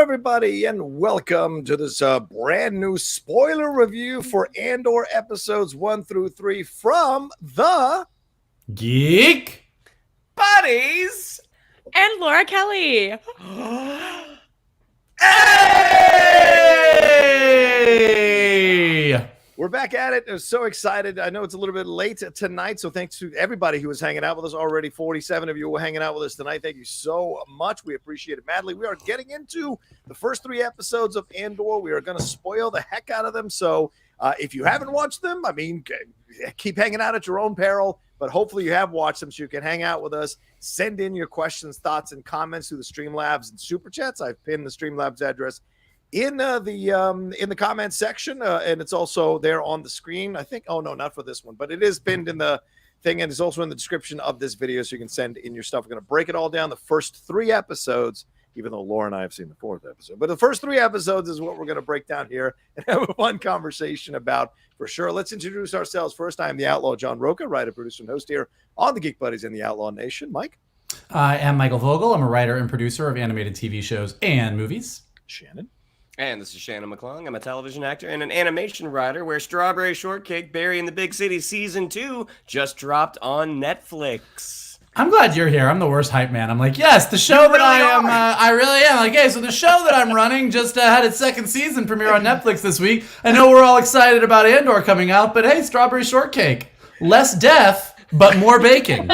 everybody, and welcome to this brand new spoiler review for Andor episodes 1 through 3 from the Geek Buddies and Laura Kelly. Hey! We're back at it. I'm so excited. I know it's a little bit late tonight, so thanks to everybody who was hanging out with us already. 47 of you were hanging out with us tonight. Thank you so much. We appreciate it madly. We are getting into the first 3 episodes of Andor. We are going to spoil the heck out of them. So if you haven't watched them, I mean, keep hanging out at your own peril. But hopefully you have watched them so you can hang out with us. Send in your questions, thoughts, and comments through the Streamlabs and Super Chats. I've pinned the Streamlabs address in the comments section, and it's also there on the screen. I think, oh no, not for this one, but it is pinned in the thing, and it's also in the description of this video, so you can send in your stuff. We're going to break it all down, the first 3 episodes, even though Laura and I have seen the 4th episode. But the first 3 episodes is what we're going to break down here and have a fun conversation about, for sure. Let's introduce ourselves first. I am the Outlaw John Rocha, writer, producer, and host here on the Geek Buddies in the Outlaw Nation. Mike? I am Michael Vogel. I'm a writer and producer of animated TV shows and movies. Shannon? And this is Shannon McClung. I'm a television actor and an animation writer where Strawberry Shortcake, Berry in the Big City Season 2 just dropped on Netflix. I'm glad you're here. I'm the worst hype man. I'm like, yes, the show that I am. I really am. Like, hey, so the show that I'm running just had its 2nd season premiere on Netflix this week. I know we're all excited about Andor coming out, but hey, Strawberry Shortcake. Less death, but more baking.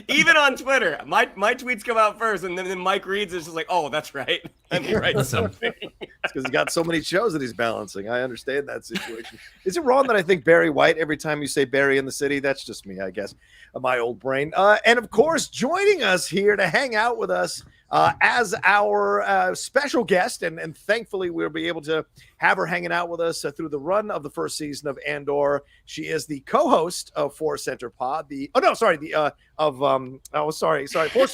Even on Twitter, my tweets come out first, and then Mike reads it, it's just like, oh, that's right. Let me write something. It's because he's got so many shows that he's balancing. I understand that situation. Is it wrong that I think Barry White every time you say Barry in the City? That's just me, I guess, my old brain. And of course, joining us here to hang out with us as our special guest, and thankfully we'll be able to have her hanging out with us through the run of the first season of Andor. She is the co-host of Force Center Pod. Force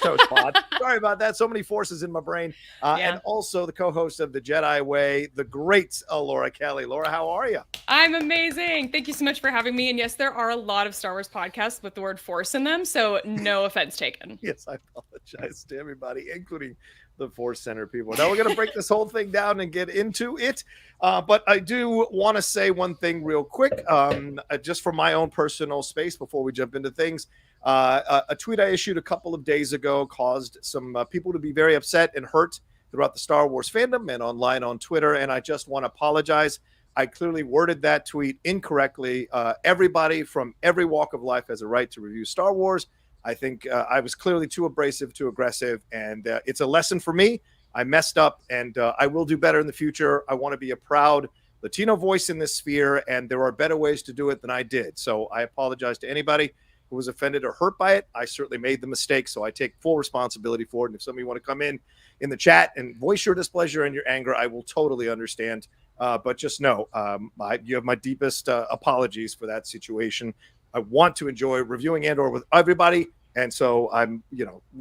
Toast Pod. Sorry about that. So many forces in my brain. And also the co-host of the Jedi Way, the great Laura Kelly. Laura, how are you? I'm amazing. Thank you so much for having me. And yes, there are a lot of Star Wars podcasts with the word Force in them, so no offense taken. Yes, I apologize to everybody, including the Force Center people. Now we're going to break this whole thing down and get into it. But I do want to say one thing real quick, just for my own personal space before we jump into things. A tweet I issued a couple of days ago caused some people to be very upset and hurt throughout the Star Wars fandom and online on Twitter. And I just want to apologize. I clearly worded that tweet incorrectly. Everybody from every walk of life has a right to review Star Wars. I think I was clearly too abrasive, too aggressive, and it's a lesson for me. I messed up, and I will do better in the future. I want to be a proud Latino voice in this sphere, and there are better ways to do it than I did. So I apologize to anybody who was offended or hurt by it. I certainly made the mistake, so I take full responsibility for it. And if somebody want to come in the chat and voice your displeasure and your anger, I will totally understand. But just know, you have my deepest apologies for that situation. I want to enjoy reviewing Andor with everybody, and so I'm,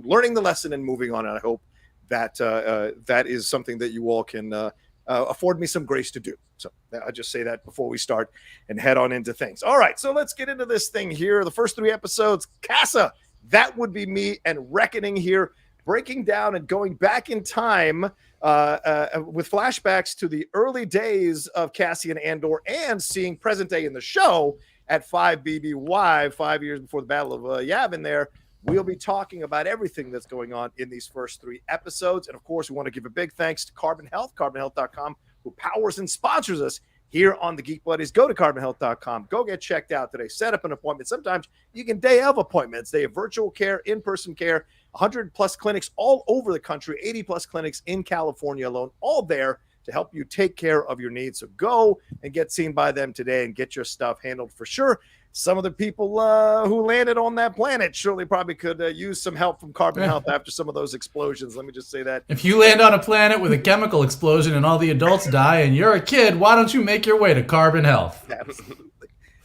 learning the lesson and moving on. And I hope that that is something that you all can afford me some grace to do. So I just say that before we start and head on into things. All right, so let's get into this thing here. The first 3 episodes, Casa, that would be me, and Reckoning here, breaking down and going back in time with flashbacks to the early days of Cassian Andor and seeing present day in the show at 5 BBY, 5 years before the Battle of Yavin there. We'll be talking about everything that's going on in these first 3 episodes. And, of course, we want to give a big thanks to Carbon Health, carbonhealth.com, who powers and sponsors us here on the Geek Buddies. Go to carbonhealth.com. Go get checked out today. Set up an appointment. Sometimes you can day of appointments. They have virtual care, in-person care, 100-plus clinics all over the country, 80-plus clinics in California alone, all there to help you take care of your needs. So go and get seen by them today and get your stuff handled for sure. Some of the people who landed on that planet surely probably could use some help from Carbon Health after some of those explosions. Let me just say that. If you land on a planet with a chemical explosion and all the adults die and you're a kid, why don't you make your way to Carbon Health? Absolutely.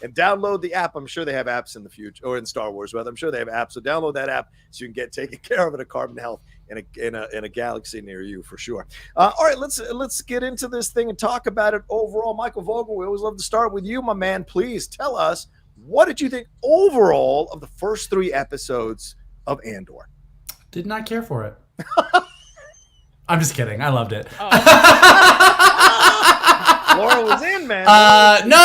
And download the app. I'm sure they have apps in the future, or in Star Wars, rather. I'm sure they have apps. So download that app so you can get taken care of at a Carbon Health in a galaxy near you, for sure. All right, let's get into this thing and talk about it overall. Michael Vogel, we always love to start with you, my man. Please tell us, what did you think overall of the first 3 episodes of Andor? Did not care for it. I'm just kidding. I loved it. Laura was in, man. No.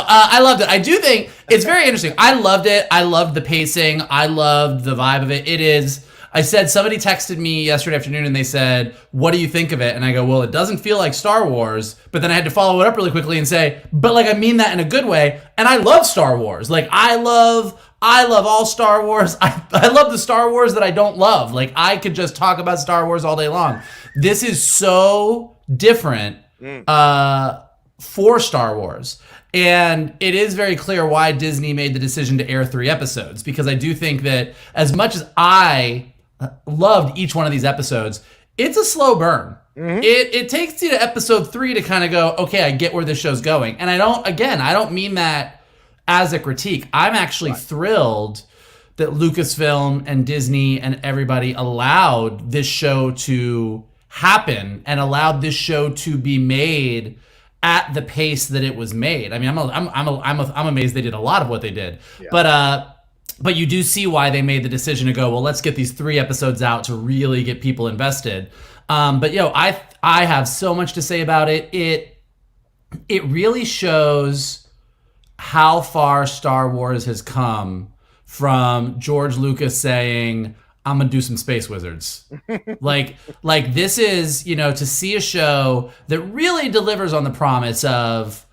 I loved it. I do think it's very interesting. I loved it. I loved the pacing. I loved the vibe of it. It is. I said, somebody texted me yesterday afternoon and they said, what do you think of it? And I go, well, it doesn't feel like Star Wars. But then I had to follow it up really quickly and say, but like, I mean that in a good way. And I love Star Wars. Like, I love all Star Wars. I love the Star Wars that I don't love. Like, I could just talk about Star Wars all day long. This is so different for Star Wars. And it is very clear why Disney made the decision to air 3 episodes. Because I do think that as much as I loved each one of these episodes, it's a slow burn. It takes you to episode 3 to kind of go, okay, I get where this show's going. And I don't mean that as a critique. I'm actually thrilled that Lucasfilm and Disney and everybody allowed this show to happen and allowed this show to be made at the pace that it was made. I mean, I'm amazed they did a lot of what they did. Yeah. But you do see why they made the decision to go, well, let's get these 3 episodes out to really get people invested. But I have so much to say about it. It really shows how far Star Wars has come from George Lucas saying, I'm gonna do some space wizards. like this is, to see a show that really delivers on the promise of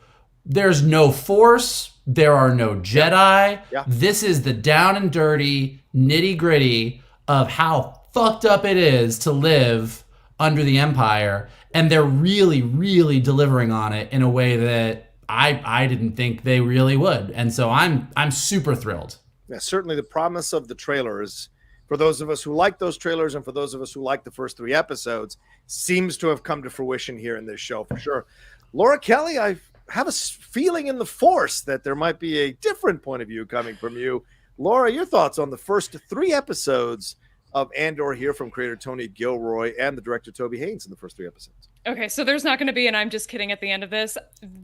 there's no Force, there are no Jedi. Yeah. This is the down and dirty, nitty gritty of how fucked up it is to live under the Empire. And they're really, really delivering on it in a way that I didn't think they really would. And so I'm super thrilled. Yeah, certainly the promise of the trailers, for those of us who like those trailers and for those of us who like the first 3 episodes, seems to have come to fruition here in this show for sure. Laura Kelly, I have a feeling in the Force that there might be a different point of view coming from you. Laura, your thoughts on the first 3 episodes of Andor here from creator Tony Gilroy and the director Toby Haynes in the first 3 episodes? Okay, so there's not going to be, and I'm just kidding at the end of this,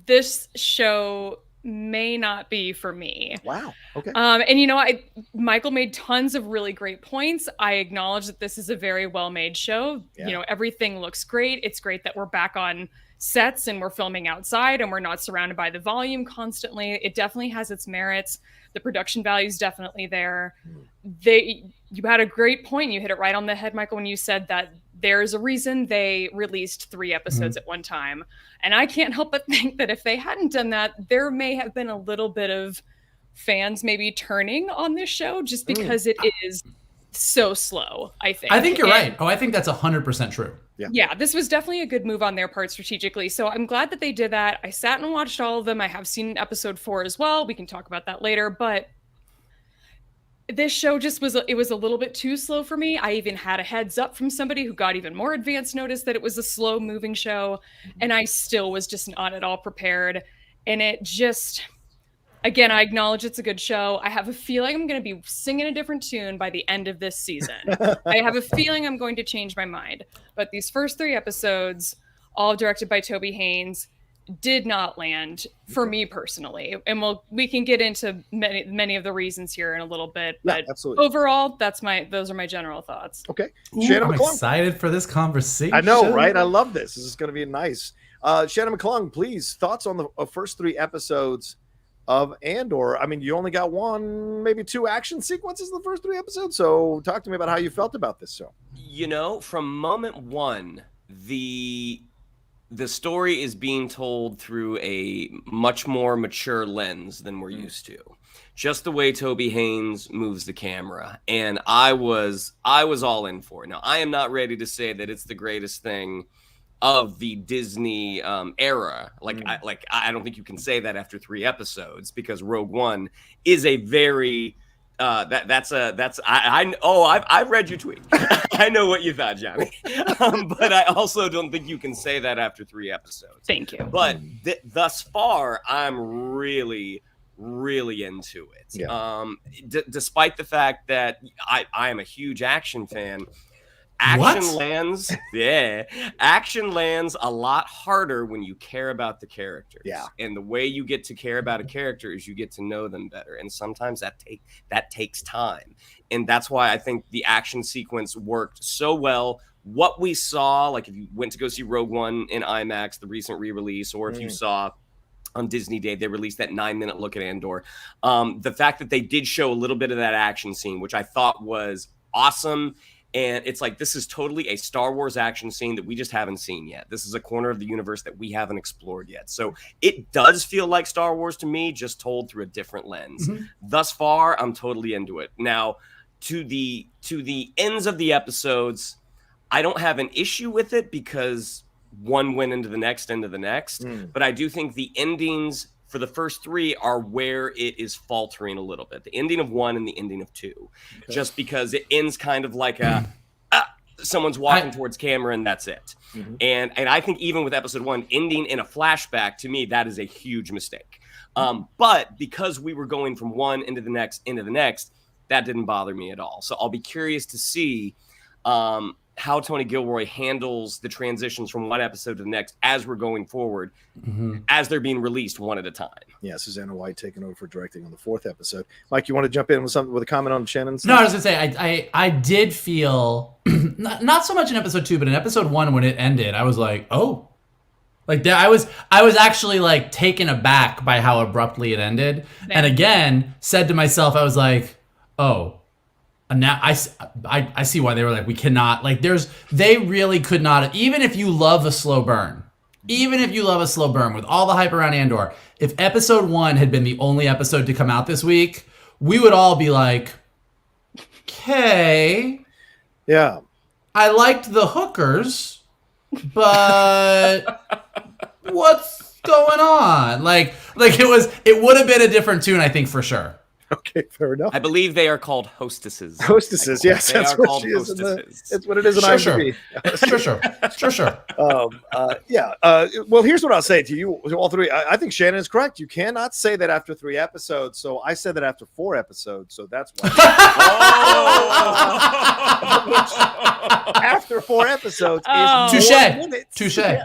this show may not be for me. Wow. Okay. And Michael made tons of really great points. I acknowledge that this is a very well-made show. Yeah. Everything looks great. It's great that we're back on sets and we're filming outside and we're not surrounded by the volume constantly. It definitely has its merits. The production value is definitely there. You had a great point. You hit it right on the head, Michael, when you said that there's a reason they released 3 episodes at one time. And I can't help but think that if they hadn't done that, there may have been a little bit of fans maybe turning on this show just because it is so slow, I think. I think you're right. I think that's 100% true. Yeah, this was definitely a good move on their part strategically. So I'm glad that they did that. I sat and watched all of them. I have seen episode 4 as well. We can talk about that later. But this show just was a little bit too slow for me. I even had a heads up from somebody who got even more advanced notice that it was a slow moving show. And I still was just not at all prepared. And it just, again, I acknowledge it's a good show. I have a feeling I'm going to be singing a different tune by the end of this season. I have a feeling I'm going to change my mind. But these first 3 episodes, all directed by Toby Haynes, did not land for me personally. And we can get into many of the reasons here in a little bit. But absolutely. Overall, those are my general thoughts. Okay. Ooh, Shannon I'm McClung. excited for this conversation. I know, right? I love this. This is going to be nice. Shannon McClung, please, thoughts on the first 3 episodes of Andor. I mean, you only got 1, maybe 2 action sequences in the first 3 episodes. So talk to me about how you felt about this show. From moment 1, the story is being told through a much more mature lens than we're used to. Just the way Toby Haynes moves the camera. And I was all in for it. Now, I am not ready to say that it's the greatest thing of the Disney era. I don't think you can say that after 3 episodes, because Rogue One is a very I've read your tweet. I know what you thought, Johnny. But I also don't think you can say that after 3 episodes. Thank you. But thus far, I'm really, really into it. Yeah. Despite the fact that I am a huge action fan, Action lands, action lands a lot harder when you care about the characters. Yeah. And the way you get to care about a character is you get to know them better. And sometimes that takes time. And that's why I think the action sequence worked so well. What we saw, like if you went to go see Rogue One in IMAX, the recent re-release, or if you saw on Disney Day, they released that 9-minute look at Andor. The fact that they did show a little bit of that action scene, which I thought was awesome. And it's like, this is totally a Star Wars action scene that we just haven't seen yet. This is a corner of the universe that we haven't explored yet. So it does feel like Star Wars to me, just told through a different lens. Thus far, I'm totally into it. Now, to the ends of the episodes, I don't have an issue with it because one went into the next, but I do think the endings for the first 3 are where it is faltering a little bit. The ending of 1 and the ending of 2, just because it ends kind of like someone's walking towards camera and that's it. And I think even with episode 1 ending in a flashback, to me, that is a huge mistake. But because we were going from one into the next, that didn't bother me at all. So I'll be curious to see how Tony Gilroy handles the transitions from one episode to the next as we're going forward, as they're being released one at a time. Yeah, Susanna White taking over for directing on the 4th episode. Mike, you want to jump in with something with a comment on Shannon's? No, I was gonna say I did feel not so much in episode 2, but in episode 1 when it ended, I was like, oh, like I was actually like taken aback by how abruptly it ended, and again said to myself, I was like, oh. And now I see why they were like, we cannot, like they really could not, even if you love a slow burn with all the hype around Andor, if episode 1 had been the only episode to come out this week, we would all be like, okay. Yeah. I liked the hookers, but what's going on? Like it would have been a different tune, I think, for sure. Okay, fair enough. I believe they are called hostesses. Hostesses, yes, that's what she is. It's what it is in IMDb. Sure. Well, here's what I'll say to you, all 3. I think Shannon is correct. You cannot say that after 3 episodes. So I said that after 4 episodes. So that's why. After 4 episodes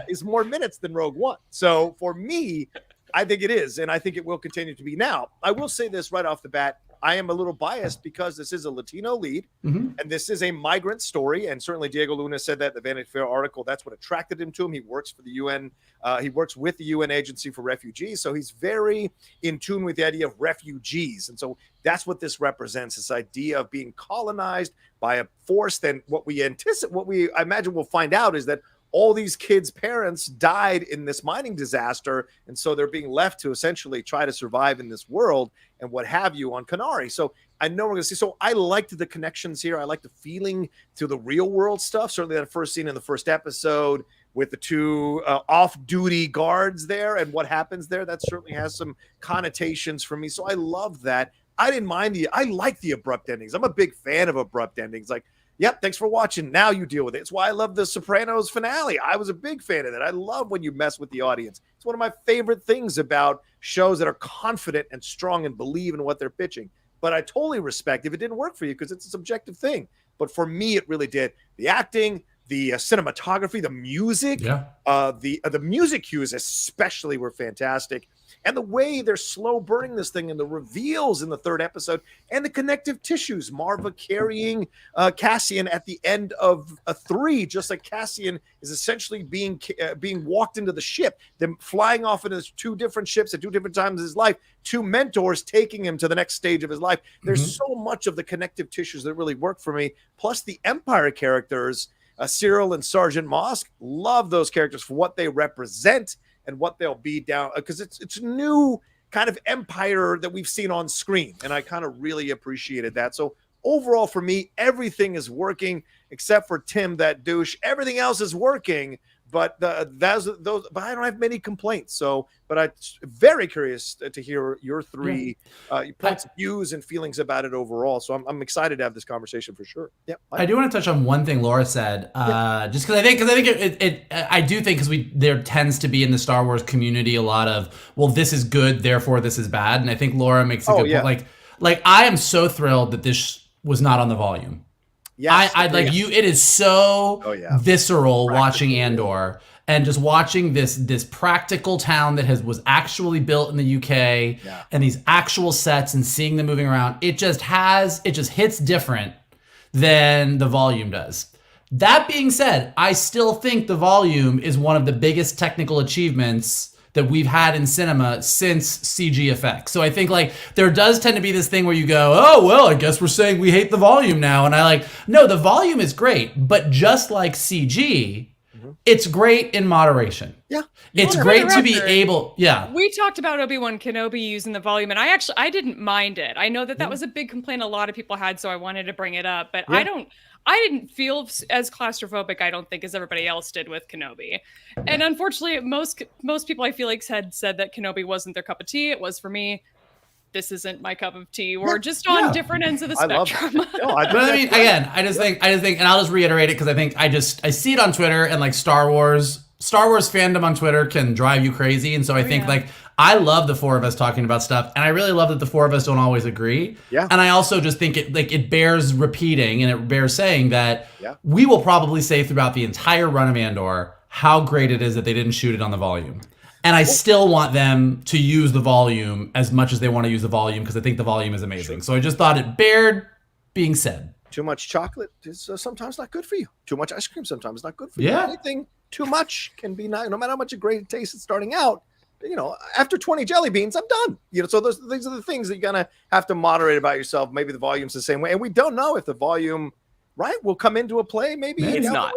is more minutes than Rogue One. So for me, I think it is, and I think it will continue to be. Now, I will say this right off the bat. I am a little biased because this is a Latino lead, and this is a migrant story, and certainly Diego Luna said that in the Vanity Fair article. That's what attracted him to him. He works for the UN. He works with the UN Agency for Refugees, so he's very in tune with the idea of refugees, and so that's what this represents, this idea of being colonized by a force. Then what we I imagine we'll find out is that all these kids' parents died in this mining disaster, and so they're being left to essentially try to survive in this world and what have you on Kenari. So I know we're going to see. So I liked the connections here. I like the feeling to the real world stuff. Certainly that first scene in the first episode with the 2 off-duty guards there and what happens there, that certainly has some connotations for me. So I love that. I didn't mind I like the abrupt endings. I'm a big fan of abrupt endings. Like, yep, thanks for watching. Now you deal with it. It's why I love the Sopranos finale. I was a big fan of that. I love when you mess with the audience. It's one of my favorite things about shows that are confident and strong and believe in what they're pitching. But I totally respect if it didn't work for you because it's a subjective thing. But for me, it really did. The acting, the cinematography, the music, the music cues especially were fantastic. And the way they're slow burning this thing and the reveals in the 3rd episode and the connective tissues, Maarva carrying Cassian at the end of 3, just like Cassian is essentially being walked into the ship, them flying off into 2 different ships at 2 different times in his life, 2 mentors taking him to the next stage of his life. There's so much of the connective tissues that really work for me. Plus the Empire characters, Syril and Sergeant Mosk, love those characters for what they represent and what they'll be down, because it's a new kind of Empire that we've seen on screen, and I kind of really appreciated that. So overall, for me, everything is working except for Timm, that douche. Everything else is working, but but I don't have many complaints. So, but I'm very curious to hear your 3 points of views and feelings about it overall. So I'm excited to have this conversation for sure. Yeah, I do want to touch on one thing Laura said, just because I think I do think because there tends to be in the Star Wars community a lot of, well, this is good, therefore this is bad, and I think Laura makes a good point. Like I am so thrilled that this was not on the volume. Yes, I'd like you. It is so visceral watching Andor and just watching this practical town that was actually built in the UK and these actual sets and seeing them moving around. It just hits different than the volume does. That being said, I still think the volume is one of the biggest technical achievements that we've had in cinema since CG effects. So I think like there does tend to be this thing where you go, oh, well, I guess we're saying we hate the volume now. And I like, no, the volume is great, but just like CG, it's great in moderation. Yeah. It's great to be able, We talked about Obi-Wan Kenobi using the volume, and I didn't mind it. I know that was a big complaint a lot of people had, so I wanted to bring it up, but I didn't feel as claustrophobic, I don't think, as everybody else did with Kenobi. And unfortunately, most people I feel like said that Kenobi wasn't their cup of tea. It was for me. This isn't my cup of tea. We're just on different ends of the spectrum. But I mean, again, I just think, and I'll just reiterate it because I think I see it on Twitter, and like Star Wars fandom on Twitter can drive you crazy. And so I think like I love the four of us talking about stuff, and I really love that the four of us don't always agree. Yeah. And I also just think it bears repeating, and it bears saying that we will probably say throughout the entire run of Andor how great it is that they didn't shoot it on the volume. And I still want them to use the volume as much as they want to use the volume because I think the volume is amazing. So I just thought it bared being said. Too much chocolate is sometimes not good for you. Too much ice cream sometimes not good for you. Anything too much can be not, no matter how much a great taste is starting out. You know, after 20 jelly beans, I'm done. You know, so these are the things that you're gonna have to moderate about yourself. Maybe the volume's the same way, and we don't know if the volume will come into a play. Maybe it's not.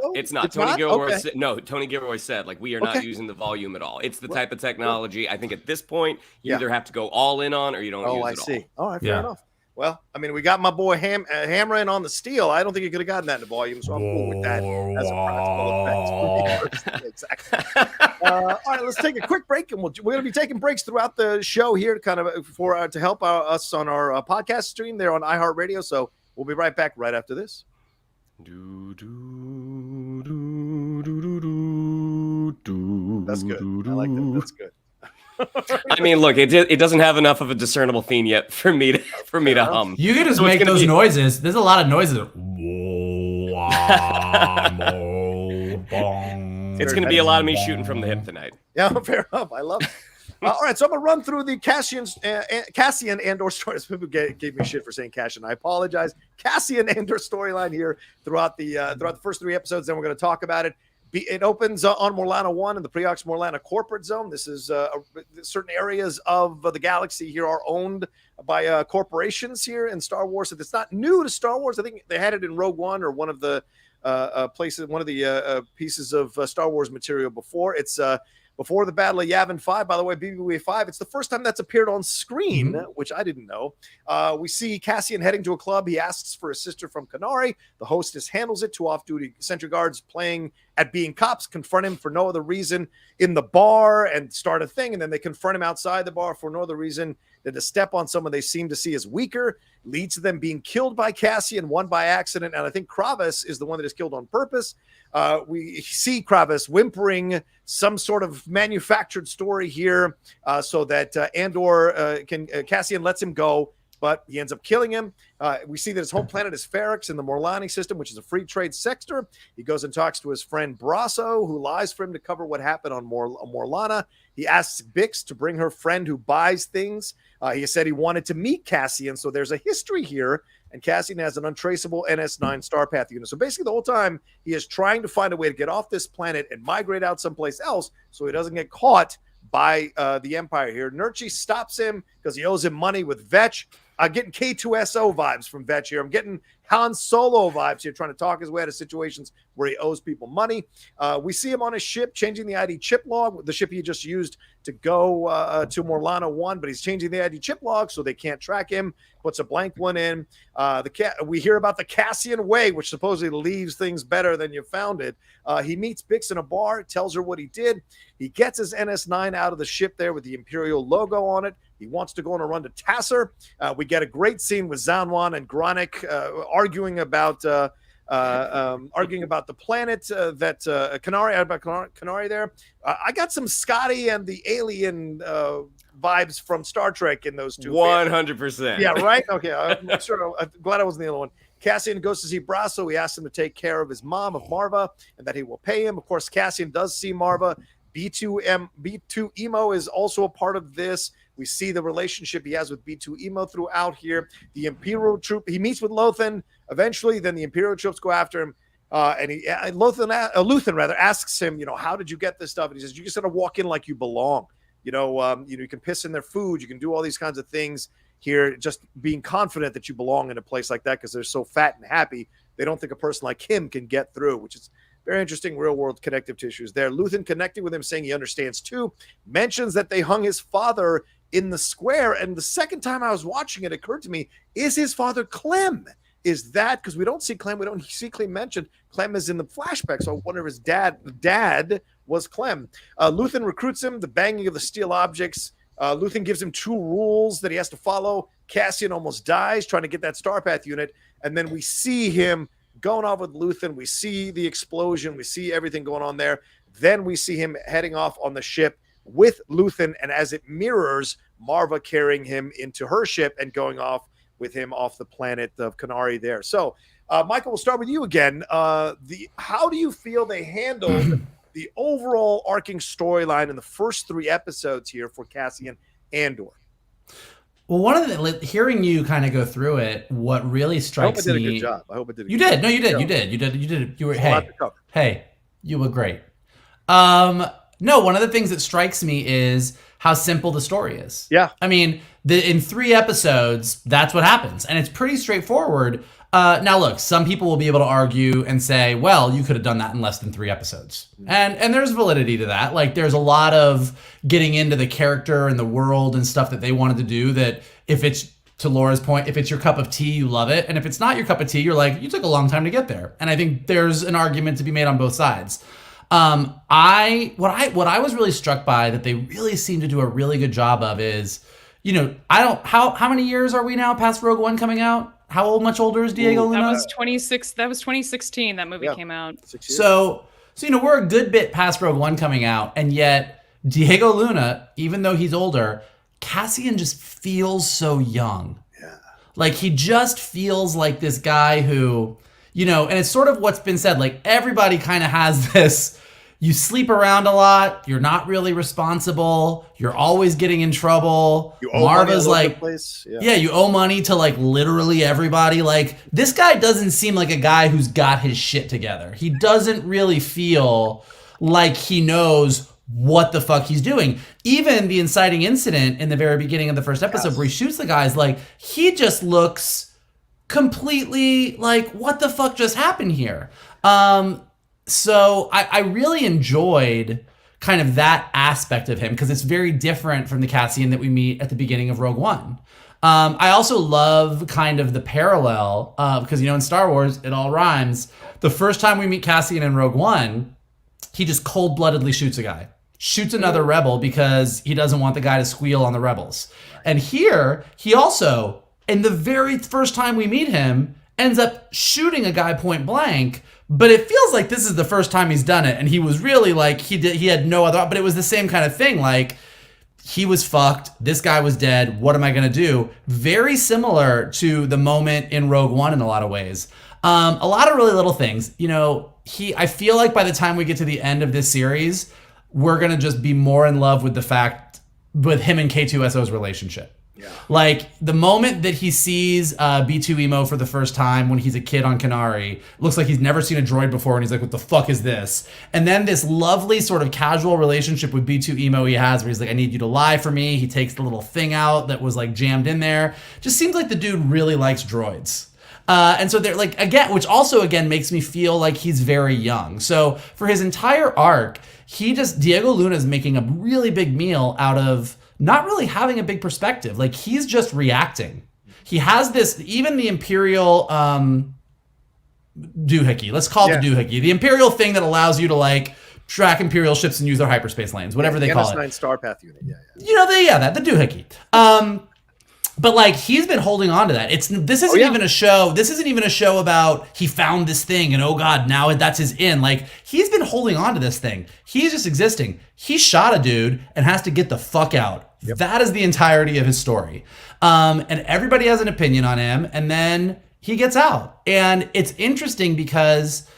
Tony Gilroy said like we are not using the volume at all. It's the type of technology. I think at this point you either have to go all in on or you don't use it all. I see. All right, fair enough. Well, I mean, we got my boy hammering on the steel. I don't think he could have gotten that in the volume, so I'm cool with that as a practical effect. Exactly. All right, let's take a quick break, and we're going to be taking breaks throughout the show here, kind of to help us on our podcast stream there on iHeartRadio. So we'll be right back right after this. That's good. I like that. That's good. I mean, look, it doesn't have enough of a discernible theme yet for me to hum. You can just make those noises. There's a lot of noises. It's going to be a lot of me shooting from the hip tonight. Yeah, fair enough. I love it. All right, so I'm going to run through the Cassian Andor story. People gave me shit for saying Cassian. I apologize. Cassian Andor storyline here throughout the first 3 episodes. Then we're going to talk about it. It opens on Morlana 1 in the Preox Morlana corporate zone. This is certain areas of the galaxy here are owned by corporations here in Star Wars. So it's not new to Star Wars. I think they had it in Rogue One or one of the pieces of Star Wars material before. It's before the Battle of Yavin 5, by the way, BB-8 5. It's the first time that's appeared on screen, which I didn't know. We see Cassian heading to a club. He asks for a sister from Kenari. The hostess handles it. 2 off-duty sentry guards playing at being cops confront him for no other reason in the bar and start a thing. And then they confront him outside the bar for no other reason than to step on someone they seem to see as weaker. Leads to them being killed by Cassian, one by accident. And I think Kravis is the one that is killed on purpose. We see Kravis whimpering some sort of manufactured story here so that Andor Cassian lets him go, but he ends up killing him. We see that his home planet is Ferrix in the Morlani system, which is a free trade sector. He goes and talks to his friend Brasso, who lies for him to cover what happened on Morlana. He asks Bix to bring her friend who buys things. He said he wanted to meet Cassian, so there's a history here, and Cassian has an untraceable NS9 star path unit. So basically the whole time he is trying to find a way to get off this planet and migrate out someplace else so he doesn't get caught by the Empire here. Nurchi stops him because he owes him money with Vetch. I'm getting K2SO vibes from Vetch here. I'm getting Han Solo vibes here, trying to talk his way out of situations where he owes people money. We see him on his ship changing the ID chip log, the ship he just used to go to Morlana 1, but he's changing the ID chip log so they can't track him, puts a blank one in. We hear about the Cassian Way, which supposedly leaves things better than you found it. He meets Bix in a bar, tells her what he did. He gets his NS9 out of the ship there with the Imperial logo on it. He wants to go on a run to Tasser. We get a great scene with Zanwan and Gronick arguing about the planet that Kenari there. I got some Scotty and the alien vibes from Star Trek in those two. 100%. Yeah, right? Okay, I'm sure. I'm glad I wasn't the only one. Cassian goes to see Brasso. He asks him to take care of his mom, of Maarva, and that he will pay him. Of course, Cassian does see Maarva. B2 Emo is also a part of this. We see the relationship he has with B2 Emo throughout here. The Imperial troop, he meets with Luthen eventually, then the Imperial troops go after him. Luthen asks him, how did you get this stuff? And he says, you just got to walk in like you belong. You can piss in their food. You can do all these kinds of things here, just being confident that you belong in a place like that because they're so fat and happy. They don't think a person like him can get through, which is very interesting real-world connective tissues there. Luthen connecting with him, saying he understands too, mentions that they hung his father in the square. And the second time I was watching it occurred to me, is his father Clem? Is that, because we don't see Clem, we don't see Clem mentioned. Clem is in the flashback, so I wonder if his dad was Clem. Luthen recruits him, the banging of the steel objects. Luthen gives him 2 rules that he has to follow. Cassian almost dies trying to get that Starpath unit, and then we see him going off with Luthen. We see the explosion. We see everything going on there. Then we see him heading off on the ship with Luthen, and as it mirrors, Maarva carrying him into her ship and going off with him off the planet of Kenari there. So, Michael, we'll start with you again. How do you feel they handled the overall arcing storyline in the first 3 episodes here for Cassian Andor? Well, one of the hearing you kind of go through it, what really strikes me. I hope I did a good job. I hope I did. You did. No, you did. You did. You were. Hey, you were great. No, one of the things that strikes me is how simple the story is. Yeah. I mean, in 3 episodes, that's what happens, and it's pretty straightforward. Now, look, some people will be able to argue and say, well, you could have done that in less than 3 episodes. And there's validity to that. Like, there's a lot of getting into the character and the world and stuff that they wanted to do that if it's, to Laura's point, if it's your cup of tea, you love it. And if it's not your cup of tea, you're like, you took a long time to get there. And I think there's an argument to be made on both sides. What I was really struck by that they really seem to do a really good job of is, how many years are we now past Rogue One coming out? Much older is Diego Luna? That was 2016 that movie came out. 6 years. So we're a good bit past Rogue One coming out, and yet Diego Luna, even though he's older, Cassian just feels so young. Yeah. Like, he just feels like this guy who, and it's sort of what's been said, like, everybody kind of has this, you sleep around a lot, you're not really responsible, you're always getting in trouble. You owe Marva's money all over like, the place. yeah, you owe money to like literally everybody. Like, this guy doesn't seem like a guy who's got his shit together. He doesn't really feel like he knows what the fuck he's doing. Even the inciting incident in the very beginning of the first episode where he shoots the guys, like, he just looks completely like, what the fuck just happened here? So I really enjoyed kind of that aspect of him because it's very different from the Cassian that we meet at the beginning of Rogue One. I also love kind of the parallel because, in Star Wars, it all rhymes. The first time we meet Cassian in Rogue One, he just cold-bloodedly shoots a guy. Shoots another rebel because he doesn't want the guy to squeal on the rebels. And here, he also, in the very first time we meet him, ends up shooting a guy point blank, but it feels like this is the first time he's done it, and he was really like, he had no other, but it was the same kind of thing, like, he was fucked, this guy was dead, what am I gonna do? Very similar to the moment in Rogue One in a lot of ways. A lot of really little things. I feel like by the time we get to the end of this series, we're gonna just be more in love with with him and K2SO's relationship. Yeah. Like, the moment that he sees B2 Emo for the first time when he's a kid on Kenari, looks like he's never seen a droid before, and he's like, what the fuck is this? And then this lovely sort of casual relationship with B2 Emo he has, where he's like, I need you to lie for me. He takes the little thing out that was like jammed in there. Just seems like the dude really likes droids. And so they're like, again, which also again makes me feel like he's very young. So for his entire arc, Diego Luna is making a really big meal out of not really having a big perspective. Like, he's just reacting. He has this, even the Imperial doohickey, let's call it the doohickey, the Imperial thing that allows you to like track Imperial ships and use their hyperspace lanes, whatever they call it. NS9 Starpath unit, the doohickey. But like, he's been holding on to that. This isn't even a show. This isn't even a show about he found this thing and oh god, now that's his in. Like, he's been holding on to this thing. He's just existing. He shot a dude and has to get the fuck out. Yep. That is the entirety of his story. And everybody has an opinion on him. And then he gets out. And it's interesting because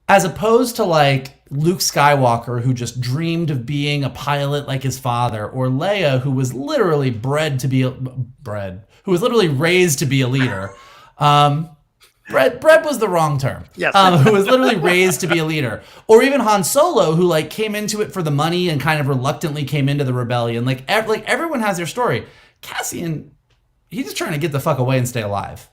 as opposed to like Luke Skywalker, who just dreamed of being a pilot like his father, or Leia, who was literally who was literally raised to be a leader. Bred was the wrong term. Yes. Who was literally raised to be a leader. Or even Han Solo, who like came into it for the money and kind of reluctantly came into the rebellion. Like everyone has their story. Cassian, he's just trying to get the fuck away and stay alive.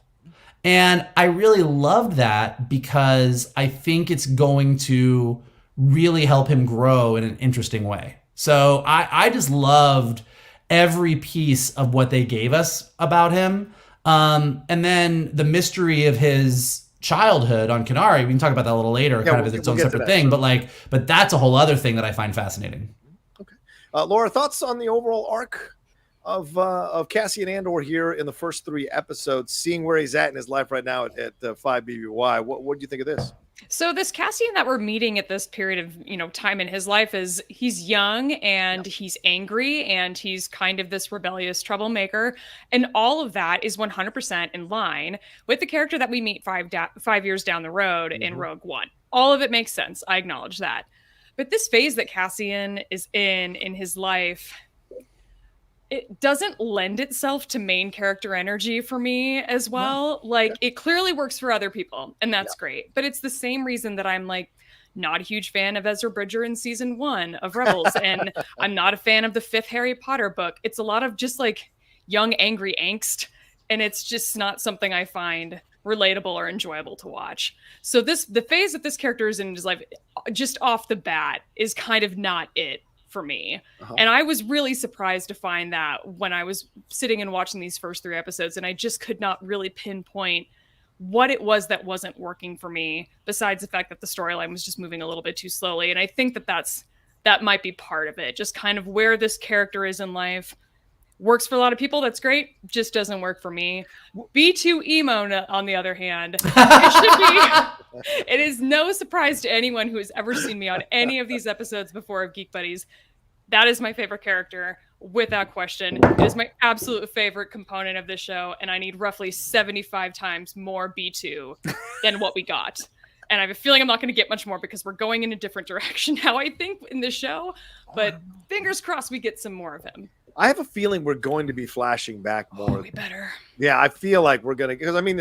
And I really loved that because I think it's going to really help him grow in an interesting way. So I just loved every piece of what they gave us about him. And then the mystery of his childhood on Kenari, we can talk about that a little later, kind of as its own separate thing. But that's a whole other thing that I find fascinating. Okay. Laura, thoughts on the overall arc of Cassian Andor here in the first 3 episodes, seeing where he's at in his life right now at 5 BBY? What do you think of this? So this Cassian that we're meeting at this period of, time in his life is he's young and he's angry and he's kind of this rebellious troublemaker. And all of that is 100% in line with the character that we meet 5 years down the road in Rogue One. All of it makes sense. I acknowledge that. But this phase that Cassian is in his life, it doesn't lend itself to main character energy for me as well. Like it clearly works for other people and that's great. But it's the same reason that I'm like not a huge fan of Ezra Bridger in season 1 of Rebels. And I'm not a fan of the 5th Harry Potter book. It's a lot of just like young, angry angst. And it's just not something I find relatable or enjoyable to watch. So the phase that this character is in his life, just off the bat, is kind of not it for me. And I was really surprised to find that when I was sitting and watching these first 3 episodes, and I just could not really pinpoint what it was that wasn't working for me, besides the fact that the storyline was just moving a little bit too slowly. And I think that might be part of it, just kind of where this character is in life. Works for a lot of people, that's great, just doesn't work for me. B2 emo, on the other hand, it is no surprise to anyone who has ever seen me on any of these episodes before of Geek Buddies. That is my favorite character, without question. It is my absolute favorite component of this show, and I need roughly 75 times more B2 than what we got. And I have a feeling I'm not going to get much more because we're going in a different direction now, I think, in this show. But fingers crossed we get some more of him. I have a feeling we're going to be flashing back more. Oh, we better. Yeah, I feel like we're gonna, because I mean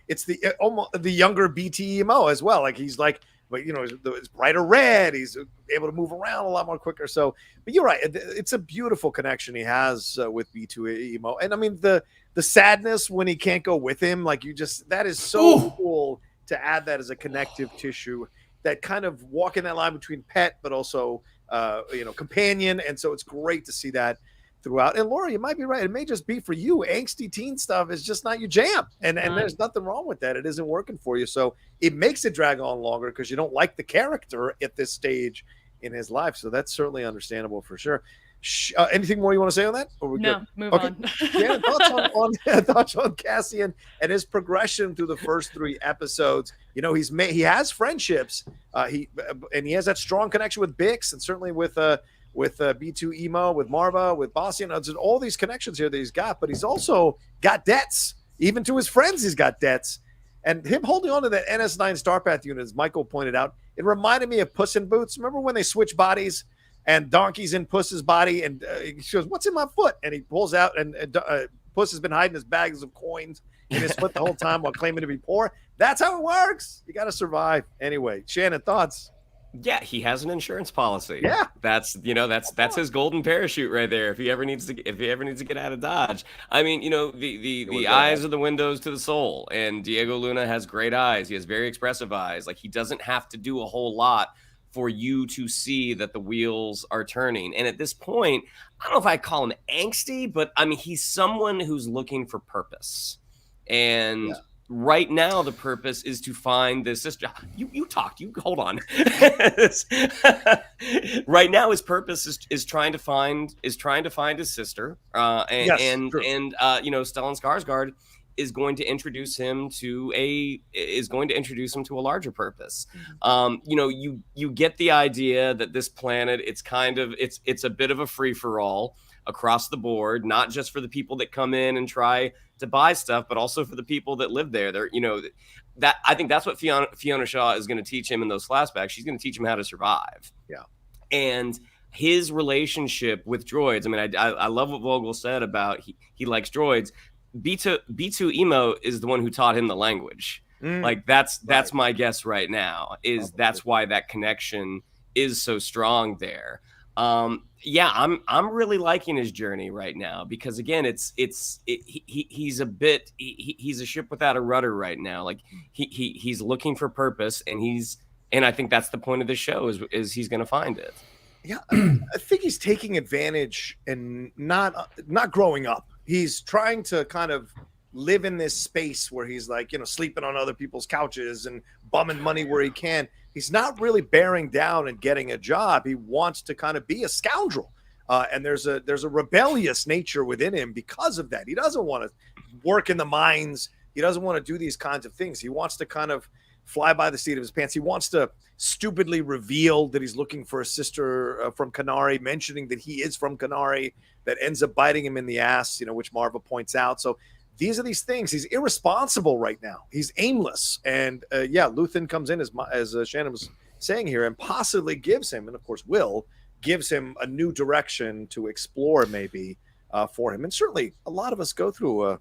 it's the almost the younger BTMO as well. Like he's like, but it's brighter red. He's able to move around a lot more quicker. So, but you're right. It's a beautiful connection he has with B2 emo, and I mean the sadness when he can't go with him. Like that is so cool to add that as a connective tissue. That kind of walking that line between pet, but also companion, and so it's great to see that throughout. And Laura, you might be right. It may just be for you. Angsty teen stuff is just not your jam. And there's nothing wrong with that. It isn't working for you. So it makes it drag on longer because you don't like the character at this stage in his life. So that's certainly understandable for sure. Anything more you want to say on that? Or no, good? Move okay. on. Yeah, thoughts on Cassian and his progression through the first 3 episodes. He has friendships. He has that strong connection with Bix and certainly with B2 Emo, with Maarva, with Bastian, and all these connections here that he's got, but he's also got debts. Even to his friends, he's got debts. And him holding on to that NS9 Starpath unit, as Michael pointed out, it reminded me of Puss in Boots. Remember when they switch bodies and Donkey's in Puss's body and he goes, "What's in my foot?" And he pulls out and Puss has been hiding his bags of coins in his foot the whole time while claiming to be poor. That's how it works. You got to survive. Anyway, Shannon, thoughts? Yeah, he has an insurance policy. Yeah, that's his golden parachute right there. If he ever needs to get out of Dodge. I mean, the eyes are the windows to the soul, and Diego Luna has great eyes. He has very expressive eyes. Like he doesn't have to do a whole lot for you to see that the wheels are turning. And at this point, I don't know if I call him angsty, but I mean he's someone who's looking for purpose. And right now the purpose is to find this sister. You talked, you hold on. Right now his purpose is trying to find his sister. Stellan Skarsgård is going to introduce him to a larger purpose. You get the idea that this planet, it's a bit of a free for all. across the board, not just for the people that come in and try to buy stuff, but also for the people that live there. They're, that I think that's what Fiona Shaw is going to teach him in those flashbacks. She's going to teach him how to survive. Yeah. And his relationship with droids. I mean, I love what Vogel said about he likes droids. B2 Emo is the one who taught him the language. Like that's my guess right now, is that's why that connection is so strong there. Yeah, I'm really liking his journey right now, because again, he's a ship without a rudder right now. Like he's looking for purpose, and I think that's the point of the show is he's going to find it. Yeah, I think he's taking advantage and not growing up. He's trying to kind of live in this space where he's like, sleeping on other people's couches and bumming money where he can. He's not really bearing down and getting a job. He wants to kind of be a scoundrel. And there's a rebellious nature within him because of that. He doesn't want to work in the mines. He doesn't want to do these kinds of things. He wants to kind of fly by the seat of his pants. He wants to stupidly reveal that he's looking for a sister from Kenari, mentioning that he is from Kenari, that ends up biting him in the ass, which Maarva points out. So these are these things. He's irresponsible right now. He's aimless. And Luthen comes in, as Shannon was saying here, and possibly gives him, and of course gives him a new direction to explore maybe for him. And certainly a lot of us go through a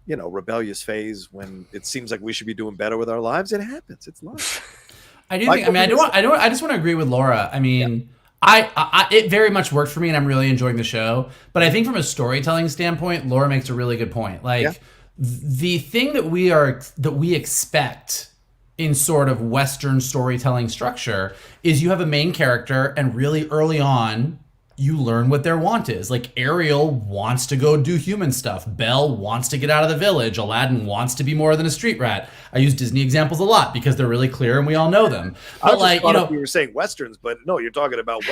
rebellious phase when it seems like we should be doing better with our lives. It happens. It's life. I just want to agree with Laura. I mean, it very much worked for me, and I'm really enjoying the show. But I think from a storytelling standpoint, Laura makes a really good point. Like the thing that we expect in sort of Western storytelling structure is you have a main character, and really early on, you learn what their want is. Like Ariel wants to go do human stuff. Belle wants to get out of the village. Aladdin wants to be more than a street rat. I use Disney examples a lot because they're really clear and we all know them. But you were saying Westerns, but no, you're talking about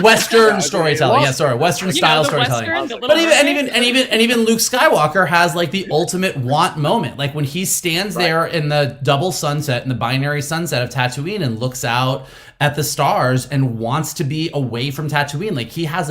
Western storytelling. Yeah, sorry, Western style storytelling. But even Luke Skywalker has like the ultimate want moment. Like when he stands there in the double sunset, in the binary sunset of Tatooine, and looks out at the stars and wants to be away from Tatooine. Like he has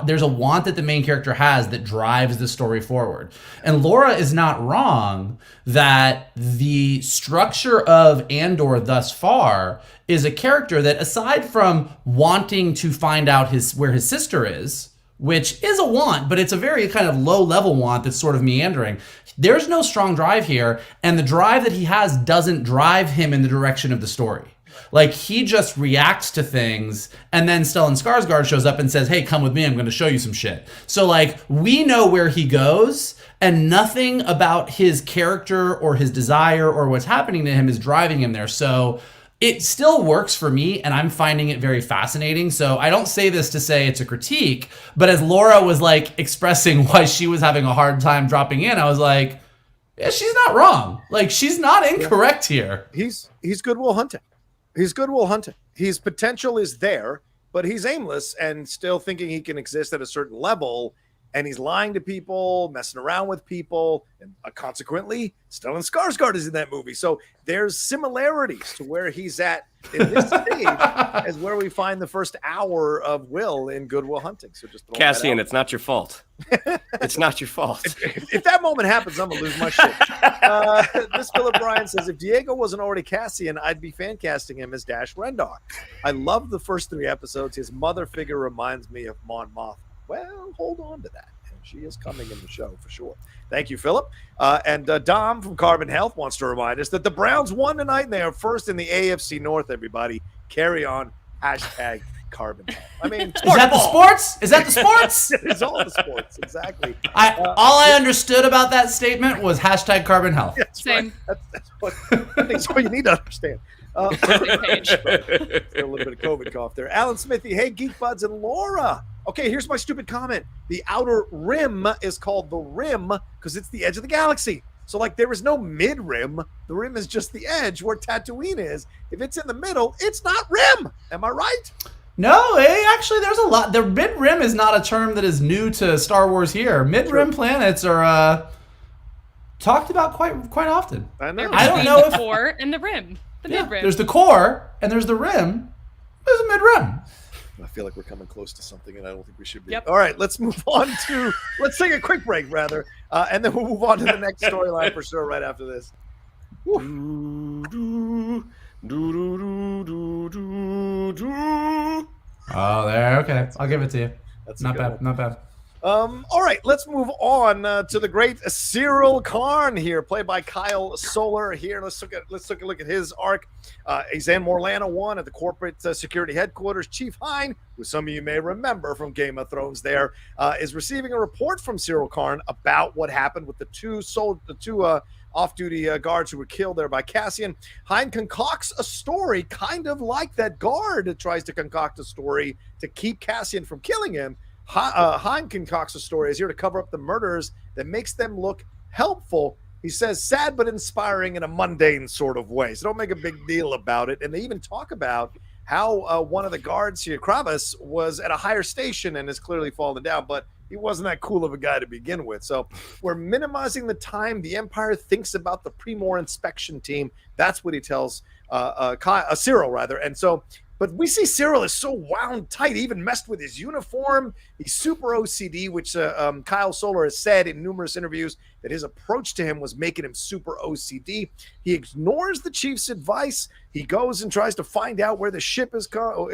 there's a want that the main character has that drives the story forward. And Laura is not wrong that the structure of Andor thus far is a character that, aside from wanting to find out where his sister is, which is a want, but it's a very kind of low level want that's sort of meandering. There's no strong drive here, and the drive that he has doesn't drive him in the direction of the story. Like he just reacts to things, and then Stellan Skarsgård shows up and says, "Hey, come with me. I'm going to show you some shit." So like we know where he goes, and nothing about his character or his desire or what's happening to him is driving him there. So it still works for me, and I'm finding it very fascinating. So I don't say this to say it's a critique, but as Laura was like expressing why she was having a hard time dropping in, I was like, yeah, she's not wrong. Like she's not incorrect here. He's Goodwill Hunting. He's Goodwill Hunting. His potential is there, but he's aimless and still thinking he can exist at a certain level. And he's lying to people, messing around with people. And consequently, Stellan Skarsgård is in that movie. So there's similarities to where he's at in this stage as where we find the first hour of Will in Goodwill Hunting. So just Cassian, it's not your fault. It's not your fault. If that moment happens, I'm going to lose my shit. This Philip Bryan says, if Diego wasn't already Cassian, I'd be fan casting him as Dash Rendar. I love the first 3 episodes. His mother figure reminds me of Mon Mothma. Well, hold on to that. And she is coming in the show for sure. Thank you, Philip. And Dom from Carbon Health wants to remind us that the Browns won tonight, and they are first in the AFC North, everybody. Carry on. Hashtag Carbon Health. I mean, is that the sports? Is that the sports? It's all the sports, exactly. All I understood about that statement was hashtag Carbon Health. Same. Right. That's what you need to understand. Still a little bit of COVID cough there. Alan Smithy, hey, Geek Buds and Laura. Okay, here's my stupid comment. The outer rim is called the rim because it's the edge of the galaxy. So, like, there is no mid-rim. The rim is just the edge where Tatooine is. If it's in the middle, it's not rim. Am I right? No, actually, there's a lot. The mid-rim is not a term that is new to Star Wars here. Mid-rim planets are talked about quite often. I know. I don't know if the core and the rim. The mid-rim. There's the core, and there's the rim. There's a mid-rim. I feel like we're coming close to something, and I don't think we should be. Yep. All right, let's move on to let's take a quick break, rather, and then we'll move on to the next storyline for sure right after this. Oh, there. Okay, I'll give it to you. That's Not bad. Not bad. All right, let's move on to the great Syril Karn here, played by Kyle Soller. Here, let's take a look at his arc. He's in Morlana 1 at the corporate security headquarters. Chief Hein, who some of you may remember from Game of Thrones, there is receiving a report from Syril Karn about what happened with the two off-duty guards who were killed there by Cassian. Hein concocts a story, kind of like that guard tries to concoct a story to keep Cassian from killing him. Hein concocts a story is here to cover up the murders that makes them look helpful. He says sad but inspiring in a mundane sort of way. So don't make a big deal about it. And they even talk about how one of the guards here, Kravis, was at a higher station and has clearly fallen down, but he wasn't that cool of a guy to begin with. So we're minimizing the time the Empire thinks about the Primor inspection team. That's what he tells Syril, rather. And so, but we see Syril is so wound tight, he even messed with his uniform. He's super OCD, which Kyle Soller has said in numerous interviews that his approach to him was making him super OCD. He ignores the chief's advice. He goes and tries to find out where the ship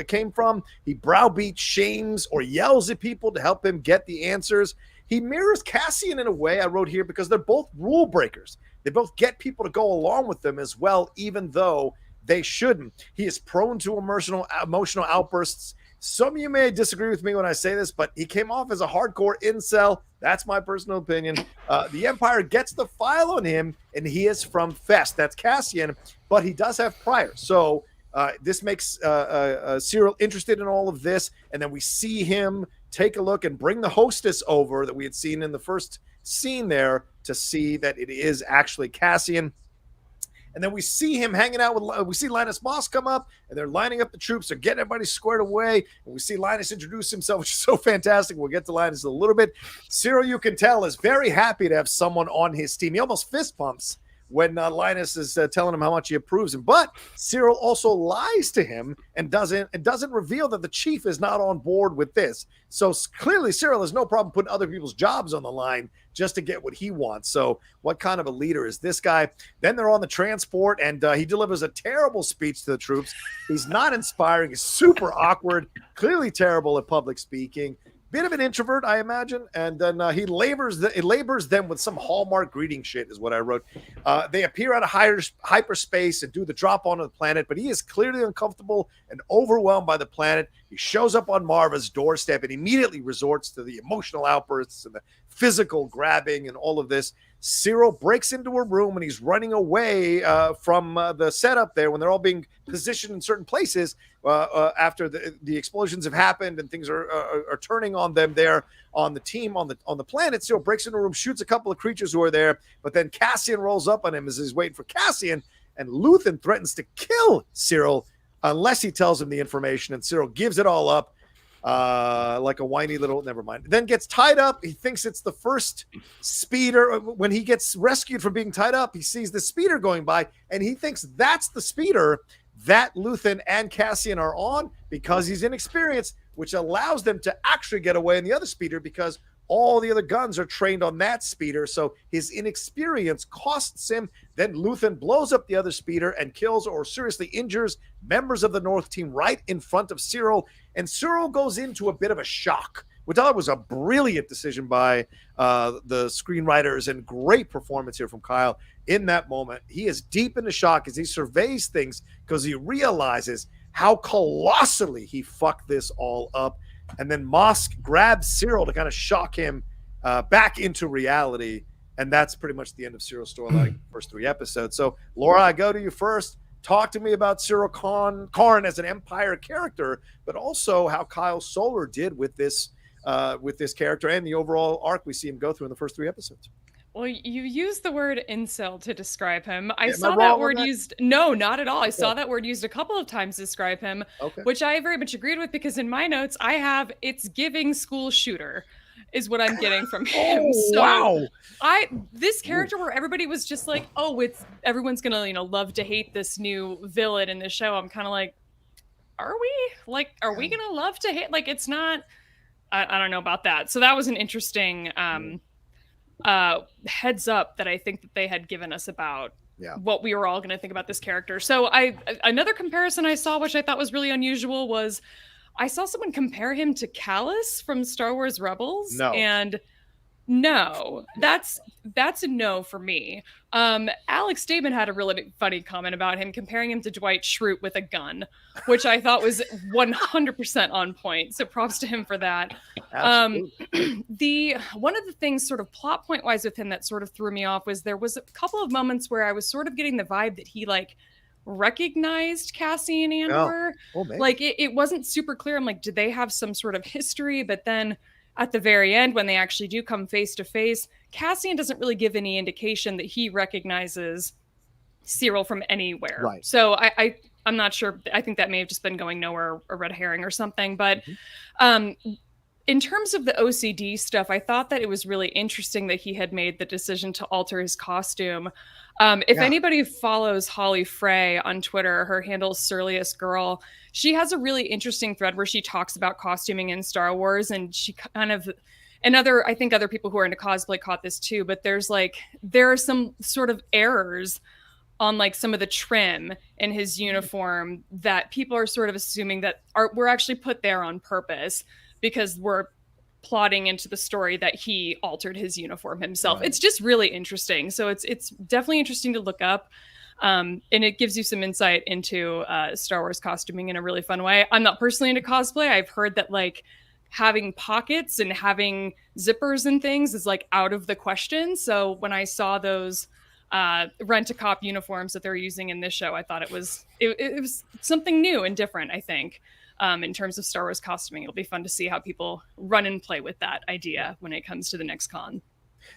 came from. He browbeats, shames, or yells at people to help him get the answers. He mirrors Cassian in a way, I wrote here, because they're both rule breakers. They both get people to go along with them as well, even though they shouldn't. He is prone to emotional outbursts. Some of you may disagree with me when I say this, but he came off as a hardcore incel. That's my personal opinion. The Empire gets the file on him, and he is from Fest. That's Cassian, but he does have priors. So this makes Syril interested in all of this, and then we see him take a look and bring the hostess over that we had seen in the first scene there to see that it is actually Cassian. And then we see him hanging out with, we see Linus Mosk come up, and they're lining up the troops. They're getting everybody squared away. And we see Linus introduce himself, which is so fantastic. We'll get to Linus in a little bit. Syril, you can tell, is very happy to have someone on his team. He almost fist pumps when Linus is telling him how much he approves him. But Syril also lies to him and doesn't reveal that the chief is not on board with this. So clearly Syril has no problem putting other people's jobs on the line just to get what he wants. So what kind of a leader is this guy? Then they're on the transport, and he delivers a terrible speech to the troops. He's not inspiring. He's super awkward, clearly terrible at public speaking. Bit of an introvert, I imagine, and then he labors them with some Hallmark greeting shit, is what I wrote. They appear out of hyperspace and do the drop onto the planet, but he is clearly uncomfortable and overwhelmed by the planet. He shows up on Maarva's doorstep and immediately resorts to the emotional outbursts and the physical grabbing and all of this. Syril breaks into a room and he's running away from the setup there when they're all being positioned in certain places after the explosions have happened and things are turning on them there on the team on the planet. Syril breaks into a room, shoots a couple of creatures who are there, but then Cassian rolls up on him as he's waiting for Cassian, and Luthen threatens to kill Syril unless he tells him the information, and Syril gives it all up. Like a whiny little, never mind. Then gets tied up. He thinks it's the first speeder. When he gets rescued from being tied up, he sees the speeder going by, and he thinks that's the speeder that Luthen and Cassian are on because he's inexperienced, which allows them to actually get away in the other speeder because all the other guns are trained on that speeder. So his inexperience costs him. Then Luthen blows up the other speeder and kills or seriously injures members of the North team right in front of Syril. And Syril goes into a bit of a shock, which I thought was a brilliant decision by the screenwriters and great performance here from Kyle in that moment. He is deep into shock as he surveys things because he realizes how colossally he fucked this all up. And then Mosk grabs Syril to kind of shock him back into reality. And that's pretty much the end of Cyril's storyline, first 3 episodes. So, Laura, I go to you first. Talk to me about Syril Karn as an Empire character, but also how Kyle Soller did with this character and the overall arc we see him go through in the first 3 episodes. Well, you used the word incel to describe him. I saw that word used. No, not at all. I saw that word used a couple of times to describe him, which I very much agreed with because in my notes I have it's giving school shooter is what I'm getting from him. This character where everybody was just like, oh, everyone's gonna love to hate this new villain in the show. I'm kind of like, are we gonna love to hate? Like, it's not. I don't know about that. So that was an interesting heads up that I think that they had given us about what we were all going to think about this character. So another comparison I saw, which I thought was really unusual, was I saw someone compare him to Callus from Star Wars Rebels. And no, that's a no for me. Alex Stamen had a really funny comment about him, comparing him to Dwight Schrute with a gun, which I thought was 100% on point. So props to him for that. One of the things sort of plot point wise with him that sort of threw me off was there was a couple of moments where I was sort of getting the vibe that he like recognized Cassian Andor. Like it wasn't super clear. I'm like, did they have some sort of history? But then at the very end, when they actually do come face to face, Cassian doesn't really give any indication that he recognizes Syril from anywhere. Right. So I'm not sure. I think that may have just been going nowhere, a red herring or something. But in terms of the OCD stuff, I thought that it was really interesting that he had made the decision to alter his costume. If anybody follows Holly Frey on Twitter, her handle's Surliest Girl. She has a really interesting thread where she talks about costuming in Star Wars, and she kind of, and I think other people who are into cosplay caught this too, but there are some sort of errors on like some of the trim in his uniform that people are sort of assuming that were actually put there on purpose because we're plotting into the story that he altered his uniform himself. Right. It's just really interesting. So it's definitely interesting to look up. And it gives you some insight into Star Wars costuming in a really fun way. I'm not personally into cosplay. I've heard that like having pockets and having zippers and things is like out of the question. So when I saw those rent-a-cop uniforms that they're using in this show, I thought it was something new and different, I think. In terms of Star Wars costuming, it'll be fun to see how people run and play with that idea when it comes to the next con.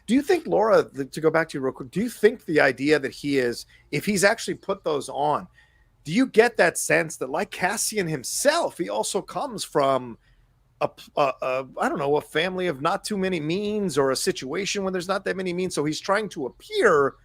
Do you think, Laura, to go back to you real quick, do you think the idea that if he's actually put those on, do you get that sense that like Cassian himself, he also comes from I don't know, a family of not too many means, or a situation where there's not that many means. So he's trying to appear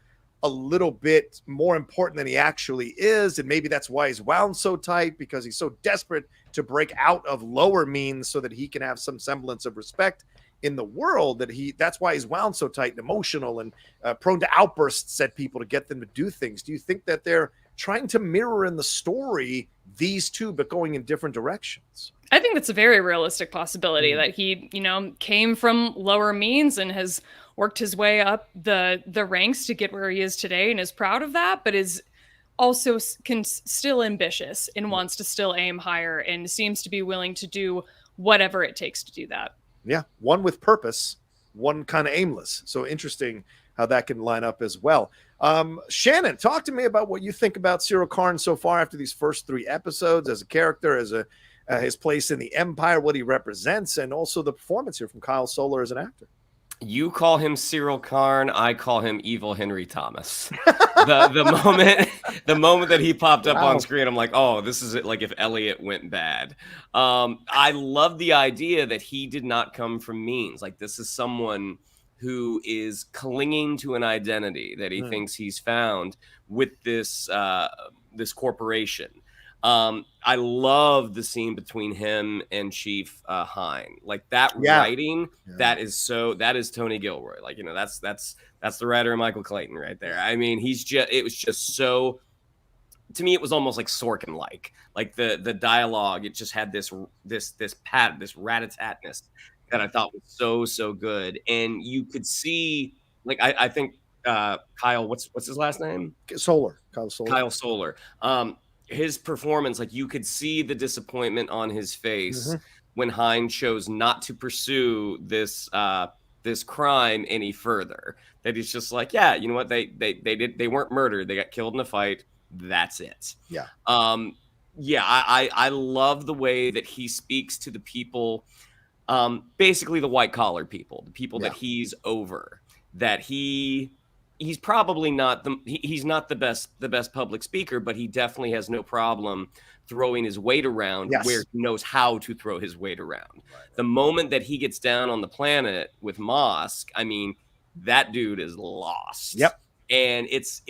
a little bit more important than he actually is. And maybe that's why he's wound so tight, because he's so desperate to break out of lower means so that he can have some semblance of respect in the world, that's why he's wound so tight and emotional and prone to outbursts at people to get them to do things. Do you think that they're trying to mirror in the story these two, but going in different directions? I think that's a very realistic possibility that he, came from lower means and has worked his way up the ranks to get where he is today and is proud of that, but is also still ambitious and wants to still aim higher and seems to be willing to do whatever it takes to do that. Yeah, one with purpose, one kind of aimless. So interesting how that can line up as well. Shannon, talk to me about what you think about Syril Karn so far after these first 3 episodes, as a character, as his place in the Empire, what he represents, and also the performance here from Kyle Soller as an actor. You call him Syril Karn, I call him Evil Henry Thomas. The moment that he popped up on screen, I'm like, oh, this is it. Like if Elliot went bad. I love the idea that he did not come from means. Like this is someone who is clinging to an identity that he thinks he's found with this corporation. I love the scene between him and Chief Hine. Like that writing, that is Tony Gilroy. Like, that's the writer of Michael Clayton right there. I mean, it was just so, to me, it was almost like Sorkin-like. Like the dialogue, it just had this rat-a-tat-ness that I thought was so good. And you could see, like, I think Kyle, what's his last name? Kyle Soller. His performance, like you could see the disappointment on his face when Hine chose not to pursue this crime any further. That he's just like, yeah, you know what? They weren't murdered. They got killed in a fight. That's it. Yeah. I love the way that he speaks to the people, basically the white collar people, the people that he's over, that he's probably not he's not the best public speaker, but he definitely has no problem throwing his weight around where he knows how to throw his weight around. Right. The moment that he gets down on the planet with Mosk, I mean, that dude is lost. Yep. And it's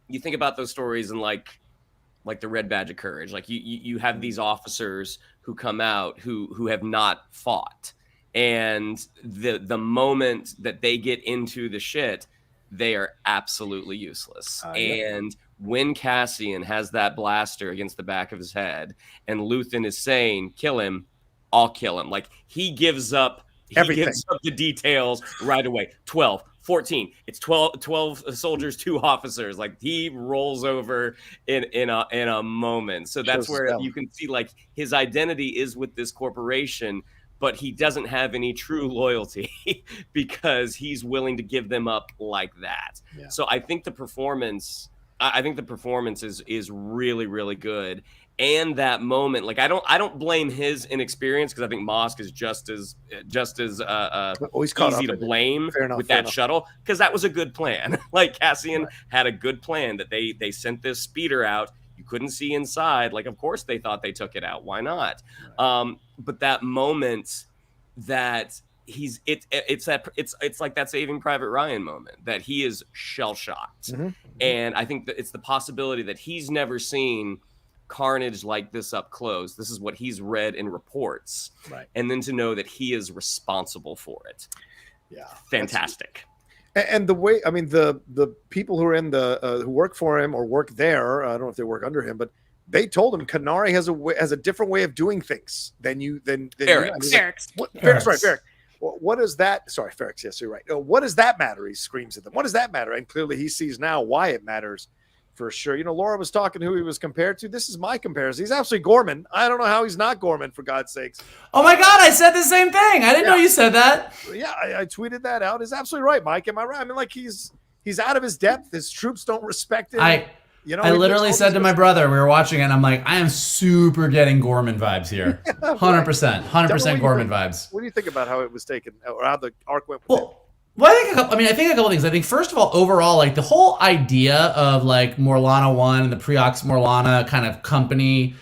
you think about those stories and like like the Red Badge of Courage. Like you have these officers who come out who have not fought, and the moment that they get into the shit, they are absolutely useless. And when Cassian has that blaster against the back of his head, and Luthen is saying, "Kill him," I'll kill him. Like he gives up. Everything. Gives up the details right away. 12, 14. It's 12 soldiers, 2 officers. Like he rolls over in a moment. So that's where you can see like his identity is with this corporation, but he doesn't have any true loyalty because he's willing to give them up like that. Yeah. So I think the performance is really, really good. And that moment, like I don't blame his inexperience, because I think Mosk is just as easy to blame with that shuttle, because that was a good plan. Like Cassian had a good plan that they sent this speeder out. You couldn't see inside. Like of course they thought they took it out. Why not? But that moment that it's like that Saving Private Ryan moment that he is shell shocked, and I think that it's the possibility that he's never seen carnage like this up close. This is what he's read in reports, and then to know that he is responsible for it. Yeah, fantastic. And the way, I mean, the people who are in the who work for him or work there, I don't know if they work under him, but they told him Kenari has a different way of doing things than Ferrex. Ferrex. What is that? Sorry, Ferrex. Yes, you're right. What does that matter? He screams at them. What does that matter? And clearly he sees now why it matters. For sure. You know, Laura was talking who he was compared to. This is my comparison. He's absolutely Gorman. I don't know how he's not Gorman, for God's sakes. Oh my God, I said the same thing. I didn't know you said that. Yeah, I tweeted that out. He's absolutely right, Mike. Am I right? I mean, like he's out of his depth. His troops don't respect him. I literally said to my brother, we were watching it, and I'm like, I am super getting Gorman vibes here. 100% Gorman vibes. What do you think about how it was taken, or how the arc went with it? Well, I think a couple things. I think first of all, overall, like the whole idea of like Morlana 1 and the Preox Morlana kind of company.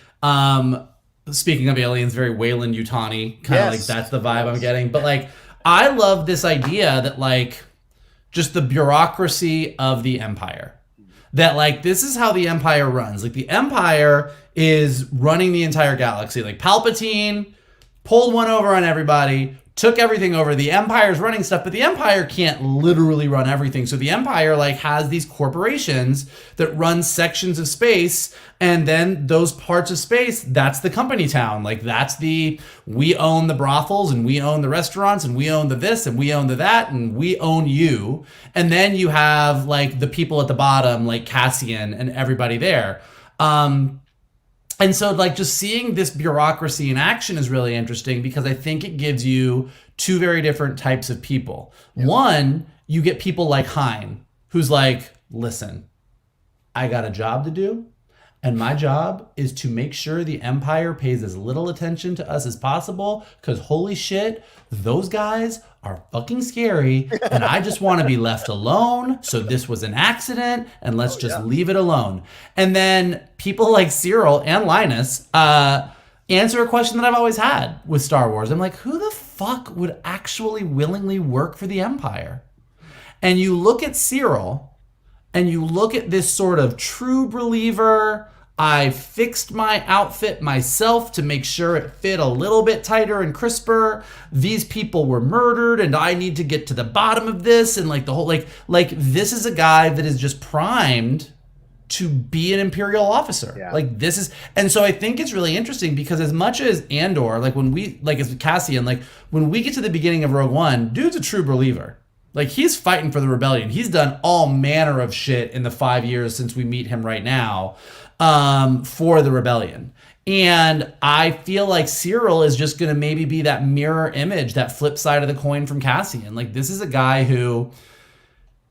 Speaking of aliens, very Wayland Yutani, kind of like that's the vibe I'm getting. But like, I love this idea that like just the bureaucracy of the Empire. That like this is how the Empire runs. Like the Empire is running the entire galaxy. Like Palpatine pulled one over on everybody, took everything over. The Empire's running stuff, but the Empire can't literally run everything. So the Empire like has these corporations that run sections of space, and then those parts of space, that's the company town. Like that's we own the brothels, and we own the restaurants, and we own the this, and we own the that, and we own you. And then you have like the people at the bottom, like Cassian and everybody there. And so like just seeing this bureaucracy in action is really interesting, because I think it gives you 2 very different types of people. Yeah. One, you get people like Hein, who's like, listen, I got a job to do, and my job is to make sure the Empire pays as little attention to us as possible, because holy shit, those guys are fucking scary, and I just want to be left alone. So this was an accident, and let's just leave it alone. And then people like Syril and Linus answer a question that I've always had with Star Wars. I'm like, who the fuck would actually willingly work for the Empire? And you look at Syril, and you look at this sort of true believer, I fixed my outfit myself to make sure it fit a little bit tighter and crisper. These people were murdered, and I need to get to the bottom of this. And like the whole, like this is a guy that is just primed to be an Imperial officer. Yeah. Like this is, and so I think it's really interesting, because as much as Andor, like when we, like as Cassian, like when we get to the beginning of Rogue One, dude's a true believer. Like he's fighting for the rebellion. He's done all manner of shit in the 5 years since we meet him right now. For the rebellion. And I feel like Syril is just going to maybe be that mirror image, that flip side of the coin from Cassian. Like this is a guy who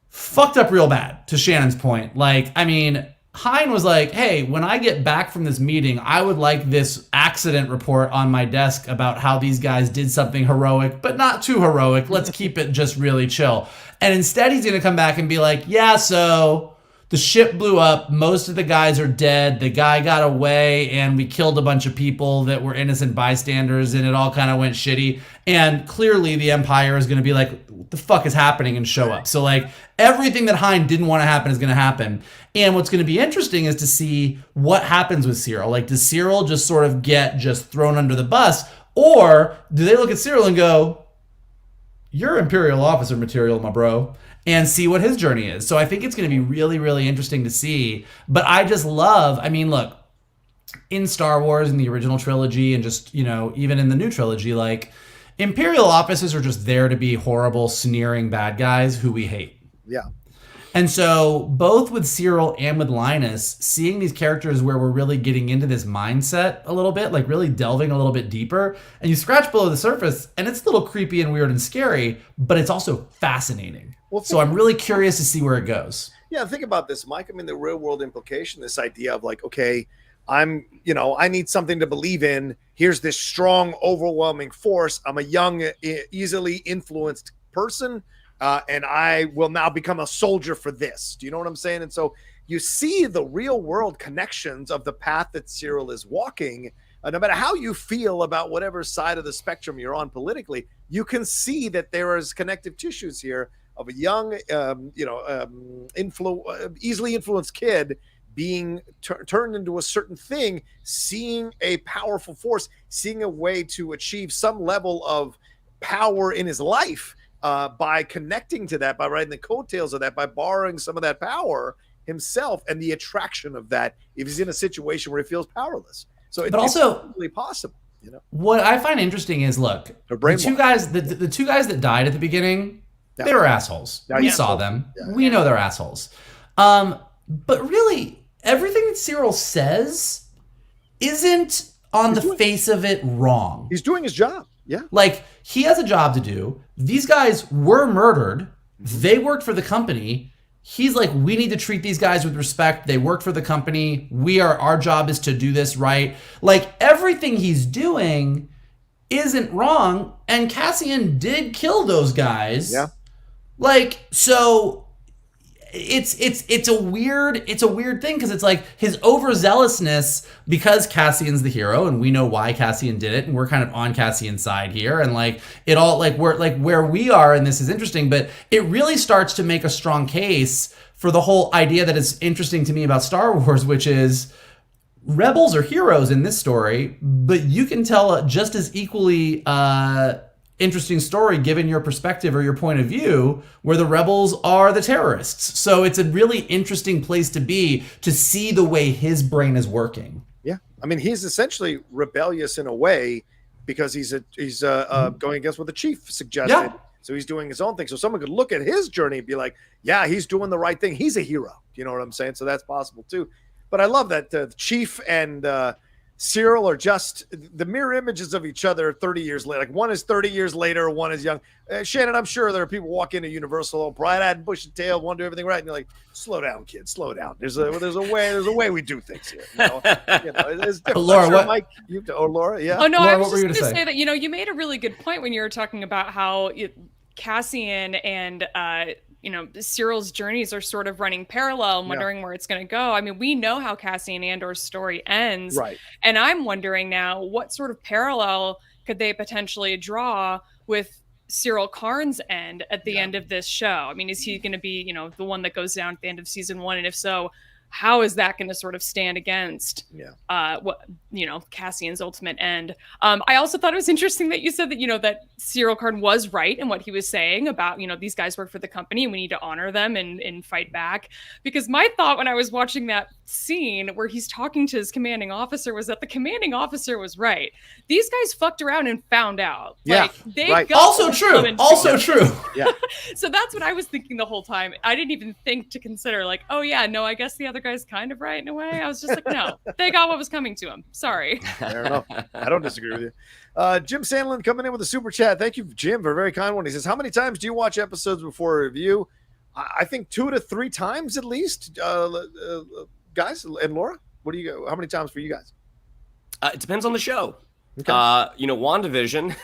fucked up real bad, to Shannon's point. Like, I mean, Hein was like, hey, when I get back from this meeting, I would like this accident report on my desk about how these guys did something heroic, but not too heroic. Let's keep it just really chill. And instead he's going to come back and be like, yeah, so the ship blew up, most of the guys are dead, the guy got away, and we killed a bunch of people that were innocent bystanders, and it all kind of went shitty. And clearly the Empire is going to be like, what the fuck is happening, and show up. So like everything that Hein didn't want to happen is going to happen. And what's going to be interesting is to see what happens with Syril. Like, does Syril just sort of get just thrown under the bus, or do they look at Syril and go, you're Imperial officer material, my bro, and see what his journey is. So I think it's going to be really, really interesting to see. But I just love, I mean, look, in Star Wars, in the original trilogy, and just, you know, even in the new trilogy, like, Imperial officers are just there to be horrible, sneering bad guys who we hate. Yeah. And so both with Syril and with Linus, seeing these characters where we're really getting into this mindset a little bit, like really delving a little bit deeper, and you scratch below the surface and it's a little creepy and weird and scary, but it's also fascinating. Well, so I'm really curious to see where it goes. Yeah, think about this, Mike. I mean, the real world implication, this idea of like, okay, I need something to believe in. Here's this strong, overwhelming force. I'm a young, easily influenced person. And I will now become a soldier for this. Do you know what I'm saying? And so you see the real world connections of the path that Syril is walking. No matter how you feel about whatever side of the spectrum you're on politically, you can see that there is connective tissues here of a young, easily influenced kid being turned into a certain thing, seeing a powerful force, seeing a way to achieve some level of power in his life. By connecting to that, by riding the coattails of that, by borrowing some of that power himself, and the attraction of that if he's in a situation where he feels powerless. So it's also really possible. You know, what I find interesting is, look, the two guys that died at the beginning, they were assholes. We saw them. Yeah. We know they're assholes. But really, everything that Syril says isn't on the face of it wrong. He's doing his job. Yeah. Like, he has a job to do. These guys were murdered. They worked for the company. He's like, we need to treat these guys with respect. They work for the company. Our job is to do this right. Like, everything he's doing isn't wrong. And Cassian did kill those guys. Yeah. Like, so it's a weird thing, because it's like his overzealousness, because Cassian's the hero and we know why Cassian did it, and we're kind of on Cassian's side here, and like it all, like we're like where we are, and this is interesting, but it really starts to make a strong case for the whole idea that is interesting to me about Star Wars, which is rebels are heroes in this story, but you can tell just as equally interesting story given your perspective or your point of view where the rebels are the terrorists. So it's a really interesting place to be, to see the way his brain is working. Yeah. I mean, he's essentially rebellious in a way because he's going against what the chief suggested. Yeah. So he's doing his own thing. So someone could look at his journey and be like, yeah, he's doing the right thing. He's a hero. You know what I'm saying? So that's possible too. But I love that the chief and Syril are just the mirror images of each other 30 years later. Like, one is 30 years later, one is young. Shannon, I'm sure there are people walk into Universal, all bright-eyed and bushy-tailed, want to do everything right, and you're like, slow down, kid, slow down. There's a way we do things here. You know, it's different. Laura, sure, Mike, Laura, yeah. Oh no, Laura, I was what were just you going to say? say that you made a really good point when you were talking about how Cassian and Syril's journeys are sort of running parallel and wondering where it's going to go. I mean, we know how Cassian Andor's story ends. Right. And I'm wondering now, what sort of parallel could they potentially draw with Syril Karn's end at the end of this show? I mean, is he going to be, the one that goes down at the end of season 1? And if so, how is that going to sort of stand against Cassian's ultimate end? I also thought it was interesting that you said that that Syril Karn was right in what he was saying about these guys work for the company and we need to honor them and fight back. Because my thought when I was watching that scene where he's talking to his commanding officer was that the commanding officer was right. These guys fucked around and found out. Yeah, they right. got Also true. Yeah. So that's what I was thinking the whole time. I didn't even think to consider like, oh yeah, no, I guess the other guy's kind of right in a way. I was just like, no, they got what was coming to them. Sorry. Fair enough. I don't disagree with you. Jim Sandlin coming in with a super chat. Thank you, Jim, for a very kind one. He says, how many times do you watch episodes before a review? I think 2 to 3 times at least. Guys and Laura, how many times for you guys? It depends on the show. Okay. WandaVision,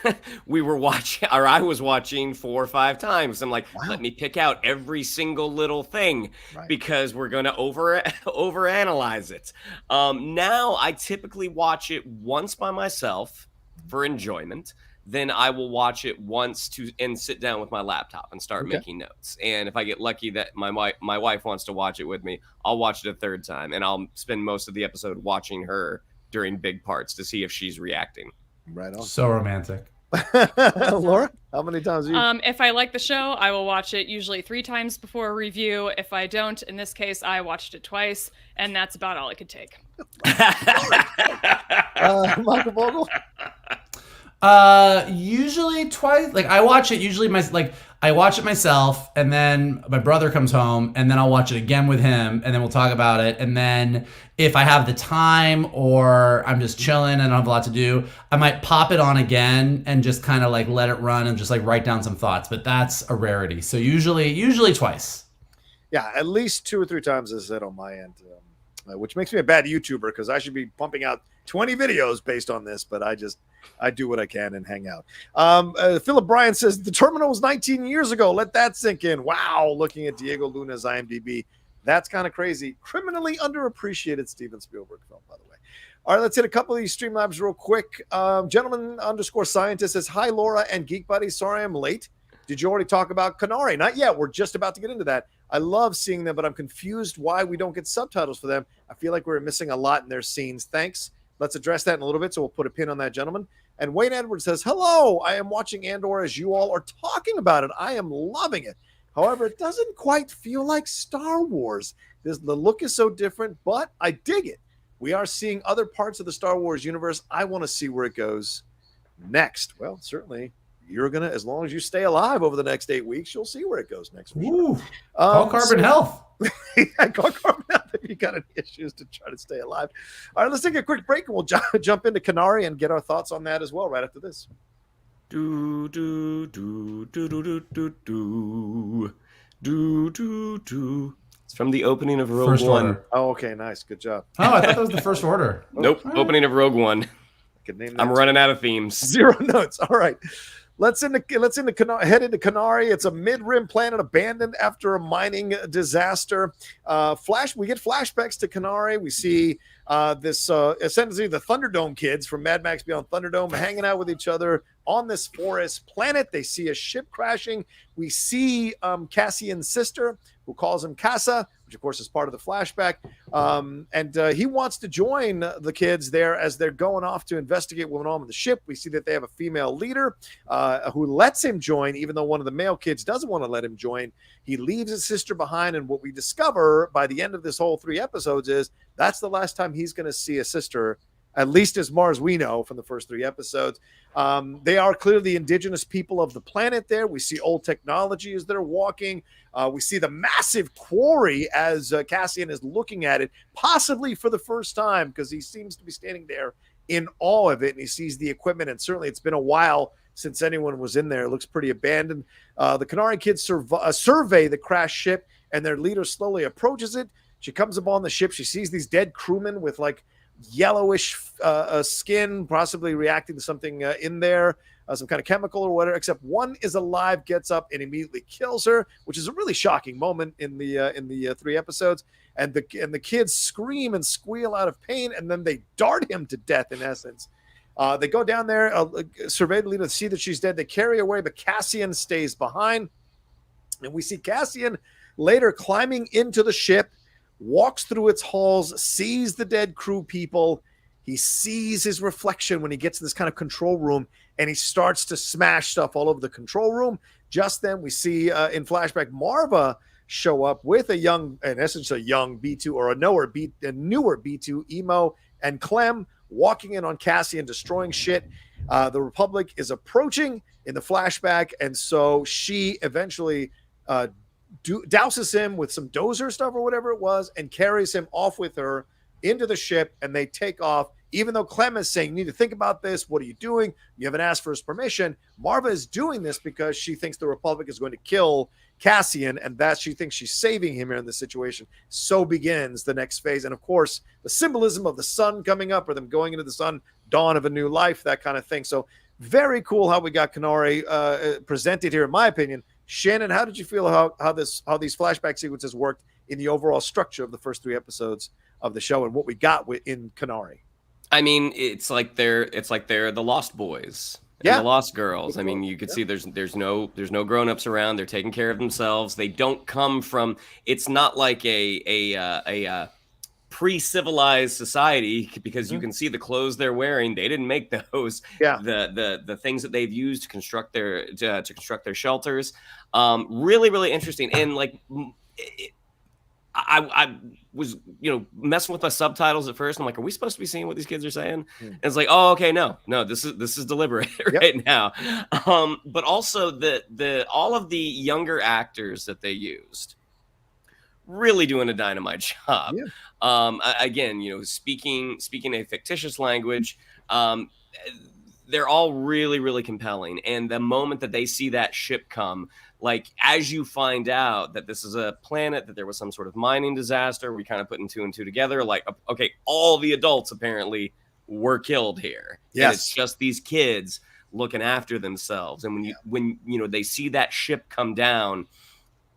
I was watching 4 or 5 times. I'm like, let me pick out every single little thing because we're going to overanalyze it. Now I typically watch it once by myself for enjoyment. Then I will watch it once and sit down with my laptop and start making notes. And if I get lucky that my wife wants to watch it with me, I'll watch it a third time, and I'll spend most of the episode watching her during big parts to see if she's reacting. Right on. So romantic. Laura, how many times have you? If I like the show, I will watch it usually 3 times before a review. If I don't, in this case, I watched it twice, and that's about all it could take. Michael Vogel? Usually twice. Like I watch it usually I watch it myself, and then my brother comes home, and then I'll watch it again with him, and then we'll talk about it. And then if I have the time or I'm just chilling and I don't have a lot to do, I might pop it on again and just kind of like let it run and just like write down some thoughts. But that's a rarity. So usually twice. Yeah, at least 2 or 3 times as I said on my end, which makes me a bad YouTuber because I should be pumping out 20 videos based on this, but I do what I can and hang out. Philip Bryan says the Terminal was 19 years ago. Let that sink in. Wow. Looking at Diego Luna's IMDb. That's kind of crazy. Criminally underappreciated Steven Spielberg film, by the way. All right, let's hit a couple of these Streamlabs real quick. Gentleman_scientist says, hi, Laura and Geek Buddies. Sorry I'm late. Did you already talk about Kenari? Not yet. We're just about to get into that. I love seeing them, but I'm confused why we don't get subtitles for them. I feel like we're missing a lot in their scenes. Thanks. Let's address that in a little bit, so we'll put a pin on that, gentleman. And Wayne Edwards says, hello, I am watching Andor as you all are talking about it. I am loving it. However, it doesn't quite feel like Star Wars. The look is so different, but I dig it. We are seeing other parts of the Star Wars universe. I want to see where it goes next. Well, certainly, you're going to, as long as you stay alive over the next 8 weeks, you'll see where it goes next week. Ooh, call Carbon Health. Yeah, call Carbon Health if you got any issues to try to stay alive. All right, let's take a quick break, and we'll jump into Kenari and get our thoughts on that as well right after this. Do do do do do do do do do do do. It's from the opening of Rogue One. Order. Oh, okay, nice, good job. Oh, I thought that was the First Order. Nope, opening of Rogue One. I'm running out of themes. 0 notes. All right. Let's head into Kenari. It's a mid-rim planet abandoned after a mining disaster. We get flashbacks to Kenari. We see essentially the Thunderdome kids from Mad Max Beyond Thunderdome hanging out with each other on this forest planet. They see a ship crashing. We see Cassian's sister, who calls him Casa, which of course is part of the flashback. And he wants to join the kids there as they're going off to investigate what went on with the ship. We see that they have a female leader who lets him join, even though one of the male kids doesn't want to let him join. He leaves his sister behind. And what we discover by the end of this whole 3 episodes is that's the last time he's going to see a sister, at least as far as we know from the first 3 episodes. They are clearly the indigenous people of the planet there. We see old technology as they're walking. We see the massive quarry as Cassian is looking at it, possibly for the first time, because he seems to be standing there in awe of it, and he sees the equipment, and certainly it's been a while since anyone was in there. It looks pretty abandoned. The Kenari kids survey the crashed ship, and their leader slowly approaches it. She comes upon the ship. She sees these dead crewmen with like yellowish skin, possibly reacting to something in there, some kind of chemical or whatever, except one is alive, gets up and immediately kills her, which is a really shocking moment in the 3 episodes. And the kids scream and squeal out of pain, and then they dart him to death in essence. They go down there, survey the leader, see that she's dead. They carry away, but Cassian stays behind. And we see Cassian later climbing into the ship, walks through its halls, sees the dead crew people. He sees his reflection when he gets to this kind of control room, and he starts to smash stuff all over the control room. Just then we see in flashback Maarva show up with a young B2 or a newer B2, Emo and Clem, walking in on Cassian, destroying shit. The Republic is approaching in the flashback, and so she eventually douses him with some dozer stuff or whatever it was and carries him off with her into the ship, and they take off. Even though Clem is saying, you need to think about this. What are you doing? You haven't asked for his permission. Maarva is doing this because she thinks the Republic is going to kill Cassian, and that she thinks she's saving him here in this situation. So begins the next phase. And of course, the symbolism of the sun coming up, or them going into the sun, dawn of a new life, that kind of thing. So very cool how we got Kenari presented here, in my opinion. Shannon, how did you feel how these flashback sequences worked in the overall structure of the first 3 episodes of the show and what we got in Kenari? I mean, it's like they're the Lost Boys. And the Lost Girls. I mean, you could see there's no grown-ups around. They're taking care of themselves. They don't come from. It's not like a pre-civilized society, because you can see the clothes they're wearing. They didn't make those. Yeah. The things that they've used to construct their shelters. Really, really interesting. And like, I was, messing with my subtitles at first. I'm like, are we supposed to be seeing what these kids are saying? And it's like, oh, okay, no, this is deliberate right now. But also the all of the younger actors that they used, really doing a dynamite job. Again, speaking a fictitious language. They're all really, really compelling. And the moment that they see that ship come, like, as you find out that this is a planet, that there was some sort of mining disaster, we kind of putting 2 and 2 together. Like, okay, all the adults apparently were killed here. Yes. And it's just these kids looking after themselves. And when they see that ship come down,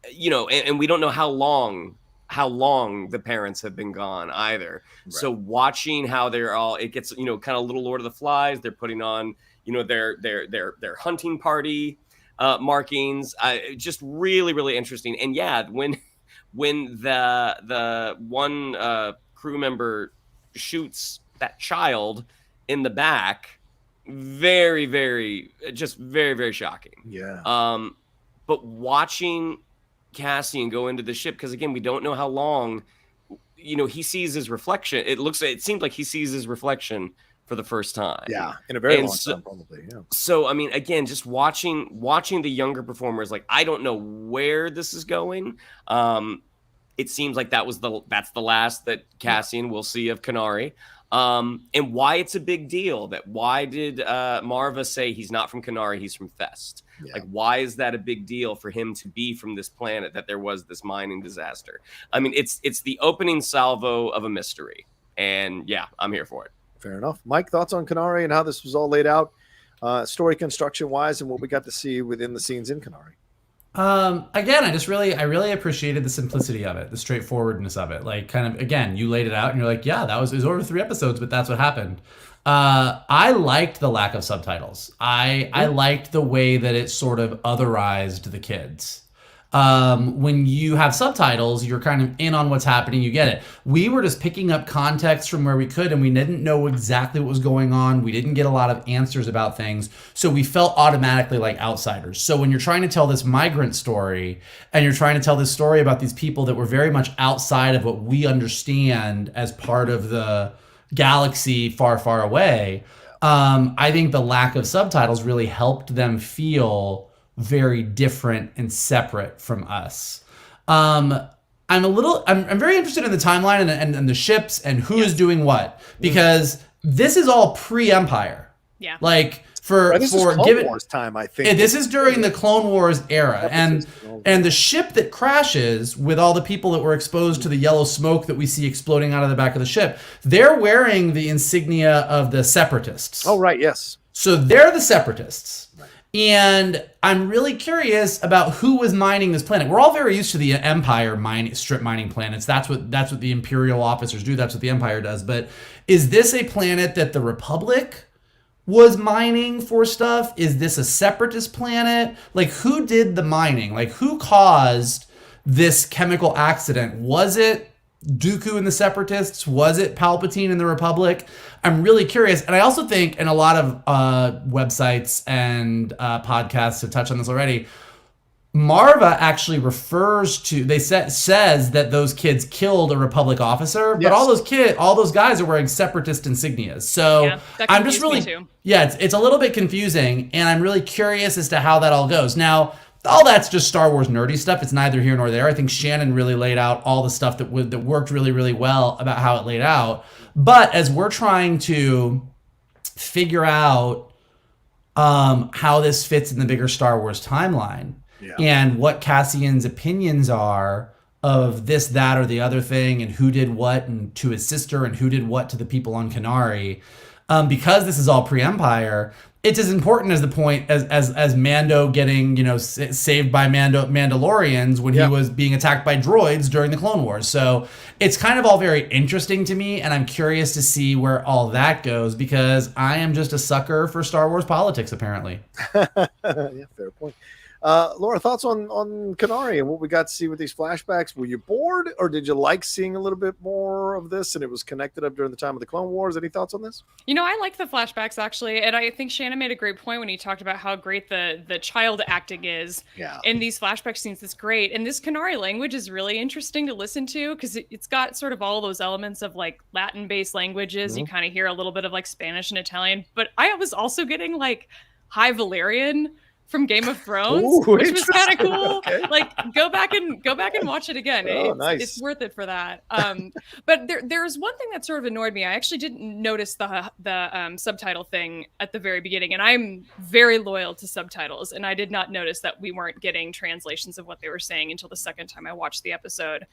and we don't know how long the parents have been gone either. Right. So watching how it gets, kind of little Lord of the Flies, they're putting on, their hunting party markings, just really, really interesting. And when the one crew member shoots that child in the back, very, very, just very, very shocking. Yeah. But watching Cassian go into the ship, because again, we don't know how long, he sees his reflection. It seems like he sees his reflection for the first time. Yeah, in a very long time, probably. Yeah. So I mean, again, just watching the younger performers, like, I don't know where this is going. It seems like that's the last that Cassian will see of Kenari. And why it's a big deal. Why did Maarva say he's not from Kenari, he's from Fest? Yeah. Like, why is that a big deal for him to be from this planet, that there was this mining disaster? I mean, it's the opening salvo of a mystery. And yeah, I'm here for it. Fair enough. Mike, thoughts on Kenari and how this was all laid out, story construction wise, and what we got to see within the scenes in Kenari? Again, I really appreciated the simplicity of it, the straightforwardness of it. Like, kind of, again, you laid it out and you're like, yeah, it was over 3 episodes, but that's what happened. I liked the lack of subtitles. I liked the way that it sort of otherized the kids. When you have subtitles, you're kind of in on what's happening. You get it. We were just picking up context from where we could, and we didn't know exactly what was going on. We didn't get a lot of answers about things. So we felt automatically like outsiders. So when you're trying to tell this migrant story, and you're trying to tell this story about these people that were very much outside of what we understand as part of the galaxy far, far away, I think the lack of subtitles really helped them feel very different and separate from us. I'm very interested in the timeline and the ships and who is doing what, because this is all pre-Empire. Yeah. Like this is Clone Wars time, I think. This is during the Clone Wars era, and the ship that crashes with all the people that were exposed to the yellow smoke that we see exploding out of the back of the ship, they're wearing the insignia of the Separatists. Oh, right, yes. So they're the Separatists. And I'm really curious about who was mining this planet. We're all very used to the Empire strip mining planets. That's what the Imperial officers do. That's what the Empire does. But is this a planet that the Republic was mining for stuff? Is this a Separatist planet? Like, who did the mining? Like, who caused this chemical accident? Was it Dooku and the Separatists? Was it Palpatine and the Republic? I'm really curious. And I also think, and a lot of websites and podcasts have touched on this already, Maarva actually refers to, says that those kids killed a Republic officer, but all those guys are wearing Separatist insignias. So I'm just really, it's a little bit confusing, and I'm really curious as to how that all goes. Now, all that's just Star Wars nerdy stuff. It's neither here nor there. I think Shannon really laid out all the stuff that worked really, really well about how it laid out. But as we're trying to figure out how this fits in the bigger Star Wars timeline, and what Cassian's opinions are of this, that, or the other thing, and who did what and to his sister, and who did what to the people on Kenari, because this is all pre-Empire, it's as important as the point as Mando getting, saved by Mandalorians when he was being attacked by droids during the Clone Wars. So it's kind of all very interesting to me, and I'm curious to see where all that goes, because I am just a sucker for Star Wars politics, apparently. Yeah, fair point. Laura, thoughts on Kenari and what we got to see with these flashbacks? Were you bored, or did you like seeing a little bit more of this and it was connected up during the time of the Clone Wars? Any thoughts on this? I like the flashbacks, actually, and I think Shannon made a great point when he talked about how great the child acting is in these flashback scenes. It's great, and this Kenari language is really interesting to listen to, because it's got sort of all those elements of like Latin-based languages. You kind of hear a little bit of like Spanish and Italian, but I was also getting like High Valyrian from Game of Thrones, which was kind of cool. Okay. Like, go back and watch it again. It's worth it for that. But there's one thing that sort of annoyed me. I actually didn't notice the subtitle thing at the very beginning, and I'm very loyal to subtitles, and I did not notice that we weren't getting translations of what they were saying until the second time I watched the episode.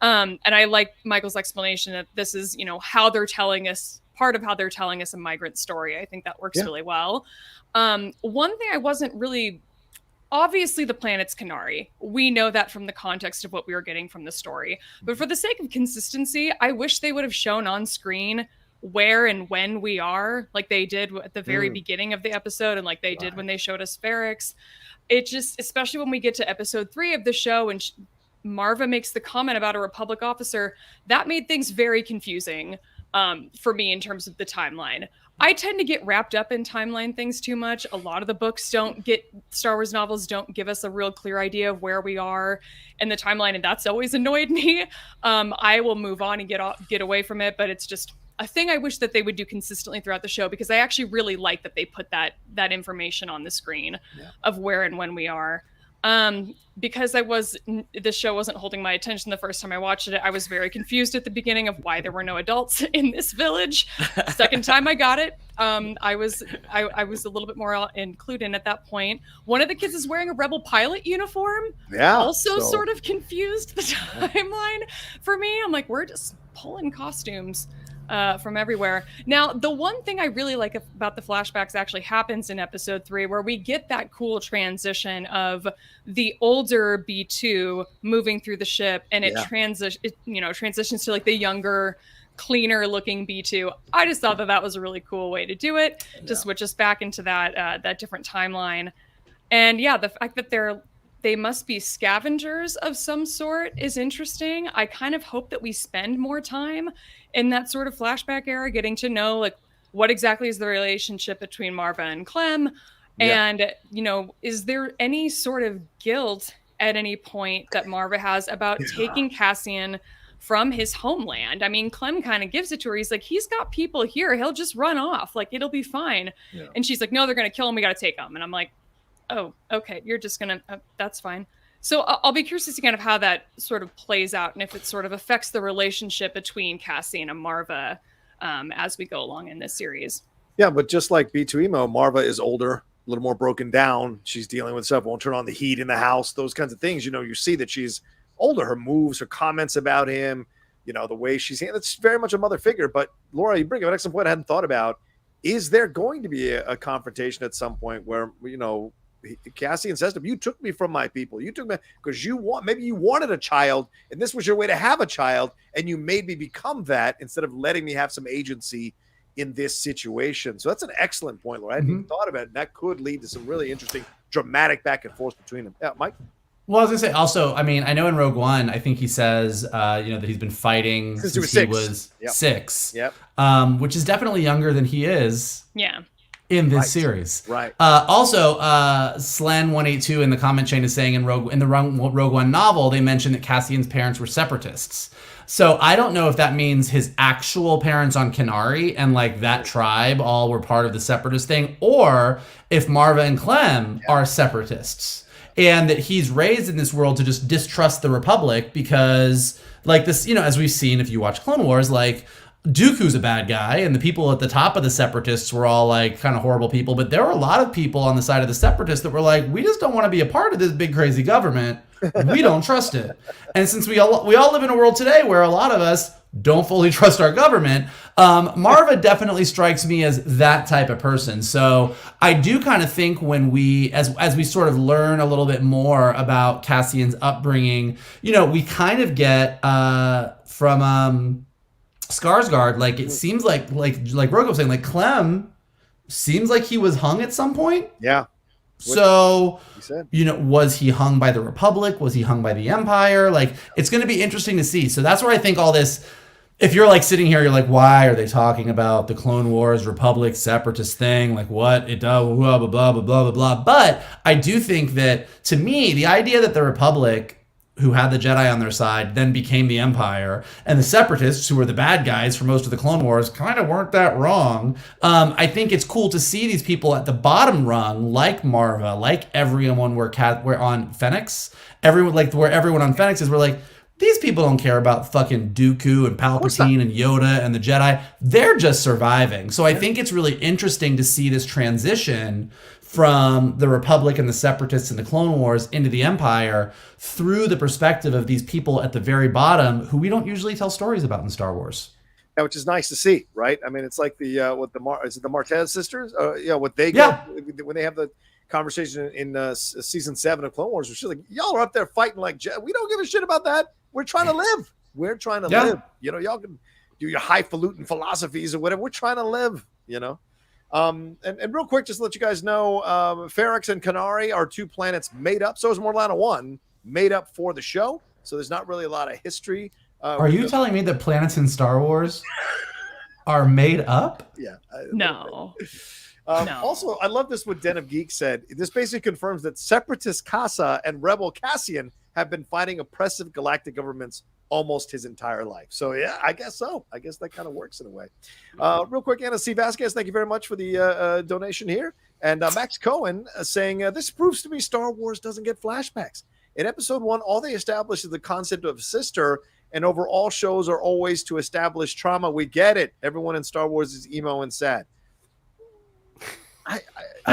And I like Michael's explanation that this is, how they're telling us, part of how they're telling us a migrant story. I think that works really well. One thing I wasn't really, obviously the planet's Kenari. We know that from the context of what we were getting from the story. But for the sake of consistency, I wish they would have shown on screen where and when we are, like they did at the very beginning of the episode, and like they did when they showed us Ferrix. It just, especially when we get to episode 3 of the show and Maarva makes the comment about a Republic officer, that made things very confusing for me in terms of the timeline. I tend to get wrapped up in timeline things too much. A lot of the books Star Wars novels don't give us a real clear idea of where we are in the timeline, and that's always annoyed me. I will move on and get away from it, but it's just a thing I wish that they would do consistently throughout the show, because I actually really like that they put that information on the screen of where and when we are. Because the show wasn't holding my attention the first time I watched it. I was very confused at the beginning of why there were no adults in this village. Second time I got it, I was a little bit more included at that point. One of the kids is wearing a Rebel pilot uniform. Yeah. Also sort of confused the timeline for me. I'm like, we're just pulling costumes from everywhere. Now, the one thing I really like about the flashbacks actually happens in episode 3, where we get that cool transition of the older B2 moving through the ship, and it transitions to like the younger, cleaner looking B2. I just thought that was a really cool way to do it, to switch us back into that different timeline. And the fact that they must be scavengers of some sort is interesting. I kind of hope that we spend more time in that sort of flashback era, getting to know like what exactly is the relationship between Maarva and Clem, and is there any sort of guilt at any point that Maarva has about taking Cassian from his homeland? I mean, Clem kind of gives it to her. He's like, he's got people here. He'll just run off. Like, it'll be fine. Yeah. And she's like, no, they're going to kill him. We got to take him. And I'm like, oh, okay. You're just going to, that's fine. So I'll be curious to see kind of how that sort of plays out, and if it sort of affects the relationship between Cassian and Maarva as we go along in this series. Yeah, but just like B2 Emo, Maarva is older, a little more broken down. She's dealing with stuff, won't turn on the heat in the house, those kinds of things. You see that she's older. Her moves, her comments about him, the way she's, it's very much a mother figure. But Laura, you bring up an excellent point I hadn't thought about. Is there going to be a confrontation at some point where, Cassian says to him, you took me from my people. You took me because maybe you wanted a child, and this was your way to have a child, and you made me become that instead of letting me have some agency in this situation. So that's an excellent point, Laura. I hadn't even thought about it. And that could lead to some really interesting, dramatic back and forth between them. Yeah, Mike? Well, I was going to say, also, I mean, I know in Rogue One, I think he says, that he's been fighting since he was 6. Yep. Which is definitely younger than he is. Yeah. In this series. Right. Also, Slan182 in the comment chain is saying in the Rogue One novel, they mentioned that Cassian's parents were separatists. So I don't know if that means his actual parents on Kenari and like that tribe all were part of the separatist thing, or if Maarva and Clem are separatists. And that he's raised in this world to just distrust the Republic because, like this, as we've seen if you watch Clone Wars, like, Dooku's a bad guy, and the people at the top of the Separatists were all like kind of horrible people, but there were a lot of people on the side of the Separatists that were like, we just don't want to be a part of this big crazy government. We don't trust it. And since we all live in a world today where a lot of us don't fully trust our government. Maarva definitely strikes me as that type of person. So I do kind of think when we, as we sort of learn a little bit more about Cassian's upbringing, we kind of get from Skarsgård, like it seems like Rocha was saying, like Clem seems like he was hung at some point. Yeah. So, was he hung by the Republic? Was he hung by the Empire? Like, it's going to be interesting to see. So that's where I think all this, if you're like sitting here, you're like, why are they talking about the Clone Wars, Republic, separatist thing? Like, what? It does, blah, blah, blah, blah, blah, blah. But I do think that, to me, the idea that the Republic, who had the Jedi on their side, then became the Empire, and the Separatists, who were the bad guys for most of the Clone Wars, kind of weren't that wrong. I think it's cool to see these people at the bottom rung, like Maarva, like everyone we're on Fennec, where everyone on Fennec is, we're like, these people don't care about fucking Dooku and Palpatine and Yoda and the Jedi. They're just surviving. So I think it's really interesting to see this transition from the Republic and the Separatists and the Clone Wars into the Empire through the perspective of these people at the very bottom who we don't usually tell stories about in Star Wars. Yeah, which is nice to see, right? I mean, it's like the is it the Martez sisters? What they go when they have the conversation in season 7 of Clone Wars, where she's like, "Y'all are up there fighting like we don't give a shit about that. We're trying to live. We're trying to live. Y'all can do your highfalutin philosophies or whatever. We're trying to live. And real quick, just to let you guys know, Ferrix and Kenari are 2 planets made up. So is Morlana 1 made up for the show. So there's not really a lot of history. Are you telling me that planets in Star Wars are made up? Yeah. No. No. Also, I love this. What Den of Geek said. This basically confirms that Separatist Casa and Rebel Cassian have been fighting oppressive galactic governments almost his entire life. So yeah, I guess so. I guess that kind of works in a way. Real quick, Anna C. Vasquez, thank you very much for the donation here. And Max Cohen saying, this proves to me Star Wars doesn't get flashbacks. In episode 1, all they establish is the concept of sister, and over all shows are always to establish trauma. We get it. Everyone in Star Wars is emo and sad. I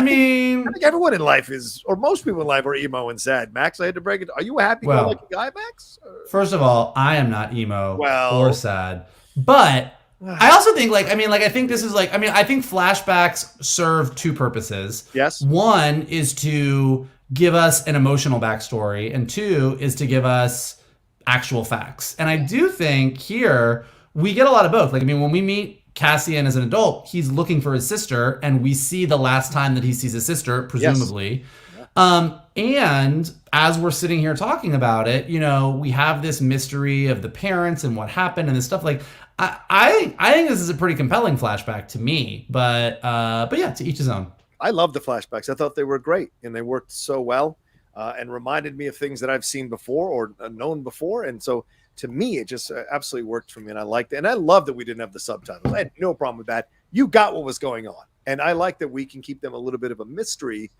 think everyone in life is, or most people in life are emo and sad. Max, I had to break it. Are you a happy-go-lucky guy, Max? First of all, I am not emo or sad. But I also think, I think this is I think flashbacks serve 2 purposes. Yes. One is to give us an emotional backstory, and 2 is to give us actual facts. And I do think here we get a lot of both. When we meet Cassian as an adult, he's looking for his sister, and we see the last time that he sees his sister, presumably. Yes. And as we're sitting here talking about it, we have this mystery of the parents and what happened and this stuff. I think this is a pretty compelling flashback to me, but yeah, to each his own. I love the flashbacks. I thought they were great, and they worked so well, and reminded me of things that I've seen before or known before, and so. To me, it just absolutely worked for me, and I liked it. And I love that we didn't have the subtitles. I had no problem with that. You got what was going on. And I like that we can keep them a little bit of a mystery,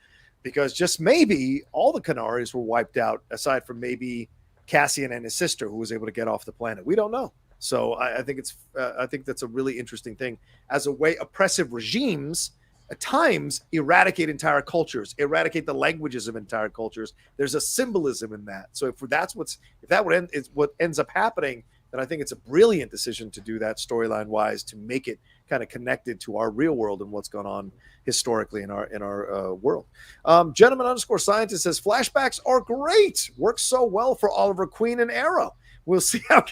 because just maybe all the Kenaris were wiped out, aside from maybe Cassian and his sister, who was able to get off the planet. We don't know. So I think that's a really interesting thing. As a way, oppressive regimes at times eradicate entire cultures, eradicate the languages of entire cultures. There's a symbolism in that. So if that is what ends up happening, then I think it's a brilliant decision to do that storyline wise, to make it kind of connected to our real world and what's gone on historically in our world. Gentleman_scientist says flashbacks are great. Works so well for Oliver Queen and Arrow. We'll see how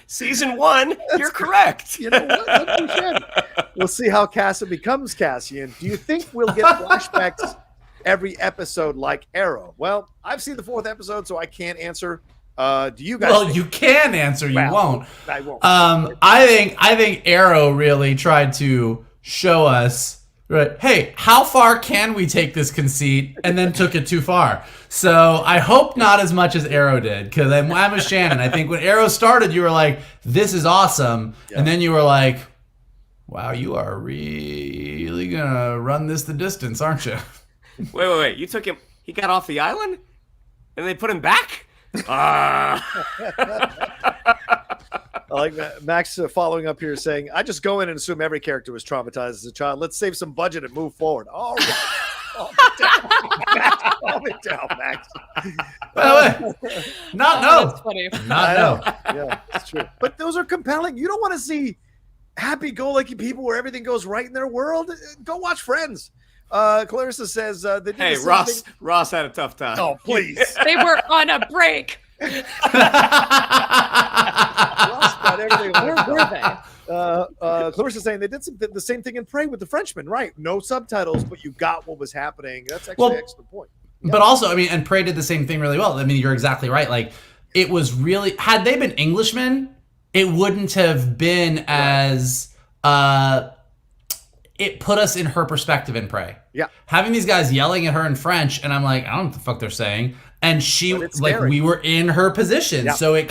Season 1, you're correct. You know what? We'll see how Cassian becomes Cassian. Do you think we'll get flashbacks every episode like Arrow? Well, I've seen the 4th episode, so I can't answer. Do you guys? Well, you can answer. You won't. I won't. I think Arrow really tried to show us. Right. Hey, how far can we take this conceit, and then took it too far? So I hope not as much as Arrow did, because I'm a Shannon. I think when Arrow started, you were like, this is awesome. Yeah. And then you were like, wow, you are really going to run this the distance, aren't you? Wait. You took him. He got off the island? And they put him back? I like Max following up here saying, I just go in and assume every character was traumatized as a child. Let's save some budget and move forward. All right. Calm it down, Max. By the way, not no. That's funny. Not no. Yeah, it's true. But those are compelling. You don't want to see happy-go-lucky people where everything goes right in their world. Go watch Friends. Clarissa says they did Hey, the same Ross. thing. Ross had a tough time. Oh, please. They were on a break. Ross got everything Where like were they? Clarissa's saying they did the same thing in Prey with the Frenchman, right? No subtitles, but you got what was happening. That's actually an excellent point. Yeah. But also, I mean, and Prey did the same thing really well. I mean, you're exactly right. Like, it was really, had they been Englishmen, it wouldn't have been as, it put us in her perspective in Prey. Yeah. Having these guys yelling at her in French, and I'm like, I don't know what the fuck they're saying. And she, But it's like, scary. we were in her position. Yeah. So it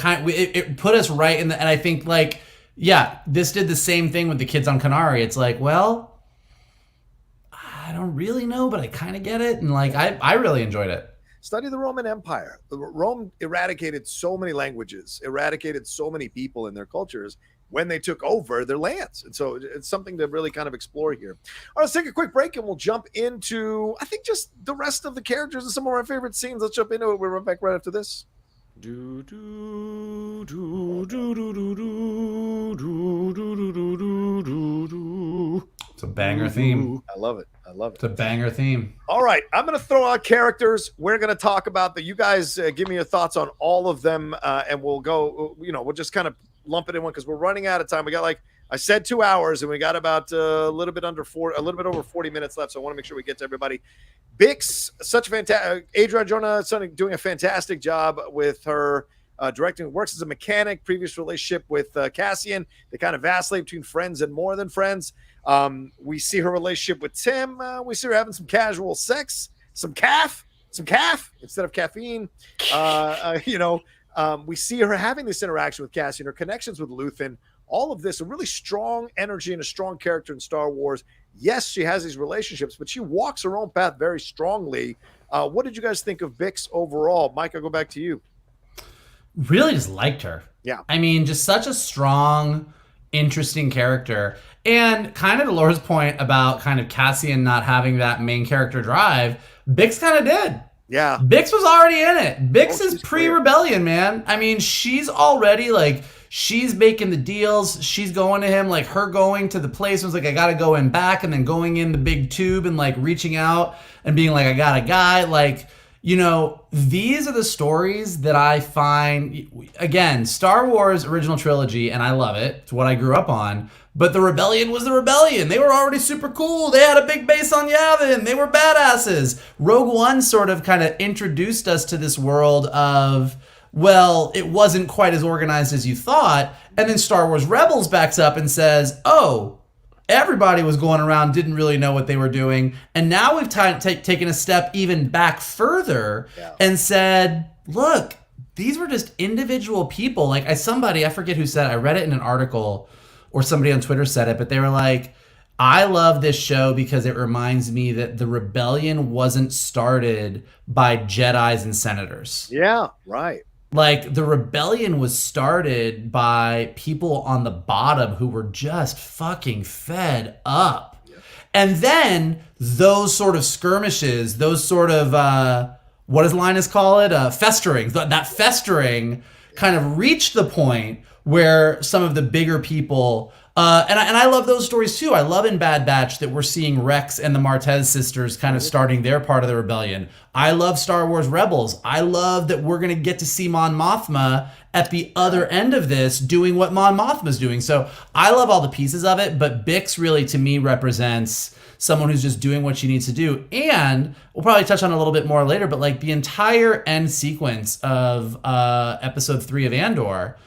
put us right in the, and I think, like, yeah, this did the same thing with the kids on Kenari. It's like, well, I don't really know, but I kind of get it. And, like, I really enjoyed it. Study the Roman Empire. Rome eradicated so many languages, eradicated so many people and their cultures when they took over their lands. And so it's something to really kind of explore here. All right, let's take a quick break and we'll jump into, I think, just the rest of the characters and some of our favorite scenes. Let's jump into it. We're right back right after this. Do, do, do, do, do, do, do, do, do, do, do, do, do. It's a banger theme. I love it. I love It's it. a banger theme. All right, I'm going to throw out characters. We're going to talk about that. You guys give me your thoughts on all of them, and we'll go, we'll just kind of lump it in one because we're running out of time. We got, like I said, 2 hours, and we got about a little bit over 40 minutes left, so I want to make sure we get to everybody. Bix, such a fantastic, ADRIA ARJONA doing a fantastic job with her directing. Works as a mechanic, previous relationship with Cassian. They kind of vacillate between friends and more than friends. We see her relationship with Timm. We see her having some casual sex, some calf instead of caffeine. We see her having this interaction with Cassian, her connections with Luthen, all of this, a really strong energy and a strong character in Star Wars. Yes, she has these relationships, but she walks her own path very strongly. What did you guys think of Bix overall? Mike, I'll go back to you. Really just liked her. Yeah. I mean, just such a strong, interesting character. And kind of to Laura's point about kind of Cassian not having that main character drive, Bix kind of did. Yeah. Bix was already in it. Bix is she's pre-rebellion, man. I mean, she's already like, she's making the deals. She's going to him, like her going to the place was like, I got to go in back, and then going in the big tube and like reaching out and being like, I got a guy. Like, these are the stories that I find, again, Star Wars original trilogy, and I love it. It's what I grew up on. But the rebellion was the rebellion. They were already super cool. They had a big base on Yavin. They were badasses. Rogue One sort of kind of introduced us to this world of, well, it wasn't quite as organized as you thought. And then Star Wars Rebels backs up and says, oh, everybody was going around, didn't really know what they were doing. And now we've taken a step even back further and said, look, these were just individual people. Like I forget who said it. I read it in an article or somebody on Twitter said it, but they were like, I love this show because it reminds me that the rebellion wasn't started by Jedis and senators. Yeah, right. Like the rebellion was started by people on the bottom who were just fucking fed up. Yeah. And then those sort of skirmishes, those sort of, what does Linus call it? Festering. That festering kind of reached the point where some of the bigger people, and I love those stories too. I love in Bad Batch that we're seeing Rex and the Martez sisters kind of starting their part of the rebellion. I love Star Wars Rebels. I love that we're going to get to see Mon Mothma at the other end of this doing what Mon Mothma's doing. So I love all the pieces of it, but Bix really to me represents someone who's just doing what she needs to do. And we'll probably touch on it a little bit more later, but like the entire end sequence of episode 3 of Andor,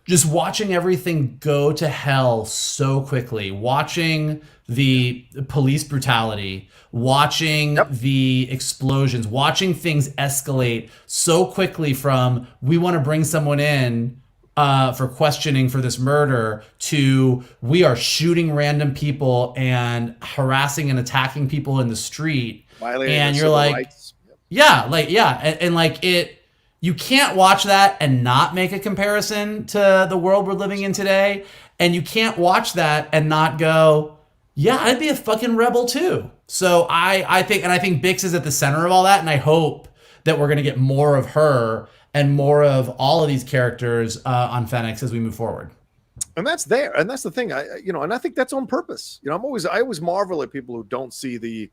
just watching everything go to hell so quickly, watching the police brutality, watching the explosions, watching things escalate so quickly from we want to bring someone in for questioning for this murder to we are shooting random people and harassing and attacking people in the street. Violating and their you're civil like, rights. and like it. You can't watch that and not make a comparison to the world we're living in today. And you can't watch that and not go, Yeah, I'd be a fucking rebel too. So I think Bix is at the center of all that, and I hope that we're gonna get more of her and more of all of these characters on Fennec as we move forward. And that's there, and that's the thing. And I think that's on purpose. I always marvel at people who don't see the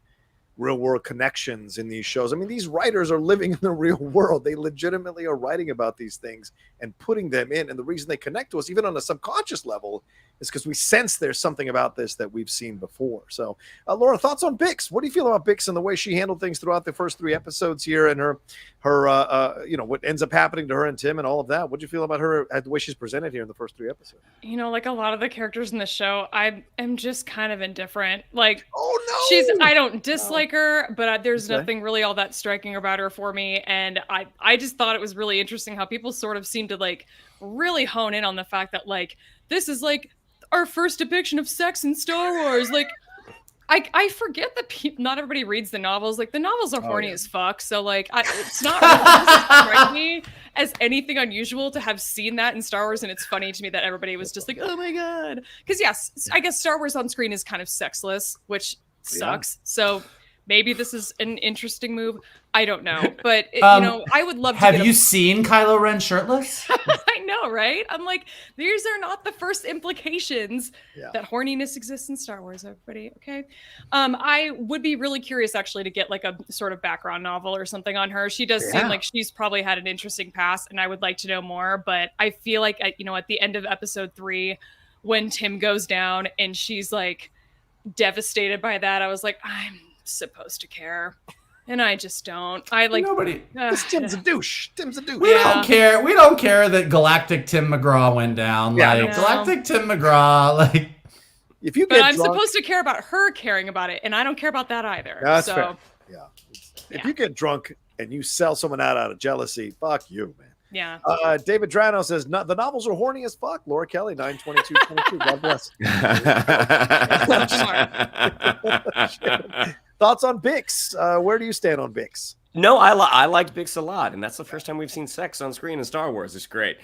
real world connections in these shows. I mean, these writers are living in the real world. They legitimately are writing about these things and putting them in. And the reason they connect to us, even on a subconscious level, is because we sense there's something about this that we've seen before. So, Laura, thoughts on Bix? What do you feel about Bix and the way she handled things throughout the first 3 episodes here, and her what ends up happening to her and Timm and all of that? What do you feel about her, the way she's presented here in the first 3 episodes? Like a lot of the characters in the show, I am just kind of indifferent. Like, oh no, I don't dislike her, but there's nothing really all that striking about her for me. And I just thought it was really interesting how people sort of seem to like really hone in on the fact that like this is like our first depiction of sex in Star Wars. Like, I forget that not everybody reads the novels. Like, the novels are horny as fuck. So like, it's not really, it doesn't strike me as anything unusual to have seen that in Star Wars. And it's funny to me that everybody was just like, oh my God. Because yes, I guess Star Wars on screen is kind of sexless, which sucks. So maybe this is an interesting move. I don't know, but I would love to. Have you seen Kylo Ren shirtless? I know, right? I'm like, these are not the first implications that horniness exists in Star Wars. Everybody, okay? I would be really curious, actually, to get like a sort of background novel or something on her. She does seem like she's probably had an interesting past, and I would like to know more. But I feel like, at the end of episode 3, when Timm goes down and she's like devastated by that, I was like, I'm supposed to care. And I just don't. I like nobody. Timm's a douche. Timm's a douche. We don't care. We don't care that Galactic Timm McGraw went down. Galactic Timm McGraw. Like, if you but get I'm drunk, supposed to care about her caring about it, and I don't care about that either. That's so, fair. Yeah. If you get drunk and you sell someone out of jealousy, fuck you, man. Yeah. David Drano says the novels are horny as fuck. Laura Kelly, 9/22/22. God bless. Thoughts on Bix? Where do you stand on Bix? No, I liked Bix a lot, and that's the first time we've seen sex on screen in Star Wars. It's great.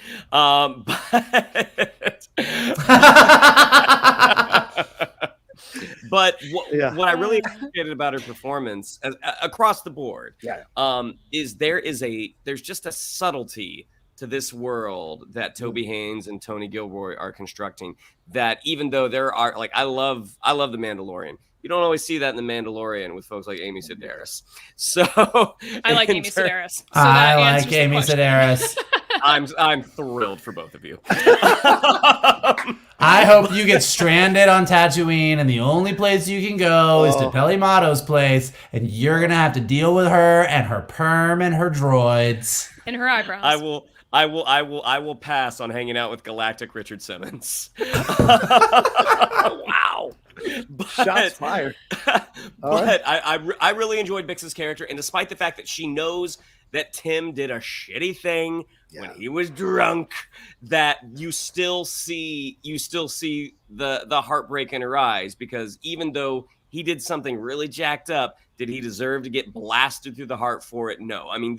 But what I really appreciated about her performance across the board is there's just a subtlety to this world that Toby Haynes and Tony Gilroy are constructing, that even though there are, like, I love The Mandalorian. You don't always see that in The Mandalorian with folks like Amy Sedaris. So I like Amy Sedaris. So I like Amy Sedaris. I'm thrilled for both of you. I hope you get stranded on Tatooine, and the only place you can go is to Peli Motto's place, and you're gonna have to deal with her and her perm and her droids and her eyebrows. I will pass on hanging out with Galactic Richard Simmons. Wow. Shots fired. But I really enjoyed Bix's character, and despite the fact that she knows that Timm did a shitty thing when he was drunk, that you still see the heartbreak in her eyes, because even though he did something really jacked up, did he deserve to get blasted through the heart for it? No. I mean,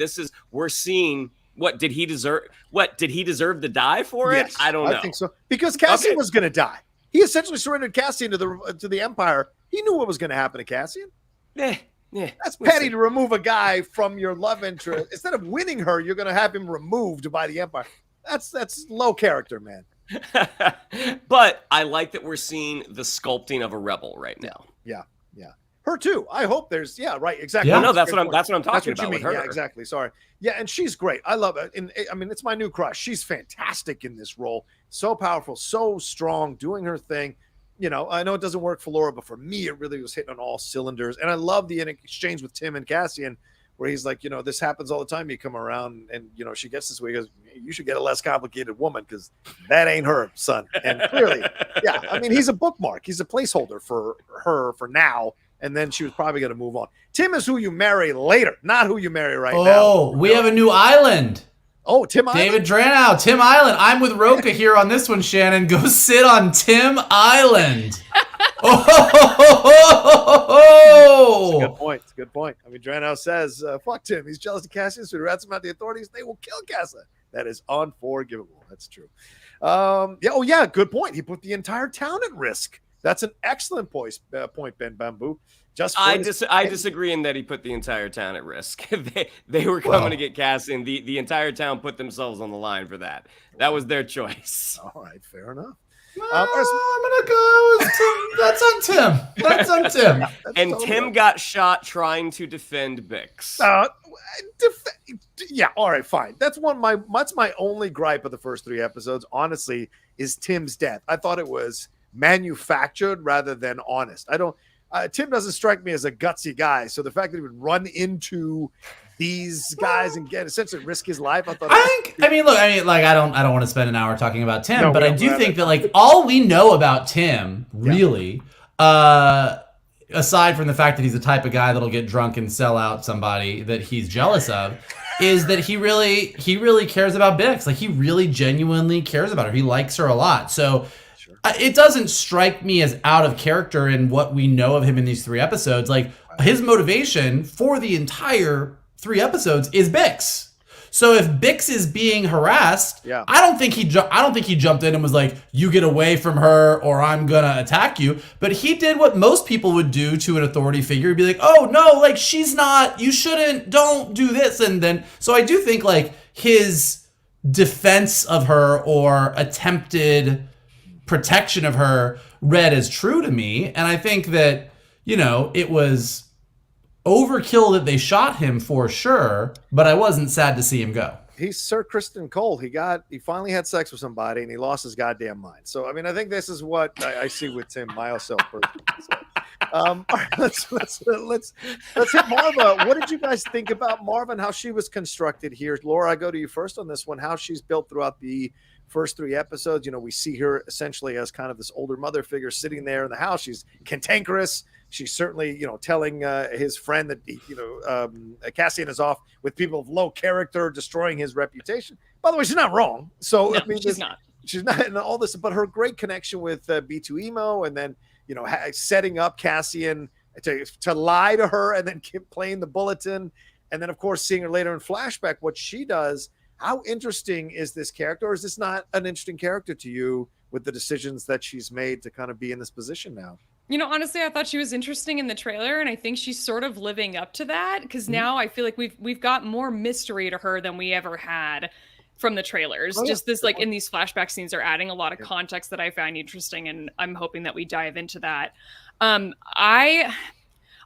we're seeing. What did he deserve? What did he deserve to die for it? I don't know. I think so, because Cassian was going to die. He essentially surrendered Cassian to the Empire. He knew what was going to happen to Cassian. Yeah. That's petty to remove a guy from your love interest. Instead of winning her, you're going to have him removed by the Empire. That's low character, man. But I like that we're seeing the sculpting of a rebel right now. Yeah. Her too. I hope there's exactly. Yeah, no, that's what I'm talking about with her. Yeah, exactly. Sorry. Yeah, and she's great. I love it. And I mean, it's my new crush. She's fantastic in this role. So powerful, so strong, doing her thing. I know it doesn't work for Laura, but for me, it really was hitting on all cylinders. And I love the exchange with Timm and Cassian, where he's like, this happens all the time. You come around and, she gets this way. He goes, you should get a less complicated woman, because that ain't her, son. And clearly, I mean, he's a bookmark. He's a placeholder for her for now. And then she was probably going to move on. Timm is who you marry later, not who you marry right now. Oh, we have a new island. Oh, Timm Island? David Dranow, Timm Island. I'm with Rocha here on this one, Shannon. Go sit on Timm Island. Oh! That's a good point. It's a good point. I mean, Dranow says, fuck Timm. He's jealous of Cassian, so he rats him out the authorities. They will kill Cassian. That is unforgivable. That's true. Good point. He put the entire town at risk That's an excellent point, Ben Bamboo. I disagree in that he put the entire town at risk. they were coming to get Cassian. The entire town put themselves on the line for that. That was their choice. All right, fair enough. I'm gonna go with Tim. That's on Tim. That's on Tim. And Timm got shot trying to defend Bix. Yeah, all right, fine. That's my only gripe of the first 3 episodes, honestly, is Timm's death. I thought it was manufactured rather than honest. Timm doesn't strike me as a gutsy guy, so the fact that he would run into these guys and essentially risk his life, I don't want to spend an hour talking about Timm, but I do think that like all we know about Timm, really, aside from the fact that he's the type of guy that'll get drunk and sell out somebody that he's jealous of, is that he really cares about Bix. Like, he really genuinely cares about her. He likes her a lot. So it doesn't strike me as out of character in what we know of him in these 3 episodes. Like, his motivation for the entire 3 episodes is Bix. So if Bix is being harassed, I don't think he jumped in and was like, "You get away from her, or I'm gonna attack you." But he did what most people would do to an authority figure: be like, "Oh no, like, she's not. You shouldn't. Don't do this." And then, so I do think like his defense of her or attempted protection of her read as true to me, and I think that, you know, it was overkill that they shot him for sure, but I wasn't sad to see him go. He's Sir Kristen Cole. He finally had sex with somebody and he lost his goddamn mind. So I mean, I think this is what I see with Timm myself personally. So, all right, let's hit Maarva. What did you guys think about Maarva and how she was constructed here? Laura, I go to you first on this one. How she's built throughout the first 3 episodes. You know, we see her essentially as kind of this older mother figure sitting there in the house. She's cantankerous. She's certainly, you know, telling his friend that, Cassian is off with people of low character, destroying his reputation. By the way, she's not wrong. So, no, I mean, she's not. She's not in all this, but her great connection with B2 Emo, and then, you know, setting up Cassian to lie to her and then keep playing the bulletin. And then, of course, seeing her later in flashback, what she does. How interesting is this character, or is this not an interesting character to you with the decisions that she's made to kind of be in this position now? You know, honestly, I thought she was interesting in the trailer, and I think she's sort of living up to that, because now I feel like we've got more mystery to her than we ever had from the trailers. Just this, like, in these flashback scenes are adding a lot of context that I find interesting, and I'm hoping that we dive into that. I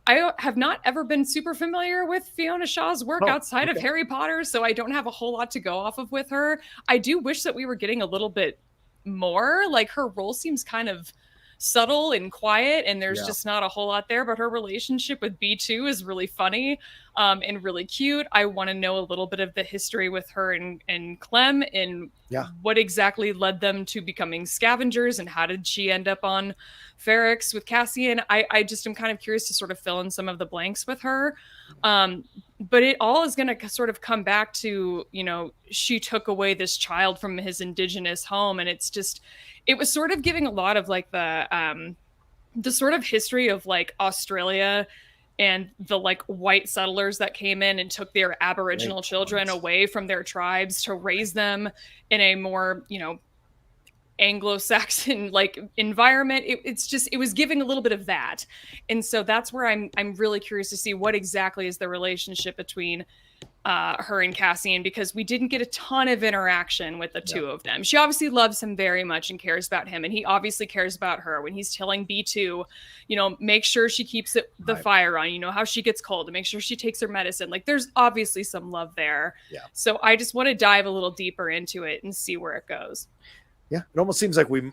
have not ever been super familiar with Fiona Shaw's work outside of Harry Potter, so I don't have a whole lot to go off of with her. I do wish that we were getting a little bit more. Like, her role seems kind of subtle and quiet, and there's just not a whole lot there, but her relationship with B2 is really funny and really cute. I want to know a little bit of the history with her and Clem, and what exactly led them to becoming scavengers, and how did she end up on Ferrix with Cassian. I just am kind of curious to sort of fill in some of the blanks with her. But it all is going to sort of come back to, you know, she took away this child from his indigenous home, and it was sort of giving a lot of like the sort of history of like Australia and the like white settlers that came in and took their Aboriginal children away from their tribes to raise them in a more, you know, Anglo-Saxon like environment. It was giving a little bit of that. And so that's where I'm really curious to see what exactly is the relationship between her and Cassian, because we didn't get a ton of interaction with the two of them. She obviously loves him very much and cares about him, and he obviously cares about her when he's telling B2, you know, make sure she keeps the fire on, you know, how she gets cold, and make sure she takes her medicine. Like, there's obviously some love there. So I just want to dive a little deeper into it and see where it goes. Yeah, it almost seems like we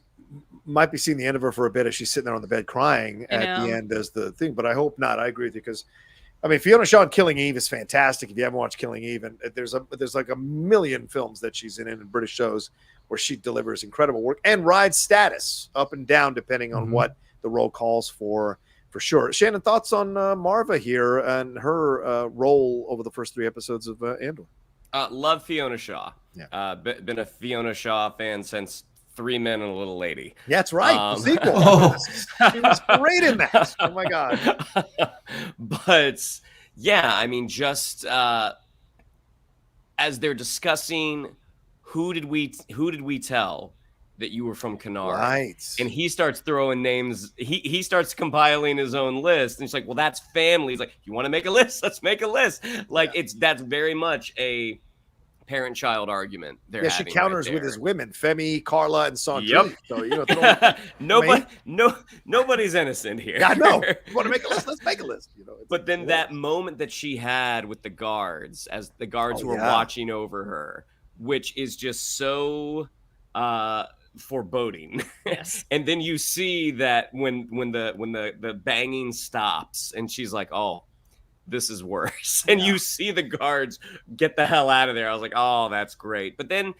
might be seeing the end of her for a bit as she's sitting there on the bed crying at the end as the thing, but I hope not. I agree with you, because I mean, Fiona Shaw in Killing Eve is fantastic. If you haven't watched Killing Eve, and there's like a million films that she's in British shows where she delivers incredible work and rides status up and down depending on what the role calls for sure. Shannon, thoughts on Maarva here and her role over the first 3 episodes of Andor? Love Fiona Shaw. Been a Fiona Shaw fan since 3 Men and a Little Lady. Yeah, that's right. The sequel. She was great in that. Oh my god. But yeah, I mean, just as they're discussing who did we tell that you were from Kenari. Right. And he starts throwing names. He starts compiling his own list. And he's like, well, that's family. He's like, you want to make a list? Let's make a list. Like, that's very much a parent-child argument. She counters with his women, Femi, Carla, and Sandrine. Yep. So, you know, nobody's innocent here. Yeah, I know. You want to make a list? Let's make a list. You know. But then that moment that she had with the guards, as the guards were watching over her, which is just so foreboding. Yes. And then you see that when the banging stops, and she's like, "Oh, this is worse." And you see the guards get the hell out of there. I was like, "Oh, that's great." But then,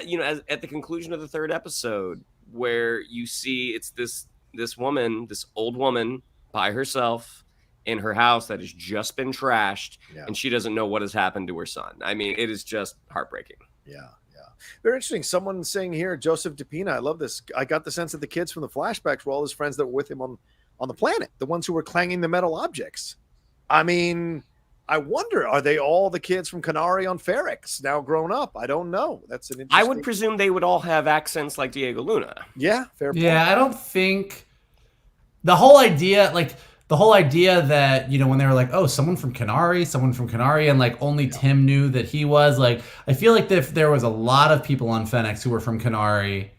you know, at the conclusion of the third episode, where you see it's this old woman by herself in her house that has just been trashed, and she doesn't know what has happened to her son. I mean, it is just heartbreaking. Yeah. Very interesting. Someone saying here, Joseph DePina, I love this. I got the sense that the kids from the flashbacks were all his friends that were with him on the planet, the ones who were clanging the metal objects. I mean, I wonder, are they all the kids from Kenari on Ferrix now grown up? I don't know. That's an interesting... I would presume they would all have accents like Diego Luna. Yeah, fair point. Yeah, I don't think the whole idea that, you know, when they were like, oh, someone from Kenari, and like only Timm knew that he was, like, I feel like if there was a lot of people on Fennec who were from Kenari,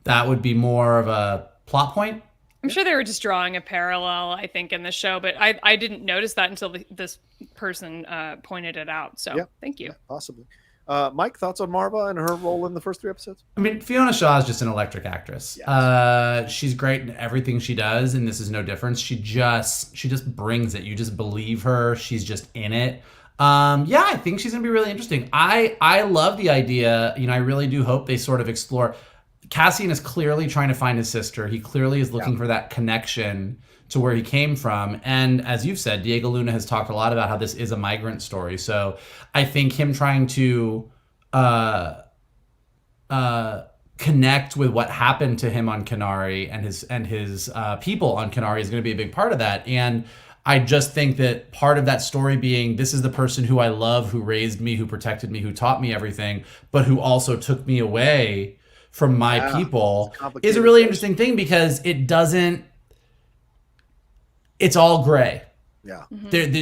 that would be more of a plot point. I'm sure they were just drawing a parallel, I think, in the show, but I didn't notice that until this person pointed it out. So thank you. Yeah, possibly. Mike, thoughts on Maarva and her role in the first 3 episodes? I mean, FIONA SHAW is just an electric actress. Yes. She's great in everything she does, and this is no difference. She just brings it. You just believe her. She's just in it. I think she's going to be really interesting. I love the idea. You know, I really do hope they sort of explore. Cassian is clearly trying to find his sister. He clearly is looking for that connection to where he came from. And as you've said, Diego Luna has talked a lot about how this is a migrant story. So I think him trying to connect with what happened to him on Kenari and his people on Kenari is going to be a big part of that. And I just think that part of that story being, this is the person who I love, who raised me, who protected me, who taught me everything, but who also took me away from my people, is a really interesting thing, because it's all gray. Yeah.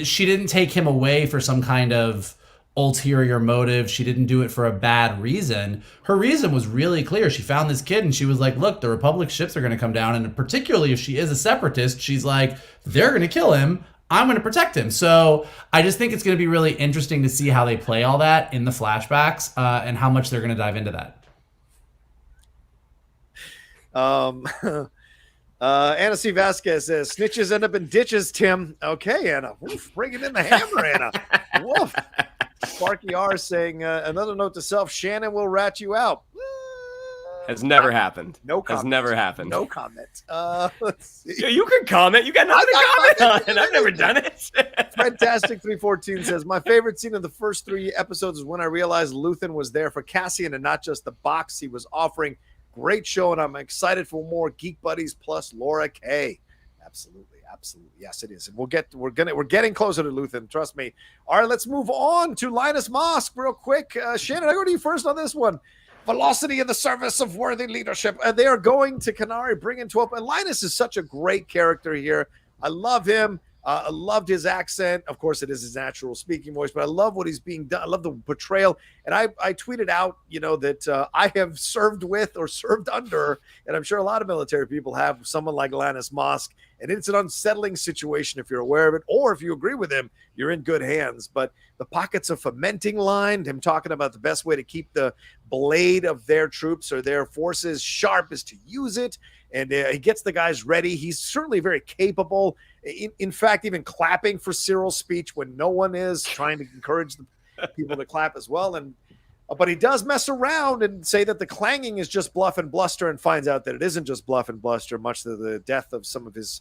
She didn't take him away for some kind of ulterior motive. She didn't do it for a bad reason. Her reason was really clear. She found this kid and she was like, look, the Republic ships are going to come down. And particularly if she is a separatist, she's like, they're going to kill him. I'm going to protect him. So I just think it's going to be really interesting to see how they play all that in the flashbacks and how much they're going to dive into that. Anna C. Vasquez says, snitches end up in ditches, Timm. Okay, Anna. Woof, bringing in the hammer, Anna. Woof. Sparky R saying, another note to self, Shannon will rat you out. Has never happened. No comment. Has never happened. No comment. Let's see. You can comment. You got nothing to comment on. I've never done it. Fantastic 314 says, my favorite scene of the first 3 episodes is when I realized Luthen was there for Cassian and not just the box he was offering. Great show, and I'm excited for more Geek Buddies plus Laura K. Absolutely. Yes, it is. And we're getting closer to Luthen, trust me. All right, let's move on to Linus Mosk real quick. Shannon, I go to you first on this one. Velocity in the service of worthy leadership. They are going to Kenari, bringing 12. And Linus is such a great character here. I love him. I loved his accent. Of course, it is his natural speaking voice, but I love what he's being done. I love the portrayal. And I tweeted out, that I have served with or served under, and I'm sure a lot of military people have, someone like Linus Mosk. And it's an unsettling situation if you're aware of it, or if you agree with him, you're in good hands. But the pockets of fermenting line, him talking about the best way to keep the blade of their troops or their forces sharp is to use it. And he gets the guys ready. He's certainly very capable. In fact, even clapping for Syril's speech when no one is, trying to encourage the people to clap as well. But he does mess around and say that the clanging is just bluff and bluster, and finds out that it isn't just bluff and bluster, much to the death of some of his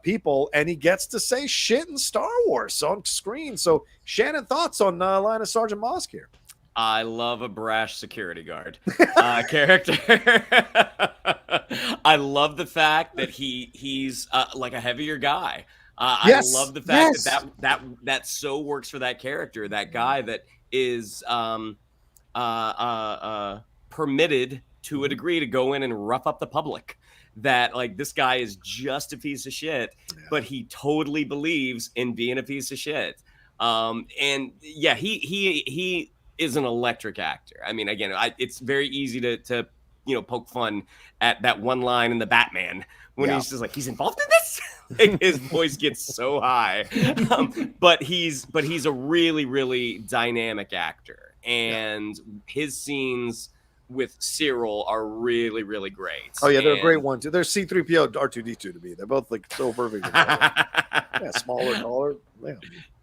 people. And he gets to say shit in Star Wars on screen. So, Shannon, thoughts on Linus Sergeant Mosk here? I love a brash security guard character. I love the fact that he's like a heavier guy. Yes, I love the fact that so works for that character. That guy that is permitted to a degree to go in and rough up the public. That like this guy is just a piece of shit, but he totally believes in being a piece of shit. And yeah, he is an electric actor. I mean, again, it's very easy to poke fun at that one line in the Batman when he's just like, he's involved in this. Like, his voice gets so high, but he's a really, really dynamic actor, and his scenes with Syril are really, really great. Oh yeah, they're a great one too. They're C-3PO, R2-D2 to me. They're both like so perfect. Yeah, smaller, taller.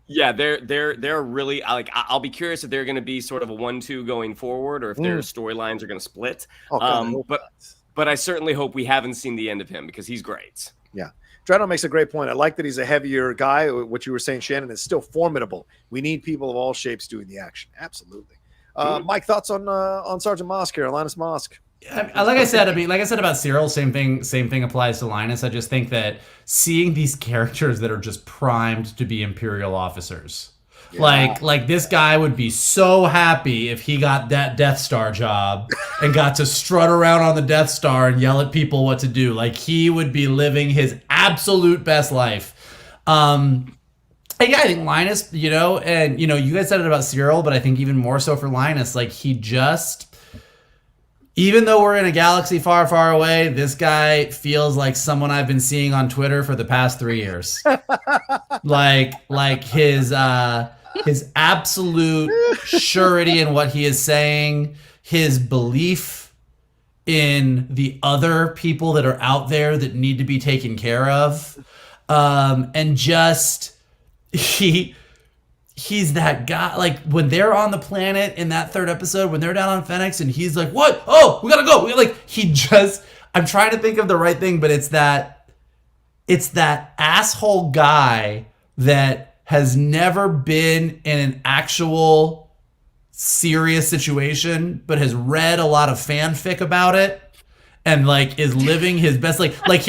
Yeah, they're really like. I'll be curious if they're going to be sort of a 1-2 going forward, or if their storylines are going to split. Oh, God, but I certainly hope we haven't seen the end of him, because he's great. Yeah. Dreadnought makes a great point. I like that he's a heavier guy. What you were saying, Shannon, is still formidable. We need people of all shapes doing the action. Absolutely. Mike, thoughts on Sergeant Mosk here, Linus Mosk? Like I said about Syril, same thing applies to Linus. I just think that seeing these characters that are just primed to be Imperial officers, like this guy would be so happy if he got that Death Star job and got to strut around on the Death Star and yell at people what to do. Like, he would be living his absolute best life. And yeah, I think Linus, you guys said it about Syril, but I think even more so for Linus, like, he just, even though we're in a galaxy far, far away, this guy feels like someone I've been seeing on Twitter for the past 3 years. like his absolute surety in what he is saying, his belief in the other people that are out there that need to be taken care of, and just he's that guy. Like, when they're on the planet in that third episode, when they're down on Fennec, and he's like, what? Oh, we gotta go. Like, I'm trying to think of the right thing, but it's that asshole guy that has never been in an actual serious situation, but has read a lot of fanfic about it, and like is living his best.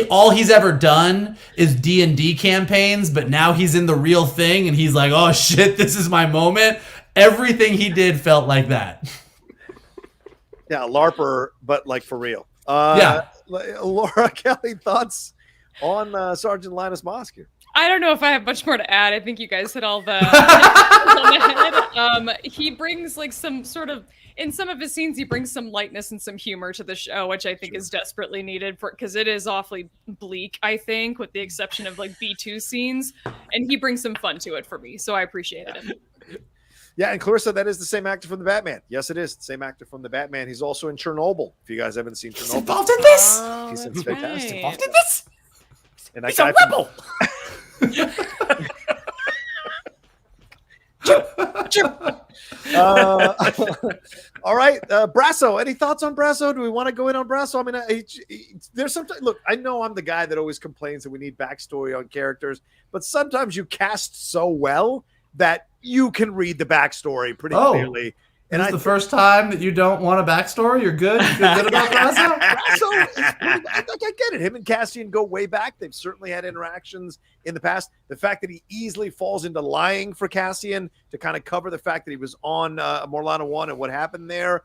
All he's ever done is D&D campaigns, but now he's in the real thing, and he's like, oh shit, this is my moment. Everything he did felt like that. Yeah, LARPer, but like for real. Laura Kelly, thoughts on Sergeant Linus Mosk here? I don't know if I have much more to add. I think you guys hit all the on the head. He brings like some sort of, in some of his scenes, he brings some lightness and some humor to the show, which I think is desperately needed because it is awfully bleak, I think, with the exception of like B2 scenes, and he brings some fun to it for me, so I appreciated it. Yeah, and Clarissa, that is the same actor from the Batman. Yes, it is the same actor from the Batman. He's also in Chernobyl. If you guys haven't seen Chernobyl, he's involved in this. He's fantastic. Right. Involved in this. And he's a rebel. All right, Brasso. Any thoughts on Brasso? Do we want to go in on Brasso? I mean, there's sometimes. Look, I know I'm the guy that always complains that we need backstory on characters, but sometimes you cast so well that you can read the backstory pretty clearly. And it's the first time that you don't want a backstory. You're good. You feel good about Brasso? Brasso is pretty, I get it. Him and Cassian go way back. They've certainly had interactions in the past. The fact that he easily falls into lying for Cassian to kind of cover the fact that he was on Morlana 1 and what happened there,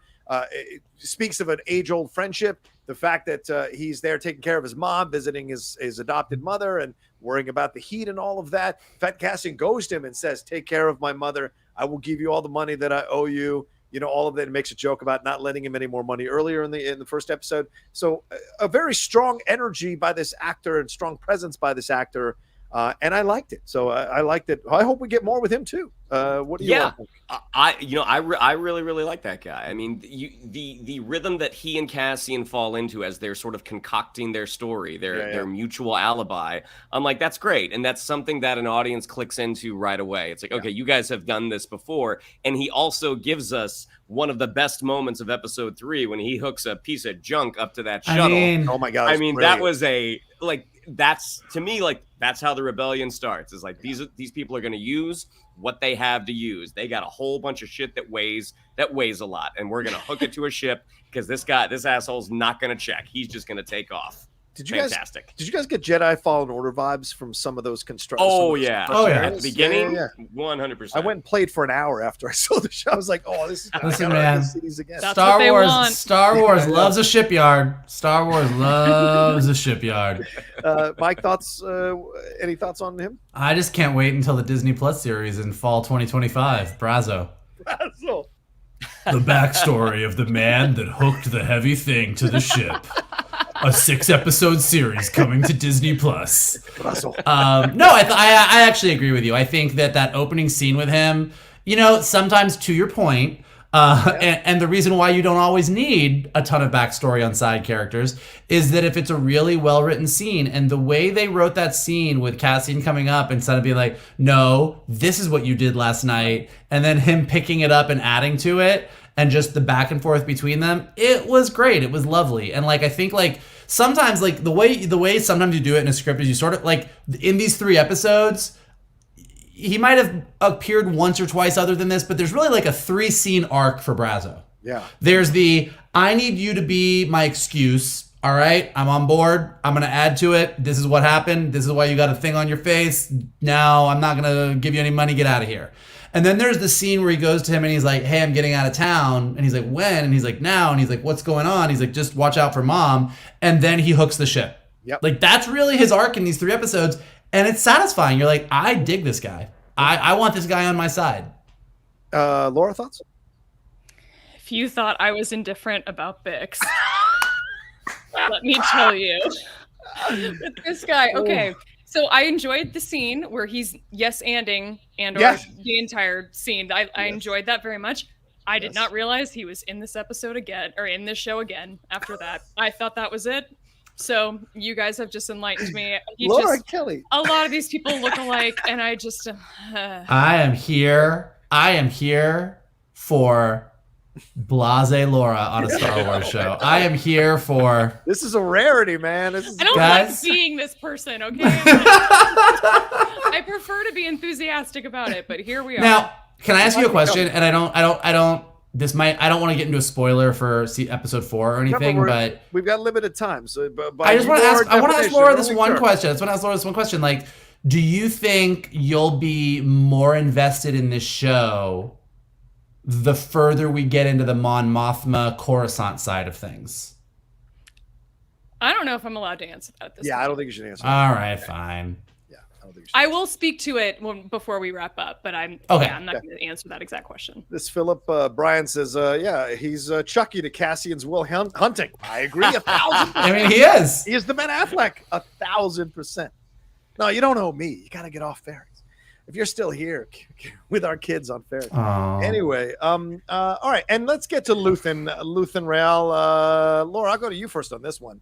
it speaks of an age-old friendship. The fact that he's there taking care of his mom, visiting his adopted mother, and worrying about the heat and all of that. In fact, Cassian goes to him and says, take care of my mother. I will give you all the money that I owe you. You know, all of that. It makes a joke about not lending him any more money earlier in the first episode. So a very strong energy by this actor and strong presence by this actor. And I liked it. So I liked it. I hope we get more with him too. What do you think? I really, really like that guy. I mean, the rhythm that he and Cassian fall into as they're sort of concocting their story, their mutual alibi. I'm like, that's great. And that's something that an audience clicks into right away. It's like, okay, you guys have done this before. And he also gives us one of the best moments of episode 3 when he hooks a piece of junk up to that shuttle. Oh my God. I mean, that was that's to me, like, that's how the rebellion starts. Is like, these people are going to use what they have to use. They got a whole bunch of shit that weighs a lot, and we're going to hook it to a ship because this asshole's not going to check. He's just going to take off. Did you fantastic. Did you guys get Jedi Fallen Order vibes from some of those constructions? Oh yeah. At the beginning, 100%. I went and played for an hour after I saw the show. I was like, "Oh, this is listen, man. That's Star what they Wars. want. Star Wars loves a shipyard. Star Wars loves a shipyard. Mike, thoughts? Any thoughts on him? I just can't wait until the Disney Plus series in fall 2025. Brasso. Brasso. The backstory of the man that hooked the heavy thing to the ship. A 6-episode series coming to Disney Plus. No, I actually agree with you. I think that opening scene with him, sometimes to your point, and the reason why you don't always need a ton of backstory on side characters is that if it's a really well-written scene, and the way they wrote that scene with Cassian coming up instead of being like, no, this is what you did last night, and then him picking it up and adding to it, and just the back and forth between them, it was great. It was lovely. And I think sometimes the way sometimes you do it in a script is you sort of in these 3 episodes, he might have appeared once or twice other than this, but there's really a 3-scene arc for Brasso. Yeah. There's I need you to be my excuse. All right, I'm on board. I'm going to add to it. This is what happened. This is why you got a thing on your face. Now I'm not going to give you any money. Get out of here. And then there's the scene where he goes to him and he's like, hey, I'm getting out of town. And he's like, when? And he's like, now. And he's like, what's going on? He's like, just watch out for mom. And then he hooks the ship. Yep. That's really his arc in these 3 episodes. And it's satisfying. You're like, I dig this guy. I want this guy on my side. Laura, thoughts? If you thought I was indifferent about Bix, let me tell you. With this guy, okay. So I enjoyed the scene where he's yes-anding Andor the entire scene. I enjoyed that very much. I did not realize he was in this episode again, or in this show again after that. I thought that was it. So you guys have just enlightened me. Laura Kelly. A lot of these people look alike, and I just... I am here for Blase Laura on a Star Wars show. I am here for... This is a rarity, man. I don't like being this person, okay? I prefer to be enthusiastic about it, but here we are. Now, can I ask you a question? And I don't want to get into a spoiler for episode 4 or anything, but we've got limited time. So, I just want to ask. I want to ask Laura this one question. I just want to ask Laura this one question. Do you think you'll be more invested in this show the further we get into the Mon Mothma Coruscant side of things? I don't know if I'm allowed to answer that at this point. I don't think you should answer. All right, fine. I will speak to it before we wrap up, but I'm not going to answer that exact question. This Philip Brian says, he's Chucky to Cassian's Will Hunting. I agree 1,000%. I mean, he is. He is the Ben Affleck 1,000%. No, you don't owe me. You got to get off ferries. If you're still here with our kids on ferries. Anyway, all right, and let's get to Luthen Rail. Laura, I'll go to you first on this one.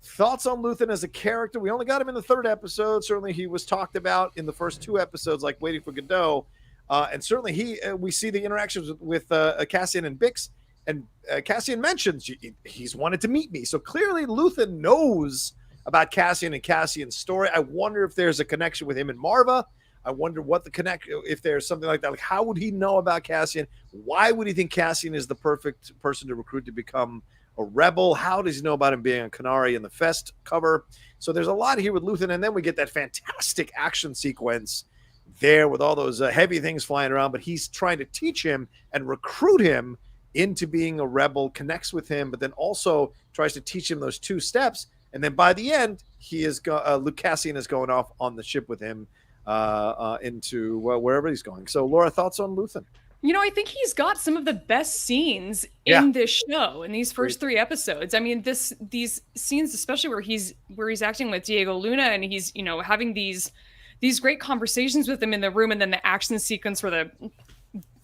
Thoughts on Luthen as a character? We only got him in the 3rd episode. Certainly, he was talked about in the first 2 episodes, like Waiting for Godot. And certainly, we see the interactions with Cassian and Bix. And Cassian mentions he's wanted to meet me. So clearly, Luthen knows about Cassian and Cassian's story. I wonder if there's a connection with him and Maarva. I wonder what if there's something like that. Like, how would he know about Cassian? Why would he think Cassian is the perfect person to recruit to become a rebel? How does he know about him being on Kenari in the Fest cover? So there's a lot here with Luthen, and then we get that fantastic action sequence there with all those heavy things flying around, but he's trying to teach him and recruit him into being a rebel, connects with him, but then also tries to teach him those 2 steps. And then by the end, Cassian is going off on the ship with him into wherever he's going. So Laura, thoughts on Luthen? I think he's got some of the best scenes in this show in these first 3 episodes. I mean, these scenes, especially where he's acting with Diego Luna and he's, having these great conversations with him in the room, and then the action sequence where the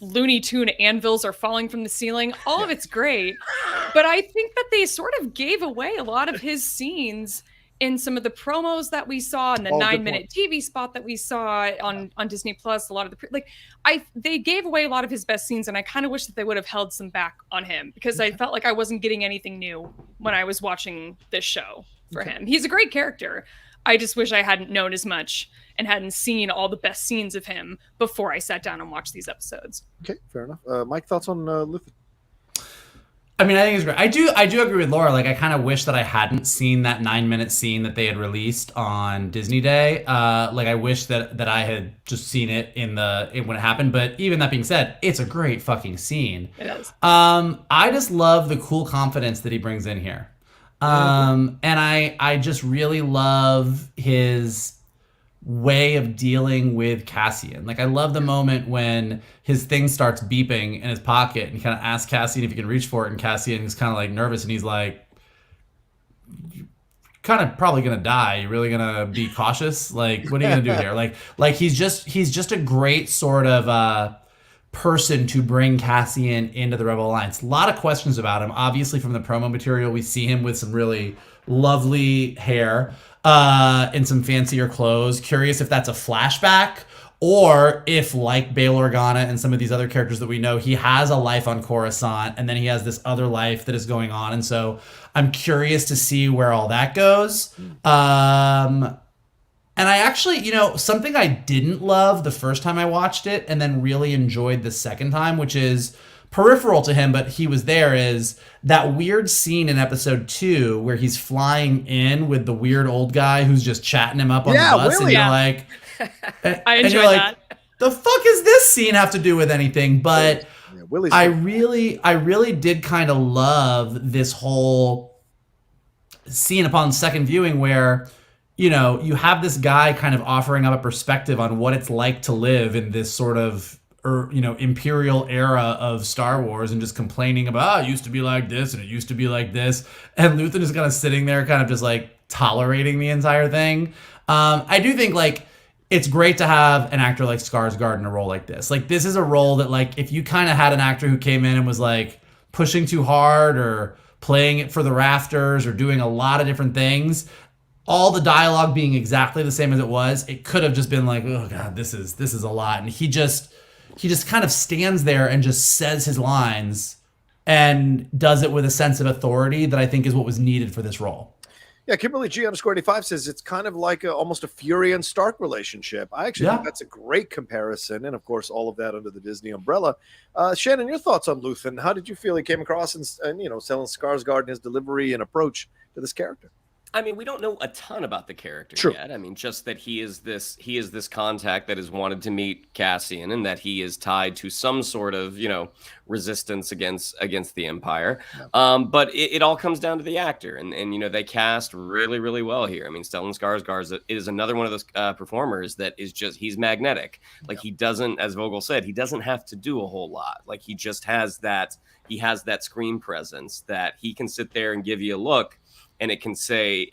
Looney Tune anvils are falling from the ceiling. All of it's great. But I think that they sort of gave away a lot of his scenes in some of the promos that we saw, and the 9-minute TV spot that we saw on Disney Plus. A lot of they gave away a lot of his best scenes, and I kind of wish that they would have held some back on him, because I felt like I wasn't getting anything new when I was watching this show for him. He's a great character. I just wish I hadn't known as much and hadn't seen all the best scenes of him before I sat down and watched these episodes. Okay, fair enough. Mike, thoughts on Luthen? I mean, I think it's great. I do agree with Laura. Like, I kind of wish that I hadn't seen that 9-minute scene that they had released on Disney Day. Like, I wish that I had just seen it when it happened. But even that being said, it's a great fucking scene. It is. I just love the cool confidence that he brings in here. And I just really love his way of dealing with Cassian. Like, I love the moment when his thing starts beeping in his pocket and he kind of asks Cassian if he can reach for it, and Cassian is kind of like nervous and he's like, "You're kind of probably gonna die. You're really gonna be cautious? Like, what are you gonna do here?" Like he's just a great sort of person to bring Cassian into the Rebel Alliance. A lot of questions about him. Obviously, from the promo material, we see him with some really lovely hair, in some fancier clothes. Curious if that's a flashback, or if, like Bail Organa and some of these other characters that we know, he has a life on Coruscant and then he has this other life that is going on. And so I'm curious to see where all that goes. And I actually, something I didn't love the first time I watched it and then really enjoyed the second time, which is peripheral to him, but he was there, is that weird scene in episode 2 where he's flying in with the weird old guy who's just chatting him up on the bus. Willie. And you're like, I enjoyed like, that. the fuck is this scene have to do with anything? But I really did kind of love this whole scene upon second viewing where, you have this guy kind of offering up a perspective on what it's like to live in this sort of imperial era of Star Wars, and just complaining about, it used to be like this and it used to be like this. And Luthen is kind of sitting there kind of just like tolerating the entire thing. I do think like it's great to have an actor like Skarsgård in a role like this. Like, this is a role that, like, if you kind of had an actor who came in and was like pushing too hard or playing it for the rafters or doing a lot of different things, all the dialogue being exactly the same as it was, it could have just been like, oh god, this is a lot. And he just kind of stands there and just says his lines and does it with a sense of authority that I think is what was needed for this role. Yeah, Kimberly G_85 says it's kind of like almost a Fury and Stark relationship. I actually think that's a great comparison, and of course, all of that under the Disney umbrella. Shannon, your thoughts on Luthen? How did you feel he came across, and Stellan Skarsgård and his delivery and approach to this character? I mean, we don't know a ton about the character yet. I mean, just that he is this contact that has wanted to meet Cassian, and that he is tied to some sort of, resistance against the Empire. Yeah. But it all comes down to the actor, and they cast really, really well here. I mean, Stellan Skarsgård is another one of those performers that is he's magnetic. Like, he doesn't, as Vogel said, he doesn't have to do a whole lot. Like, he just has that screen presence that he can sit there and give you a look, and it can say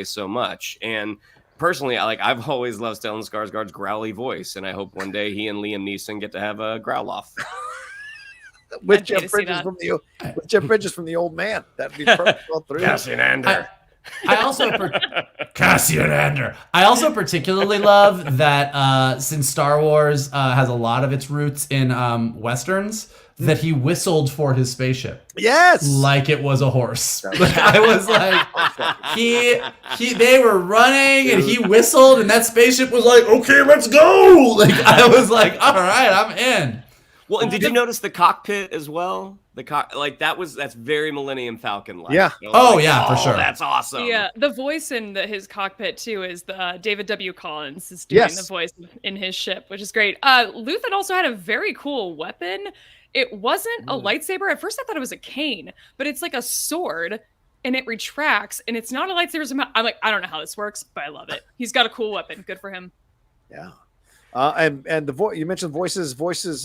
so much. And personally, I've always loved Stellan Skarsgård's growly voice, and I hope one day he and Liam Neeson get to have a growl off. with Jeff Bridges from the Old Man. That'd be perfect. Cassian Andor. Cassian Andor. I also particularly love that since Star Wars has a lot of its roots in westerns, that he whistled for his spaceship. Yes, like it was a horse. Like, I was like, they were running and he whistled, and that spaceship was like, okay, let's go. Like, I was like, all right, I'm in. Well, and did you notice the cockpit as well? That's very Millennium Falcon like. Yeah. For sure. That's awesome. Yeah, the voice in his cockpit too is David W. Collins is doing the voice in his ship, which is great. Luthen also had a very cool weapon. It wasn't a lightsaber. At first I thought it was a cane, but it's like a sword and it retracts, and it's not a lightsaber. I'm like, I don't know how this works, but I love it. He's got a cool weapon. Good for him. Yeah. And the voice you mentioned voices.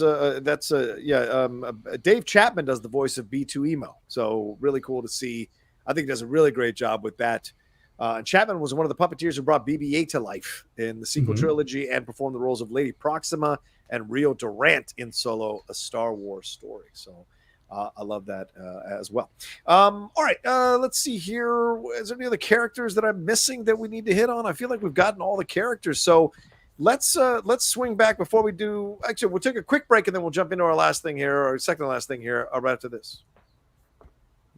Dave Chapman does the voice of B2 Emo. So really cool to see. I think he does a really great job with that. And Chapman was one of the puppeteers who brought BB-8 to life in the sequel trilogy and performed the roles of Lady Proxima and Rio Durant in Solo: A Star Wars Story. So I love that as well. All right, let's see here. Is there any other characters that I'm missing that we need to hit on? I feel like we've gotten all the characters. So let's swing back before we do. Actually, we'll take a quick break and then we'll jump into our last thing here, or second to last thing here, right after this.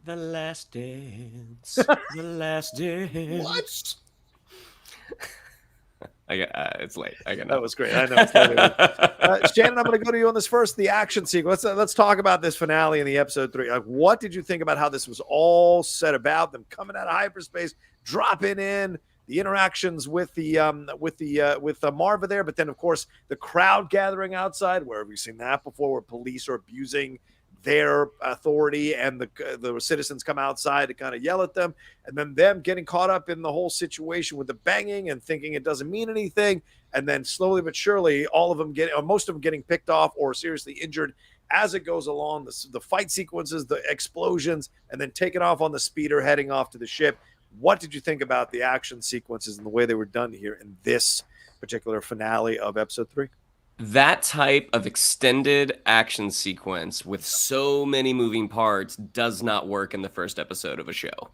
The Last Dance. The Last Dance. What? It's late. I got That was great. I know. It's late. Shannon, I'm going to go to you on this first. The action sequence. Let's talk about this finale in the episode 3. Like, what did you think about how this was all set about? Them coming out of hyperspace, dropping in, the interactions with the Maarva there, but then of course the crowd gathering outside. Where have we seen that before? Where police are abusing their authority and the citizens come outside to kind of yell at them, and then them getting caught up in the whole situation with the banging and thinking it doesn't mean anything, and then slowly but surely all of them most of them getting picked off or seriously injured as it goes along, the fight sequences, the explosions, and then taking off on the speeder heading off to the ship. What did you think about the action sequences and the way they were done here in this particular finale of episode 3? That type of extended action sequence with so many moving parts does not work in the first episode of a show.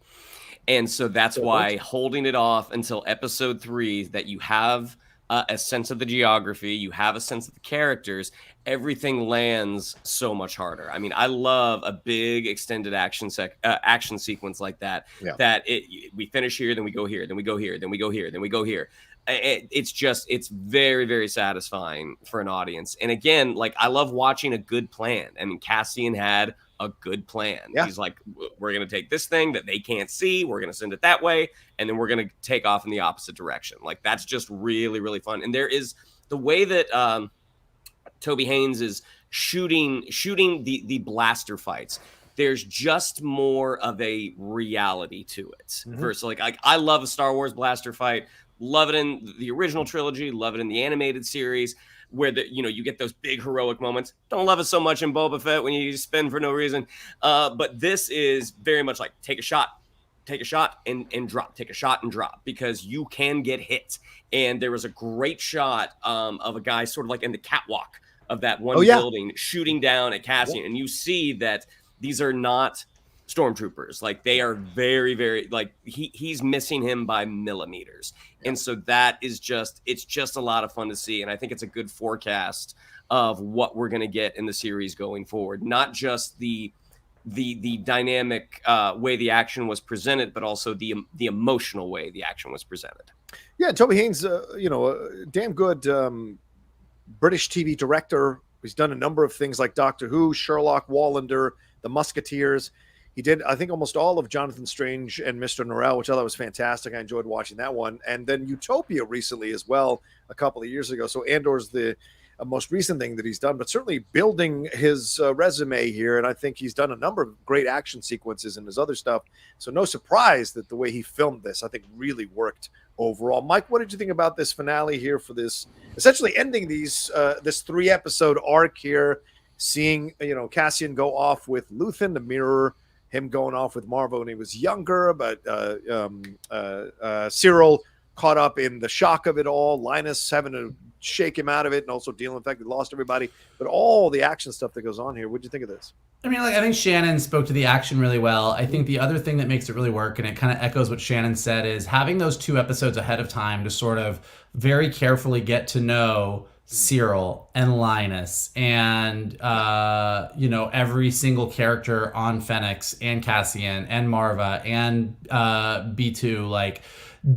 And so that's why holding it off until episode 3, that you have a sense of the geography, you have a sense of the characters, everything lands so much harder. I mean, I love a big extended action sequence like that. Yeah. That we finish here, then we go here, then we go here, then we go here, then we go here. It's very, very satisfying for an audience. And again, like, I love watching a good plan. I mean, Cassian had a good plan. Yeah. He's like, we're going to take this thing that they can't see, we're going to send it that way, and then we're going to take off in the opposite direction. Like, that's just really, really fun. And there is the way that Toby Haynes is shooting the blaster fights. There's just more of a reality to it. Mm-hmm. Versus like I love a Star Wars blaster fight. Love it in the original trilogy. Love it in the animated series, where you get those big heroic moments. Don't love it so much in Boba Fett when you spin for no reason. But this is very much like take a shot and drop, take a shot and drop, because you can get hit. And there was a great shot of a guy sort of like in the catwalk of that one building shooting down at Cassian, and you see that these are not stormtroopers. Like, they are very, very, like, he's missing him by millimeters. And so it's just a lot of fun to see. And I think it's a good forecast of what we're going to get in the series going forward. Not just the dynamic way the action was presented, but also the emotional way the action was presented. Yeah, Toby Haynes, a damn good British TV director. He's done a number of things like Doctor Who, Sherlock, Wallander, The Musketeers. He did, I think, almost all of Jonathan Strange and Mr. Norrell, which I thought was fantastic. I enjoyed watching that one. And then Utopia recently as well, a couple of years ago. So Andor's the most recent thing that he's done, but certainly building his resume here. And I think he's done a number of great action sequences in his other stuff. So no surprise that the way he filmed this, I think, really worked overall. Mike, what did you think about this finale here for this, essentially ending this 3-episode arc here, seeing, Cassian go off with Luthen to mirror him going off with Maarva when he was younger, but Syril caught up in the shock of it all, Linus having to shake him out of it, and also dealing with the fact that he lost everybody, but all the action stuff that goes on here. What do you think of this? I mean, I think Shannon spoke to the action really well. I think the other thing that makes it really work, and it kind of echoes what Shannon said, is having those 2 episodes ahead of time to sort of very carefully get to know Syril and Linus and every single character on Fennec and Cassian and Maarva and B2, like,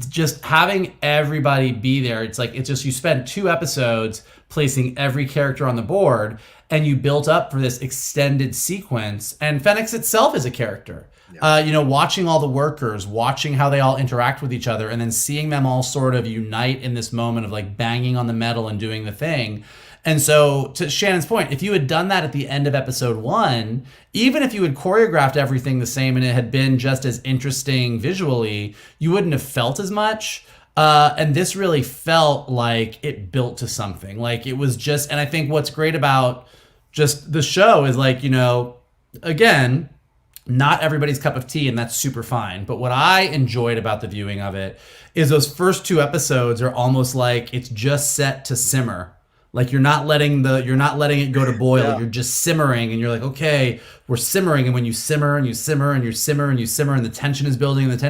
just having everybody be there. It's just you spend 2 episodes placing every character on the board, and you built up for this extended sequence. And Fennec itself is a character. Watching all the workers, watching how they all interact with each other, and then seeing them all sort of unite in this moment of like banging on the metal and doing the thing. And so, to Shannon's point, if you had done that at the end of episode 1, even if you had choreographed everything the same and it had been just as interesting visually, you wouldn't have felt as much. And this really felt like it built to something. Like, it was just, and I think what's great about just the show is, like, again, not everybody's cup of tea, and that's super fine. But what I enjoyed about the viewing of it is those first 2 episodes are almost like it's just set to simmer. Like, you're not letting it go to boil. Yeah. You're just simmering, and you're like, okay, we're simmering. And when you simmer and you simmer and you simmer and you simmer, and the tension is building and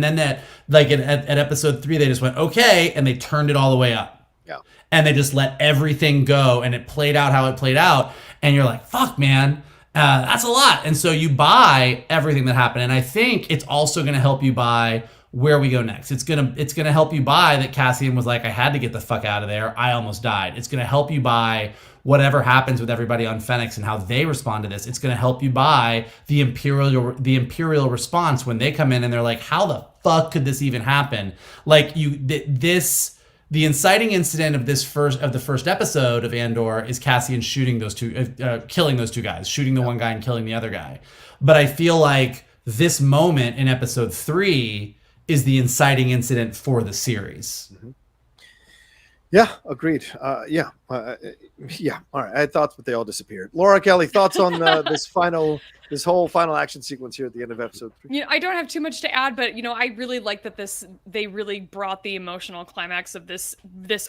then that, like, at episode 3, they just went, okay, and they turned it all the way up. Yeah. And they just let everything go, and it played out how it played out. And you're like, fuck, man. That's a lot. And so you buy everything that happened. And I think it's also going to help you buy where we go next. It's gonna help you buy that Cassian was like, I had to get the fuck out of there. I almost died. It's gonna help you buy whatever happens with everybody on Fennec and how they respond to this. It's gonna help you buy the Imperial response when they come in and they're like, how the fuck could this even happen? Like the inciting incident of the first episode of Andor is Cassian shooting those two, killing those two guys, shooting the one guy and killing the other guy. But I feel like this moment in episode 3 is the inciting incident for the series. Mm-hmm. Yeah, agreed. Yeah. All right. I had thoughts, but they all disappeared. Laura Kelly, thoughts on this whole final action sequence here at the end of episode 3? I don't have too much to add, but I really like that they really brought the emotional climax of this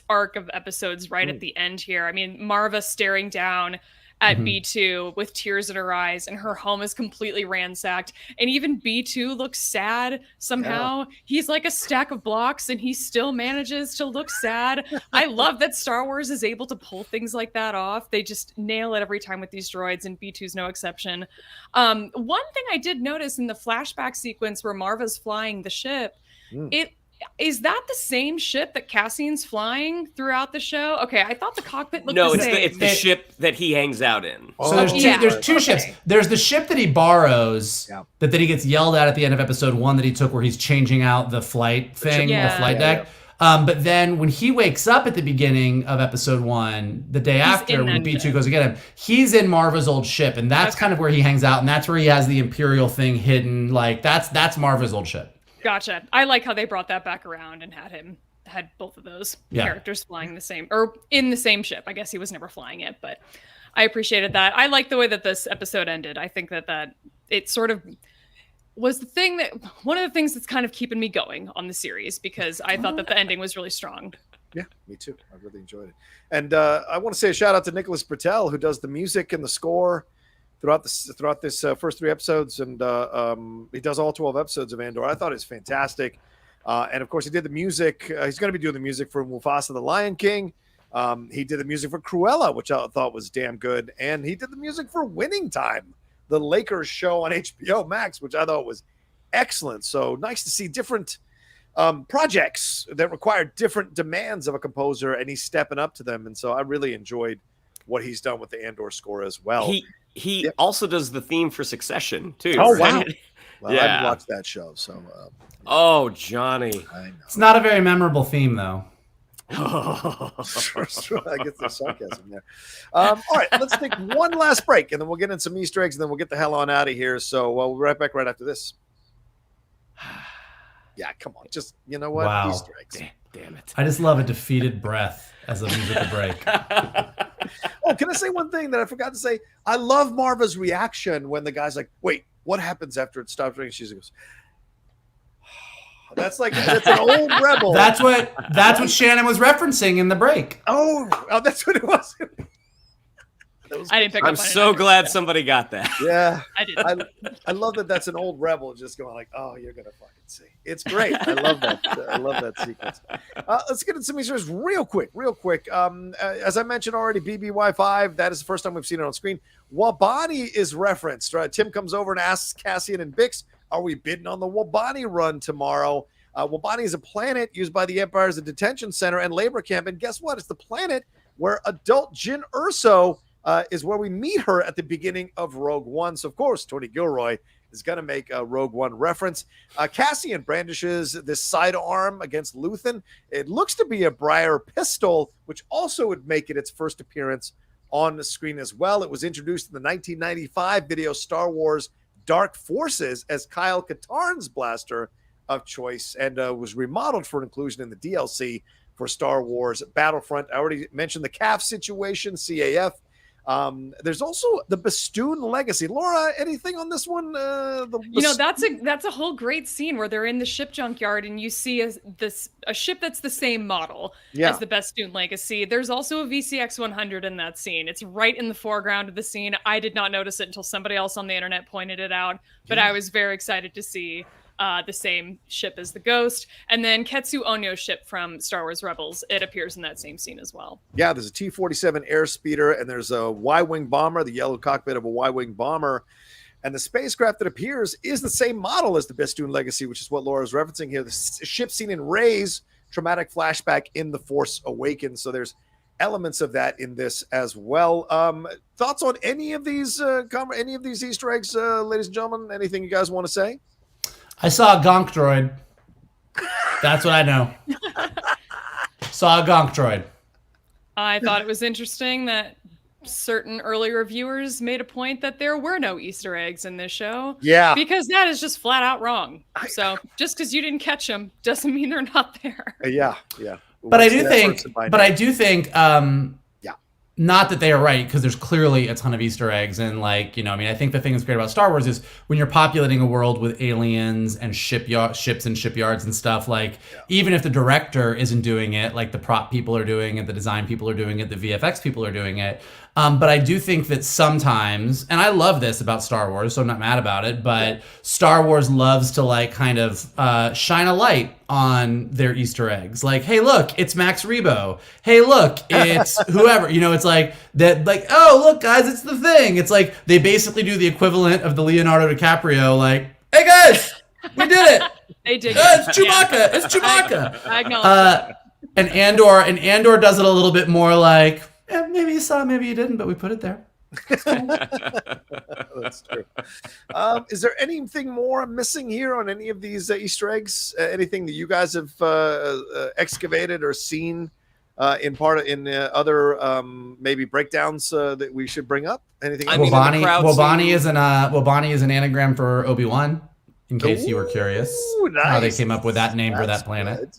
arc of episodes right at the end here. I mean, Maarva staring down at B2 with tears in her eyes, and her home is completely ransacked. And even B2 looks sad somehow. Yeah. He's like a stack of blocks, and he still manages to look sad. I love that Star Wars is able to pull things like that off. They just nail it every time with these droids, and B2's no exception. One thing I did notice in the flashback sequence where Maarva's flying the ship, is that the same ship that Cassian's flying throughout the show? Okay, I thought the cockpit looked the same. It's the ship that he hangs out in. So there's two ships. There's the ship that he borrows, that he gets yelled at the end of episode 1 that he took, where he's changing out the flight thing, the flight deck. But then when he wakes up at the beginning of episode 1, the day after, when B2 goes to get him, he's in Maarva's old ship, and that's kind of where he hangs out, and that's where he has the Imperial thing hidden. Like that's Maarva's old ship. Gotcha. I like how they brought that back around and had both of those characters flying the same, or in the same ship. I guess he was never flying it, but I appreciated that. I like the way that this episode ended. I think that it sort of was one of the things that's kind of keeping me going on the series, because I thought that the ending was really strong. Yeah, me too. I really enjoyed it. And I want to say a shout out to Nicholas Bertel, who does the music and the score throughout this first 3 episodes, and he does all 12 episodes of Andor. I thought it's fantastic, and of course he did the music. He's going to be doing the music for Mufasa the Lion King. He did the music for Cruella, which I thought was damn good, and he did the music for Winning Time, the Lakers show on HBO Max, which I thought was excellent. So nice to see different projects that require different demands of a composer, and he's stepping up to them. And so I really enjoyed what he's done with the Andor score as well. He also does the theme for Succession too. Oh, right? wow. Well, I haven't watched that show, so. Oh, Johnny. I know. It's not a very memorable theme, though. Sure. I get the sarcasm there. All right, let's take one last break, and then we'll get in some Easter eggs, and then we'll get the hell on out of here. So we'll be right back right after this. Yeah, come on. Just, you know what? Wow. Easter eggs. Damn it. I just love a defeated breath as a musical break. Oh, can I say one thing that I forgot to say? I love Maarva's reaction when the guy's like, wait, what happens after it stops ringing? She goes, that's an old rebel. That's what Shannon was referencing in the break. Oh, that's what it was. I didn't pick up on it. I'm so glad somebody got that. Yeah. I did. I love that that's an old rebel just going like, oh, you're going to fucking see. It's great. I love that. I love that sequence. Let's get into some Easter real quick. As I mentioned already, BBY5, that is the first time we've seen it on screen. Wabani is referenced. Right? Tim comes over and asks Cassian and Bix, are we bidding on the Wabani run tomorrow? Wabani is a planet used by the Empire as a detention center and labor camp. And guess what? It's the planet where adult Jyn Erso is where we meet her at the beginning of Rogue One. So, of course, Tony Gilroy is going to make a Rogue One reference. Cassian brandishes this sidearm against Luthen. It looks to be a Briar pistol, which also would make it its first appearance on the screen as well. It was introduced in the 1995 video Star Wars Dark Forces as Kyle Katarn's blaster of choice, and was remodeled for inclusion in the DLC for Star Wars Battlefront. I already mentioned the CAF situation, CAF. There's also the Bastoon Legacy. Laura, anything on this one? That's a whole great scene where they're in the ship junkyard and you see a ship that's the same model as the Bastoon Legacy. There's also a VCX 100 in that scene. It's right in the foreground of the scene. I did not notice it until somebody else on the internet pointed it out, but I was very excited to see the same ship as the Ghost. And then Ketsu Onyo's ship from Star Wars Rebels, it appears in that same scene as well. Yeah, there's a T-47 airspeeder, and there's a Y-wing bomber, the yellow cockpit of a Y-wing bomber. And the spacecraft that appears is the same model as the Bestoon Legacy, which is what Laura's referencing here. The ship seen in Rey's traumatic flashback in The Force Awakens. So there's elements of that in this as well. Thoughts on any of these Easter eggs, ladies and gentlemen? Anything you guys want to say? I saw a gonk droid. That's what I know. Saw a gonk droid. I thought it was interesting that certain early reviewers made a point that there were no Easter eggs in this show. Yeah. Because that is just flat out wrong. So just because you didn't catch them doesn't mean they're not there. Yeah. But I do think, not that they are right, because there's clearly a ton of Easter eggs. And like, I think the thing that's great about Star Wars is when you're populating a world with aliens and ships and shipyards and stuff, like even if the director isn't doing it, like the prop people are doing it, the design people are doing it, the VFX people are doing it. But I do think that sometimes, and I love this about Star Wars, so I'm not mad about it, but Star Wars loves to like kind of shine a light on their Easter eggs. Like, hey, look, it's Max Rebo. Hey, look, it's whoever. It's like that. Like, oh, look, guys, it's the thing. It's like they basically do the equivalent of the Leonardo DiCaprio. Like, hey, guys, we did it. They did. It's Chewbacca. Yeah. It's Chewbacca. I acknowledge that. And Andor does it a little bit more like, maybe you saw, maybe you didn't, but we put it there. That's true. Is there anything more missing here on any of these Easter eggs? Anything that you guys have excavated or seen in other maybe breakdowns that we should bring up? Anything? Wobani is an anagram for Obi-Wan. In case you were curious, nice. How they came up with that name for that planet. Good.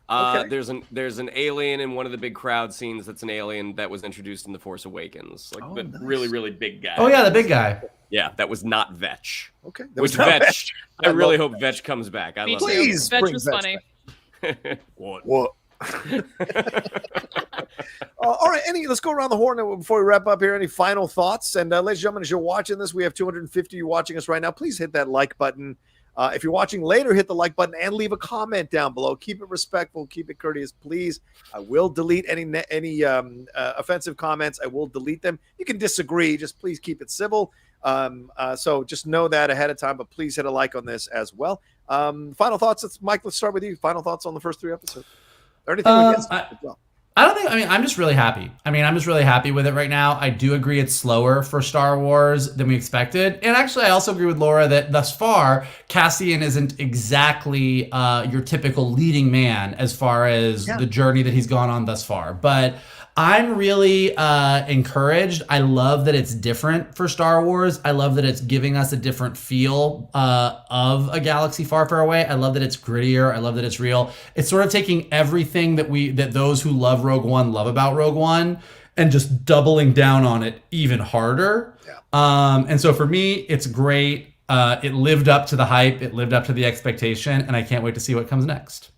Okay. There's an alien in one of the big crowd scenes. That's an alien that was introduced in The Force Awakens, like the really, really big guy. Oh yeah, the big guy. Yeah, that was not Vetch. Okay, Which Vetch? I really hope Vetch comes back. Me too. Please, Vetch was funny. What? All right, let's go around the horn before we wrap up here. Any final thoughts? And ladies and gentlemen, as you're watching this, we have 250 of you watching us right now. Please hit that like button. If you're watching later, hit the like button and leave a comment down below. Keep it respectful. Keep it courteous, please. I will delete any offensive comments. I will delete them. You can disagree. Just please keep it civil. So just know that ahead of time, but please hit a like on this as well. Final thoughts. Mike, let's start with you. Final thoughts on the first 3 episodes. Or anything we missed as well. I'm just really happy. I'm just really happy with it right now. I do agree it's slower for Star Wars than we expected. And actually, I also agree with Laura that thus far, Cassian isn't exactly your typical leading man as far as the journey that he's gone on thus far. But I'm really encouraged. I love that it's different for Star Wars. I love that it's giving us a different feel of a galaxy far, far away. I love that it's grittier. I love that it's real. It's sort of taking everything that those who love Rogue One love about Rogue One and just doubling down on it even harder. Yeah. And so for me, it's great. It lived up to the hype. It lived up to the expectation, and I can't wait to see what comes next.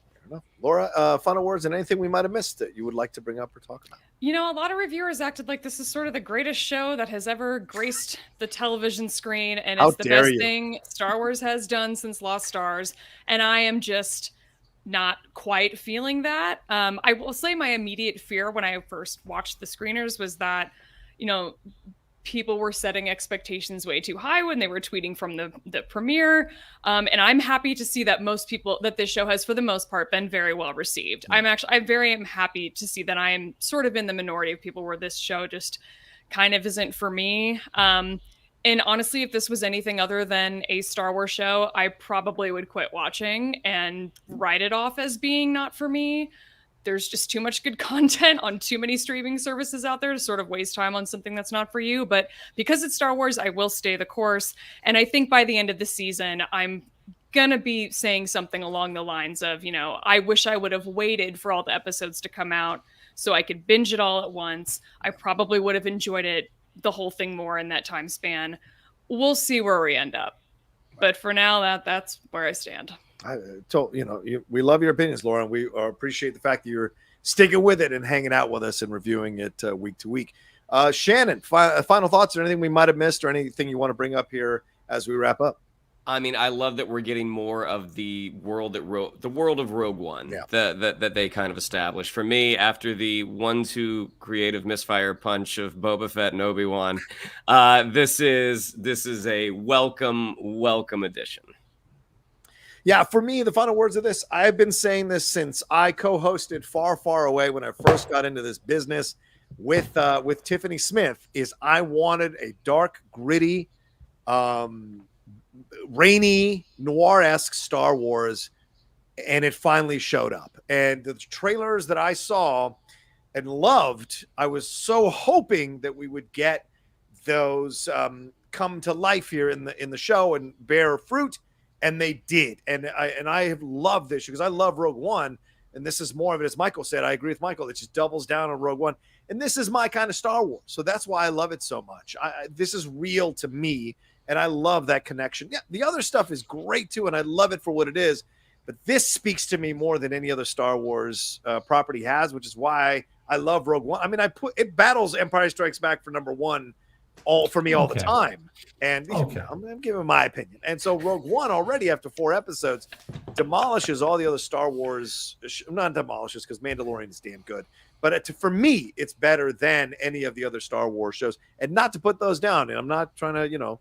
Laura, final words and anything we might have missed that you would like to bring up or talk about? A lot of reviewers acted like this is sort of the greatest show that has ever graced the television screen, and it's the best thing Star Wars has done since Lost Stars. And I am just not quite feeling that. I will say my immediate fear when I first watched the screeners was that, people were setting expectations way too high when they were tweeting from the premiere. And I'm happy to see that that this show has, for the most part, been very well received. Mm-hmm. I'm very happy to see that I am sort of in the minority of people where this show just kind of isn't for me. And honestly, if this was anything other than a Star Wars show, I probably would quit watching and write it off as being not for me. There's just too much good content on too many streaming services out there to sort of waste time on something that's not for you. But because it's Star Wars, I will stay the course. And I think by the end of the season, I'm going to be saying something along the lines of, I wish I would have waited for all the episodes to come out so I could binge it all at once. I probably would have enjoyed it, the whole thing, more in that time span. We'll see where we end up. But for now, that's where I stand. We love your opinions, Laura, and we appreciate the fact that you're sticking with it and hanging out with us and reviewing it week to week. Shannon, final thoughts or anything we might have missed or anything you want to bring up here as we wrap up? I mean, I love that we're getting more of the world of Rogue One that they kind of established. For me, after the 1-2 creative misfire punch of Boba Fett and Obi-Wan, this is a welcome addition. Yeah, for me, the final words of this, I've been saying this since I co-hosted Far, Far Away when I first got into this business with Tiffany Smith, is I wanted a dark, gritty, rainy, noir-esque Star Wars, and it finally showed up. And the trailers that I saw and loved, I was so hoping that we would get those come to life here in the show and bear fruit. And they did. And I have loved this because I love Rogue One. And this is more of it, as Michael said. I agree with Michael. It just doubles down on Rogue One. And this is my kind of Star Wars. So that's why I love it so much. This is real to me. And I love that connection. Yeah, the other stuff is great too. And I love it for what it is. But this speaks to me more than any other Star Wars property has, which is why I love Rogue One. I mean, it battles Empire Strikes Back for number one all the time. And I'm giving my opinion. And so Rogue One already after 4 episodes demolishes all the other Star Wars, not demolishes because Mandalorian is damn good. But for me, it's better than any of the other Star Wars shows. And not to put those down. And I'm not trying to,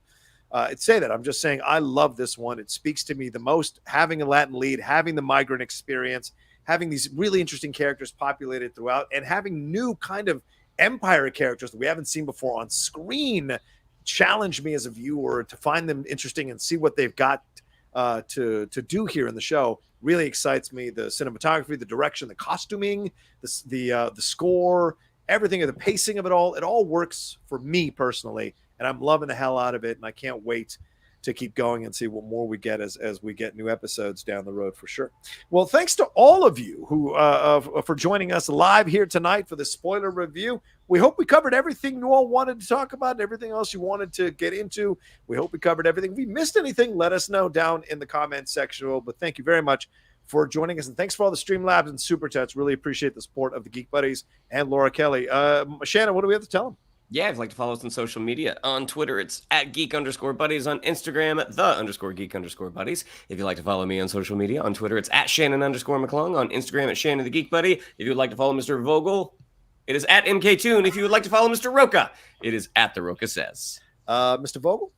say that. I'm just saying I love this one. It speaks to me the most, having a Latin lead, having the migrant experience, having these really interesting characters populated throughout, and having new kind of Empire characters that we haven't seen before on screen challenge me as a viewer to find them interesting and see what they've got to do here in the show. Really excites me. The cinematography, the direction, the costuming, the score, everything, the pacing of it all works for me personally, and I'm loving the hell out of it, and I can't wait to keep going and see what more we get as we get new episodes down the road for sure. Well, thanks to all of you who for joining us live here tonight for the spoiler review. We hope we covered everything you all wanted to talk about and everything else you wanted to get into. We hope we covered everything. If we missed anything, let us know down in the comments section. But thank you very much for joining us. And thanks for all the Streamlabs and Super Chats. Really appreciate the support of the Geek Buddies and Laura Kelly. Shannon, what do we have to tell them? Yeah, if you'd like to follow us on social media, on Twitter, it's @geek_buddies. On Instagram, @the_geek_buddies. If you'd like to follow me on social media, on Twitter, it's @Shannon_McClung. On Instagram, @Shannon the Geek Buddy. If you would like to follow Mr. Vogel, it is @MKToon. If you would like to follow Mr. Rocha, it is @The Rocha Says. Mr. Vogel?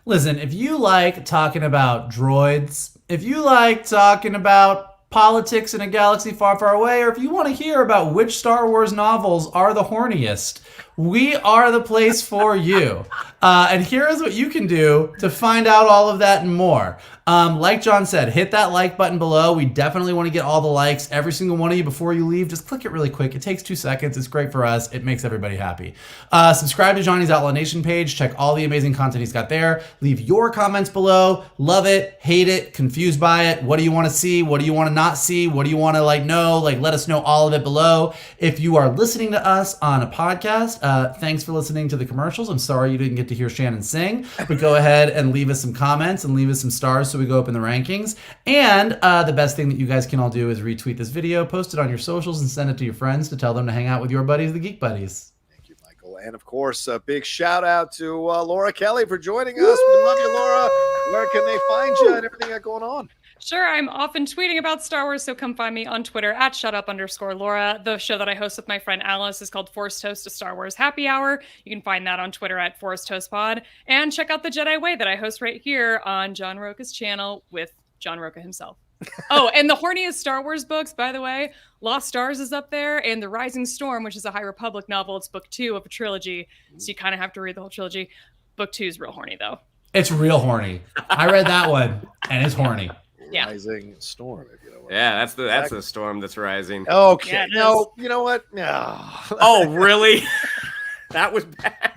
Listen, if you like talking about droids, if you like talking about politics in a galaxy far, far away, or if you want to hear about which Star Wars novels are the horniest, we are the place for you. And here is what you can do to find out all of that and more. Like John said, hit that like button below. We definitely want to get all the likes, every single one of you before you leave. Just click it really quick. It takes 2 seconds. It's great for us. It makes everybody happy. Subscribe to Johnny's Outlaw Nation page. Check all the amazing content he's got there. Leave your comments below. Love it, hate it, confused by it. What do you want to see? What do you want to not see? What do you want to know? Let us know all of it below. If you are listening to us on a podcast, thanks for listening to the commercials. I'm sorry you didn't get to hear Shannon sing, but go ahead and leave us some comments and leave us some stars so we go up in the rankings. And the best thing that you guys can all do is retweet this video, post it on your socials, and send it to your friends to tell them to hang out with your buddies, the Geek Buddies. Thank you, Michael. And of course, a big shout out to Laura Kelly for joining us. We love you, Laura. Where can they find you and everything that's going on? Sure, I'm often tweeting about Star Wars, so come find me on Twitter @shutup_Laura. The show that I host with my friend Alice is called Forced Toast, a Star Wars happy hour. You can find that on Twitter @ForcedToastPod. And check out the Jedi Way that I host right here on John Rocha's channel with John Rocha himself. Oh, and the horniest Star Wars books, by the way, Lost Stars is up there, and The Rising Storm, which is a High Republic novel. It's book 2 of a trilogy, so you kind of have to read the whole trilogy. Book 2 is real horny, though. It's real horny. I read that one, and it's horny. Yeah. Rising Storm, if you know what Yeah, that's the storm that's rising. Okay. Yeah, No, you know what? No. Oh, really? That was bad.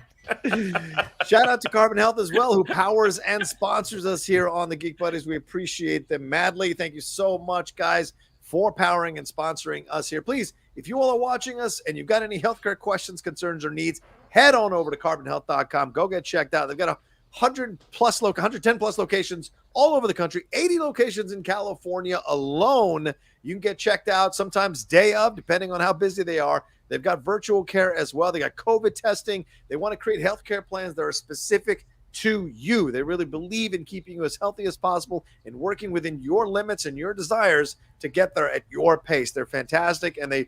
Shout out to Carbon Health as well, who powers and sponsors us here on the Geek Buddies. We appreciate them madly. Thank you so much, guys, for powering and sponsoring us here. Please, if you all are watching us and you've got any healthcare questions, concerns, or needs, head on over to carbonhealth.com. Go get checked out. They've got 110 plus locations all over the country, 80 locations in California alone. You can get checked out sometimes day of, depending on how busy they are. They've got virtual care as well. They got COVID testing. They want to create healthcare plans that are specific to you. They really believe in keeping you as healthy as possible and working within your limits and your desires to get there at your pace. They're fantastic, and they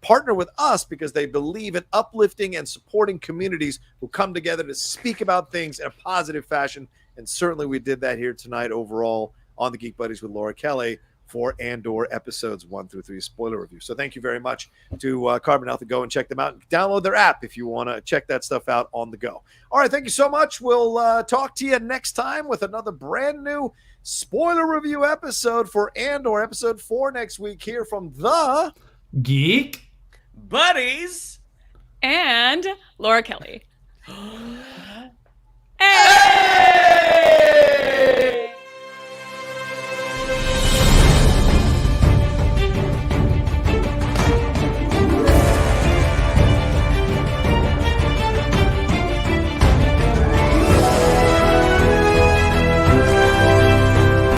partner with us because they believe in uplifting and supporting communities who come together to speak about things in a positive fashion. And certainly we did that here tonight overall on the Geek Buddies with Laura Kelly for Andor episodes 1 through 3 spoiler review. So thank you very much to Carbon Alpha. Go and check them out. Download their app if you want to check that stuff out on the go. All right, thank you so much. We'll talk to you next time with another brand new spoiler review episode for Andor episode 4 next week here from the Geek Buddies And Laura Kelly.